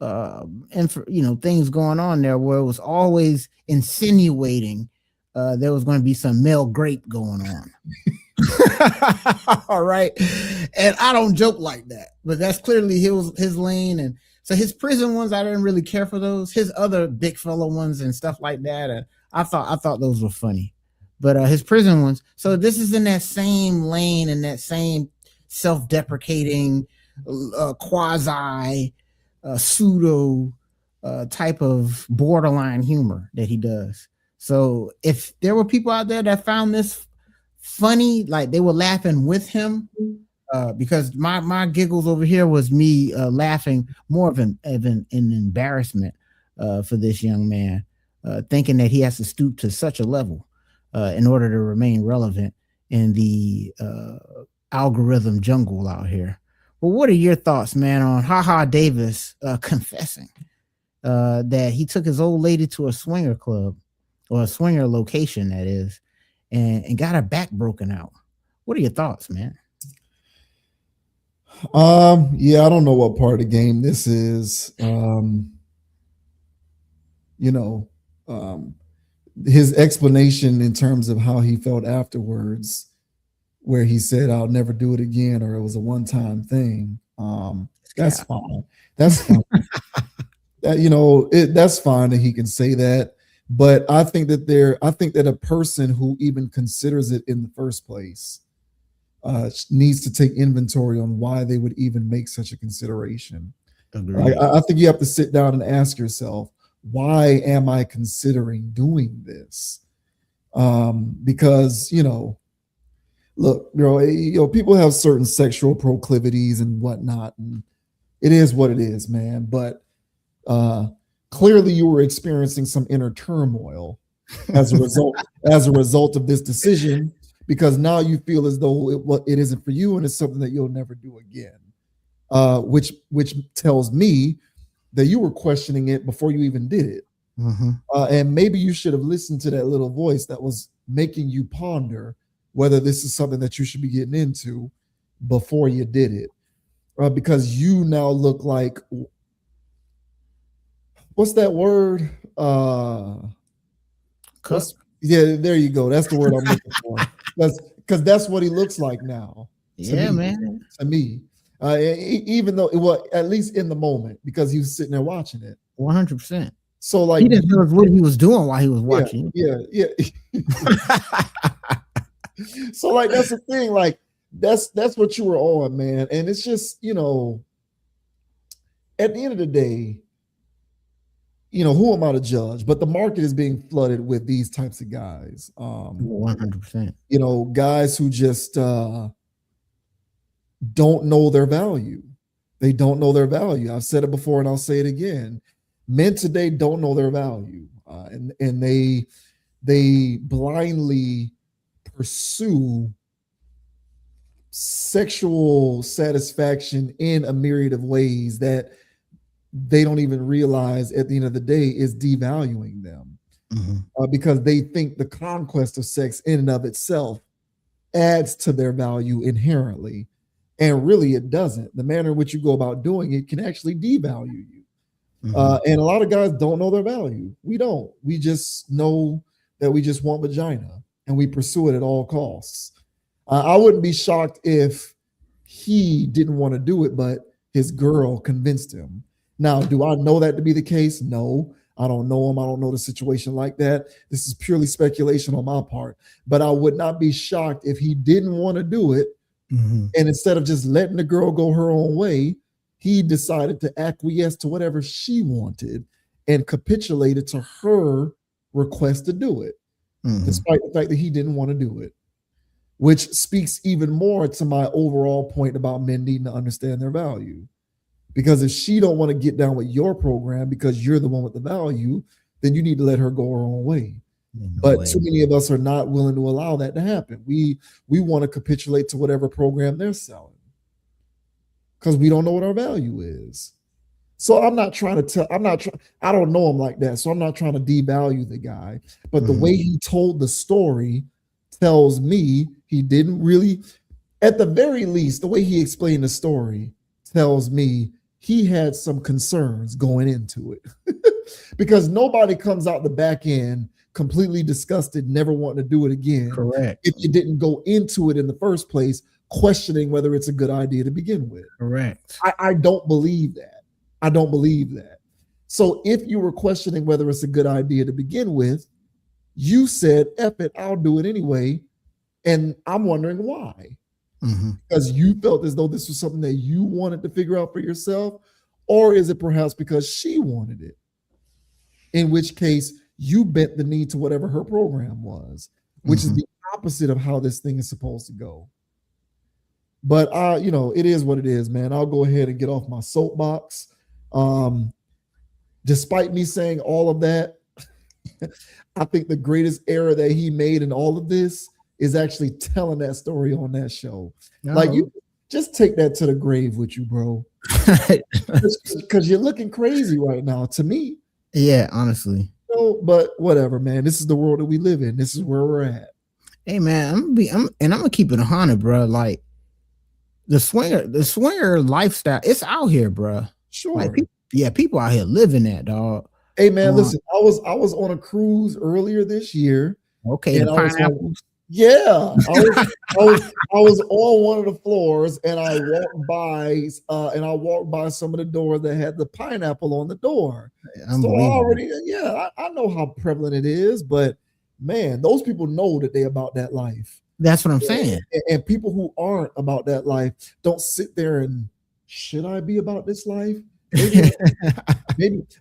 things going on there where it was always insinuating there was going to be some male grape going on. All right, and I don't joke like that, but that's clearly his lane. And so his prison ones, I didn't really care for those. His other big fella ones and stuff like that, I thought those were funny. But his prison ones, so this is in that same lane and that same self-deprecating, quasi, pseudo type of borderline humor that he does. So if there were people out there that found this funny, like they were laughing with him, because my giggles over here was me laughing more of an embarrassment for this young man, thinking that he has to stoop to such a level in order to remain relevant in the algorithm jungle out here. Well, what are your thoughts, man, on HaHa Davis confessing that he took his old lady to a swinger club, or a swinger location, that is, and got her back broken out? What are your thoughts, man? Yeah, I don't know what part of the game this is. His explanation in terms of how he felt afterwards, where he said, "I'll never do it again," or it was a one-time thing. That's fine. That's fine. That's fine that he can say that. But I think that a person who even considers it in the first place needs to take inventory on why they would even make such a consideration. I think you have to sit down and ask yourself, why am I considering doing this? Because look, people have certain sexual proclivities and whatnot, and it is what it is, man. But clearly, you were experiencing some inner turmoil as a result of this decision, because now you feel as though it isn't for you and it's something that you'll never do again. Which tells me that you were questioning it before you even did it. Mm-hmm. And maybe you should have listened to that little voice that was making you ponder whether this is something that you should be getting into before you did it. Because you now look like, what's that word? Yeah, there you go. That's the word I'm looking for. Because that's what he looks like now. Yeah, man. To me. Even though, well, at least in the moment, because he was sitting there watching it. 100%. So like, he didn't know what he was doing while he was watching. Yeah. So like, that's the thing. Like, that's what you were on, man. And it's just, at the end of the day, who am I to judge? But the market is being flooded with these types of guys. 100%. Guys who just don't know their value. They don't know their value. I've said it before and I'll say it again. Men today don't know their value, and they blindly pursue sexual satisfaction in a myriad of ways that they don't even realize at the end of the day is devaluing them. Mm-hmm. Because they think the conquest of sex in and of itself adds to their value inherently. And really it doesn't. The manner in which you go about doing it can actually devalue you. Mm-hmm. And a lot of guys don't know their value. We don't. We just know that we just want vagina and we pursue it at all costs. I wouldn't be shocked if he didn't want to do it, but his girl convinced him. Now, do I know that to be the case? No, I don't know him. I don't know the situation like that. This is purely speculation on my part, but I would not be shocked if he didn't want to do it. Mm-hmm. And instead of just letting the girl go her own way, he decided to acquiesce to whatever she wanted and capitulated to her request to do it, mm-hmm. despite the fact that he didn't want to do it, which speaks even more to my overall point about men needing to understand their value. Because if she don't want to get down with your program because you're the one with the value, then you need to let her go her own way. But too many of us are not willing to allow that to happen. We want to capitulate to whatever program they're selling because we don't know what our value is. So I'm not trying to I don't know him like that. So I'm not trying to devalue the guy. But the way he told the story tells me he didn't really, at the very least, the way he explained the story tells me he had some concerns going into it because nobody comes out the back end completely disgusted, never wanting to do it again. Correct. If you didn't go into it in the first place, questioning whether it's a good idea to begin with. Correct. I don't believe that. I don't believe that. So if you were questioning whether it's a good idea to begin with, you said, F it, I'll do it anyway. And I'm wondering why. Mm-hmm. Because you felt as though this was something that you wanted to figure out for yourself, or is it perhaps because she wanted it? In which case, you bent the knee to whatever her program was, which is the opposite of how this thing is supposed to go. But it is what it is, man. I'll go ahead and get off my soapbox. Despite me saying all of that, I think the greatest error that he made in all of this is actually telling that story on that show. No. Like, you just take that to the grave with you, bro. Because you're looking crazy right now, to me. Yeah, honestly. But whatever, man. This is the world that we live in. This is where we're at. Hey, man, I'm gonna keep it 100, bro. Like the swinger lifestyle, it's out here, bro. Sure. Like, people out here living that, dog. Hey, man, listen. I was on a cruise earlier this year. Okay, the pineapples. Yeah, I was on one of the floors, and I walked by some of the doors that had the pineapple on the door. So I know how prevalent it is, but man, those people know that they're about that life. That's what I'm saying. And people who aren't about that life don't sit there and, should I be about this life?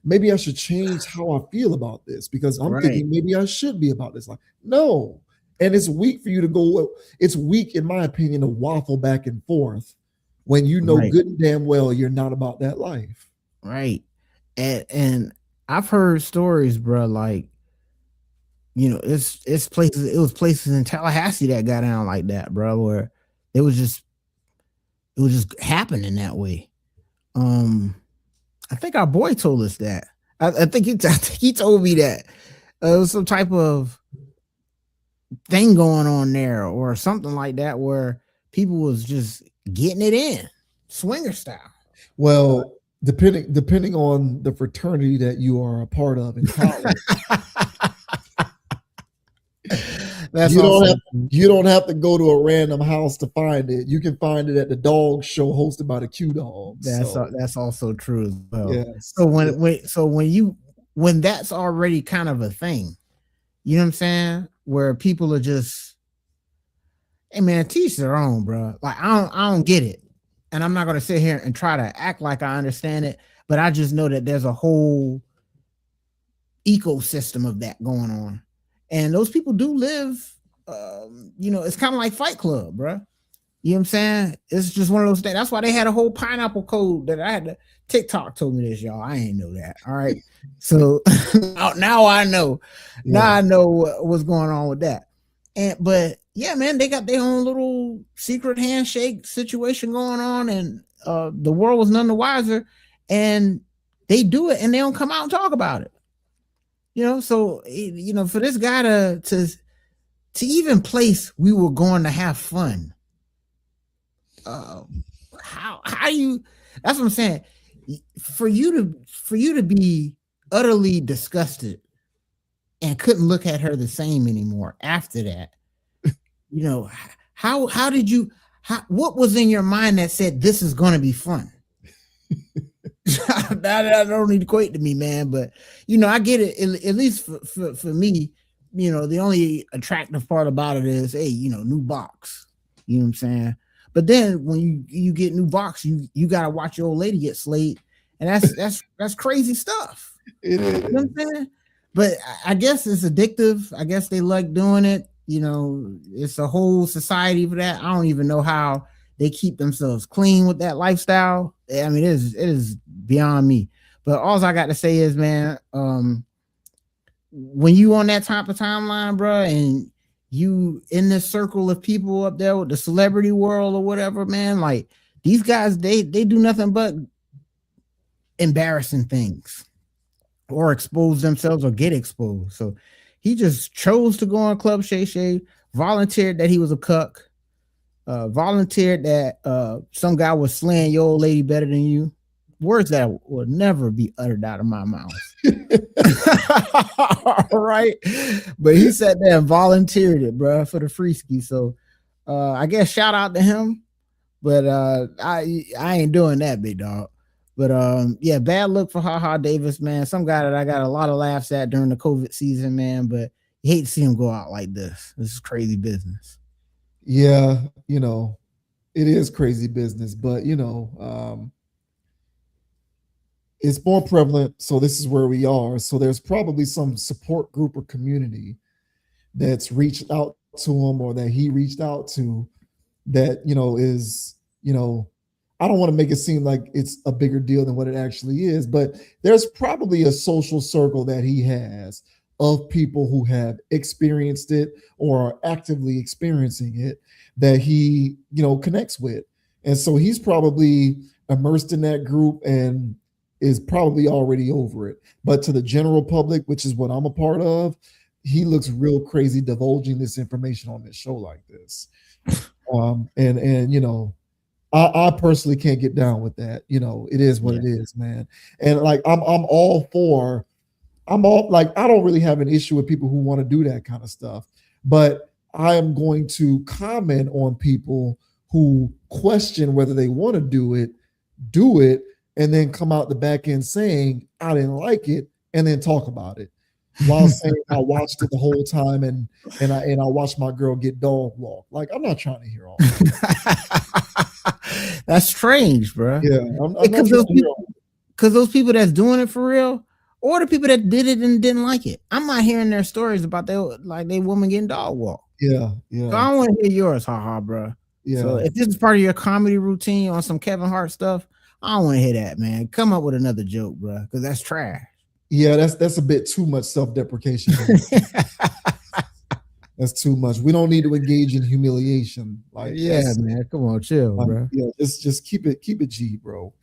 Maybe I should change how I feel about this because I'm thinking maybe I should be about this life. No. And it's weak for you to go. It's weak, in my opinion, to waffle back and forth when you know good and damn well you're not about that life. Right. And I've heard stories, bro, like, it was places in Tallahassee that got down like that, bro, where it was just happening that way. I think our boy told us that. I think he told me that it was some type of thing going on there or something like that where people was just getting it in swinger style. Well, depending on the fraternity that you are a part of in college. You don't have to go to a random house to find it. You can find it at the dog show hosted by the Q Dogs. That's also true as well. Yes. So when that's already kind of a thing, you know what I'm saying? Where people are just, hey man, teach their own, bro. Like I don't get it, and I'm not gonna sit here and try to act like I understand it, but I just know that there's a whole ecosystem of that going on, and those people do live. It's kind of like Fight Club, bro. You know what I'm saying? It's just one of those things. That's why they had a whole pineapple code that I had to. TikTok told me this, y'all. I ain't know that. All right. So now I know. Yeah. Now I know what's going on with that. But yeah, man, they got their own little secret handshake situation going on, and the world was none the wiser. And they do it, and they don't come out and talk about it. So for this guy to even place, we were going to have fun. How you? That's what I'm saying. For you to be utterly disgusted and couldn't look at her the same anymore after that, how did you? What was in your mind that said this is going to be fun? That don't equate to me, man. But I get it. At least for me, the only attractive part about it is, hey, new box. You know what I'm saying? But then when you get new box, you gotta watch your old lady get slayed, and that's crazy stuff. It is. You know what I'm saying? But I guess it's addictive. I guess they like doing it. It's a whole society for that. I don't even know how they keep themselves clean with that lifestyle. I mean, it is beyond me. But all I got to say is, man, when you on that type of timeline, bro, and you in this circle of people up there with the celebrity world or whatever, man, like these guys, they do nothing but embarrassing things or expose themselves or get exposed. So he just chose to go on Club Shay Shay, volunteered that he was a cuck, volunteered that some guy was slaying your old lady better than you. Words that will never be uttered out of my mouth. All right. But he sat there and volunteered it, bro, for the free ski. So I guess shout out to him. But I ain't doing that, big dog. But yeah, bad look for HaHa Davis, man. Some guy that I got a lot of laughs at during the COVID season, man. But you hate to see him go out like this. This is crazy business. Yeah, you know, it is crazy business, but you know, it's more prevalent. So this is where we are. So there's probably some support group or community that's reached out to him or that he reached out to that, you know, is, you know, I don't want to make it seem like it's a bigger deal than what it actually is, but there's probably a social circle that he has of people who have experienced it or are actively experiencing it that he, you know, connects with. And so he's probably immersed in that group and is probably already over it. But to the general public, which is what I'm a part of, he looks real crazy divulging this information on this show like this. And you know, I personally can't get down with that. You know, it is what it is, man. And like I'm all like, I don't really have an issue with people who want to do that kind of stuff, but I am going to comment on people who question whether they want to do it, and then come out the back end saying, I didn't like it, and then talk about it while saying I watched it the whole time and I watched my girl get dog walked. Like, I'm not trying to hear all that. That's strange, bro. Yeah, because those people that's doing it for real, or the people that did it and didn't like it. I'm not hearing their stories about they woman getting dog walked. Yeah. So I don't want to hear yours, haha, bro. Yeah. So if this is part of your comedy routine on some Kevin Hart stuff, I don't want to hear that, man. Come up with another joke, bro, because that's trash. Yeah, that's a bit too much self-deprecation. That's too much. We don't need to engage in humiliation. Like, yeah, man, come on, chill, bro. Yeah, just keep it G, bro.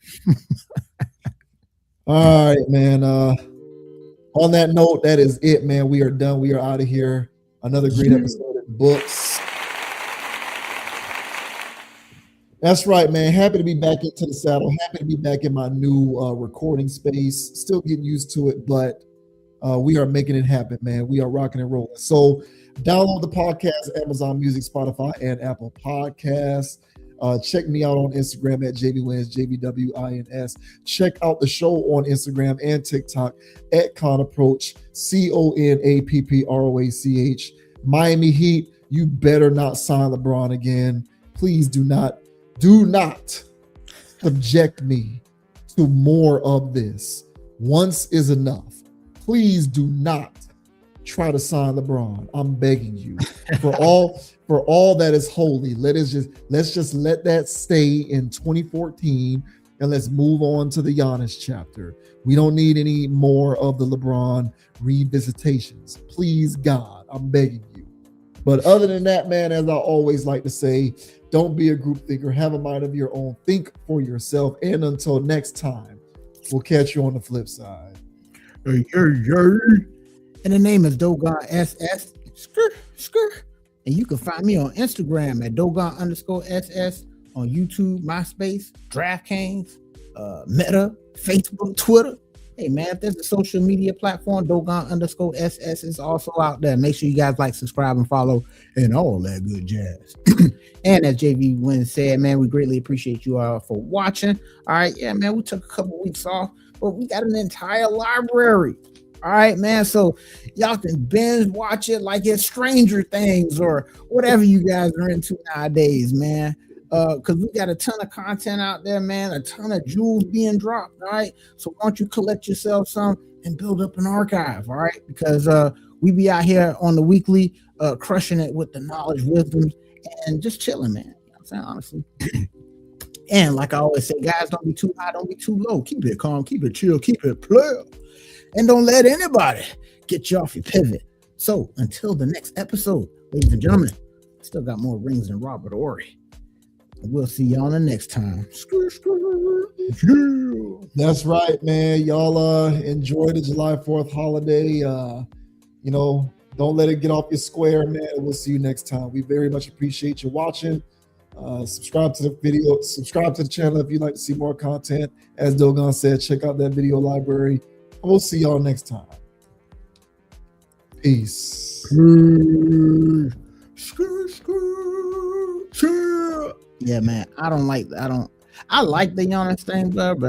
All right, man. On that note, that is it, man. We are done. We are out of here. Another great episode of Books. That's right, man. Happy to be back into the saddle. Happy to be back in my new recording space. Still getting used to it, but we are making it happen, man. We are rocking and rolling. So download the podcast, Amazon Music, Spotify, and Apple Podcasts. Check me out on Instagram at JBWins, JBWINS. Check out the show on Instagram and TikTok at Conapproach, CONAPPROACH. Miami Heat, you better not sign LeBron again. Please do not subject me to more of this. Once is enough. Please do not try to sign LeBron. I'm begging you. For all that is holy, let's just let that stay in 2014 and let's move on to the Giannis chapter. We don't need any more of the LeBron revisitations. Please, God, I'm begging you. But other than that, man, as I always like to say, don't be a group thinker. Have a mind of your own. Think for yourself. And until next time, we'll catch you on the flip side. And the name is Dogon SS. And you can find me on Instagram at Dogon_SS, on YouTube, MySpace, DraftKings, Meta, Facebook, Twitter. Hey man, if there's a social media platform, Dogon_SS is also out there. Make sure you guys like, subscribe, and follow, and all that good jazz. And as JV Wynn said, man, we greatly appreciate you all for watching. All right, yeah, man, we took a couple weeks off, but we got an entire library. All right, man. So y'all can binge watch it like it's Stranger Things or whatever you guys are into nowadays, man. Because we got a ton of content out there, man, a ton of jewels being dropped. All right. So why don't you collect yourself some and build up an archive? All right. Because we be out here on the weekly, crushing it with the knowledge, wisdom, and just chilling, man. You know what I'm saying? Honestly. And like I always say, guys, don't be too high, don't be too low. Keep it calm, keep it chill, keep it player. And don't let anybody get you off your pivot. So until the next episode, ladies and gentlemen, I still got more rings than Robert Ory. We'll see y'all the next time. That's right, man. Y'all enjoy the July 4th holiday. You know, don't let it get off your square, man. We'll see you next time. We very much appreciate you watching. Subscribe to the video. Subscribe to the channel if you'd like to see more content. As Dogon said, check out that video library. We'll see y'all next time. Peace. Yeah, man. I like the Giannis thing, bro, but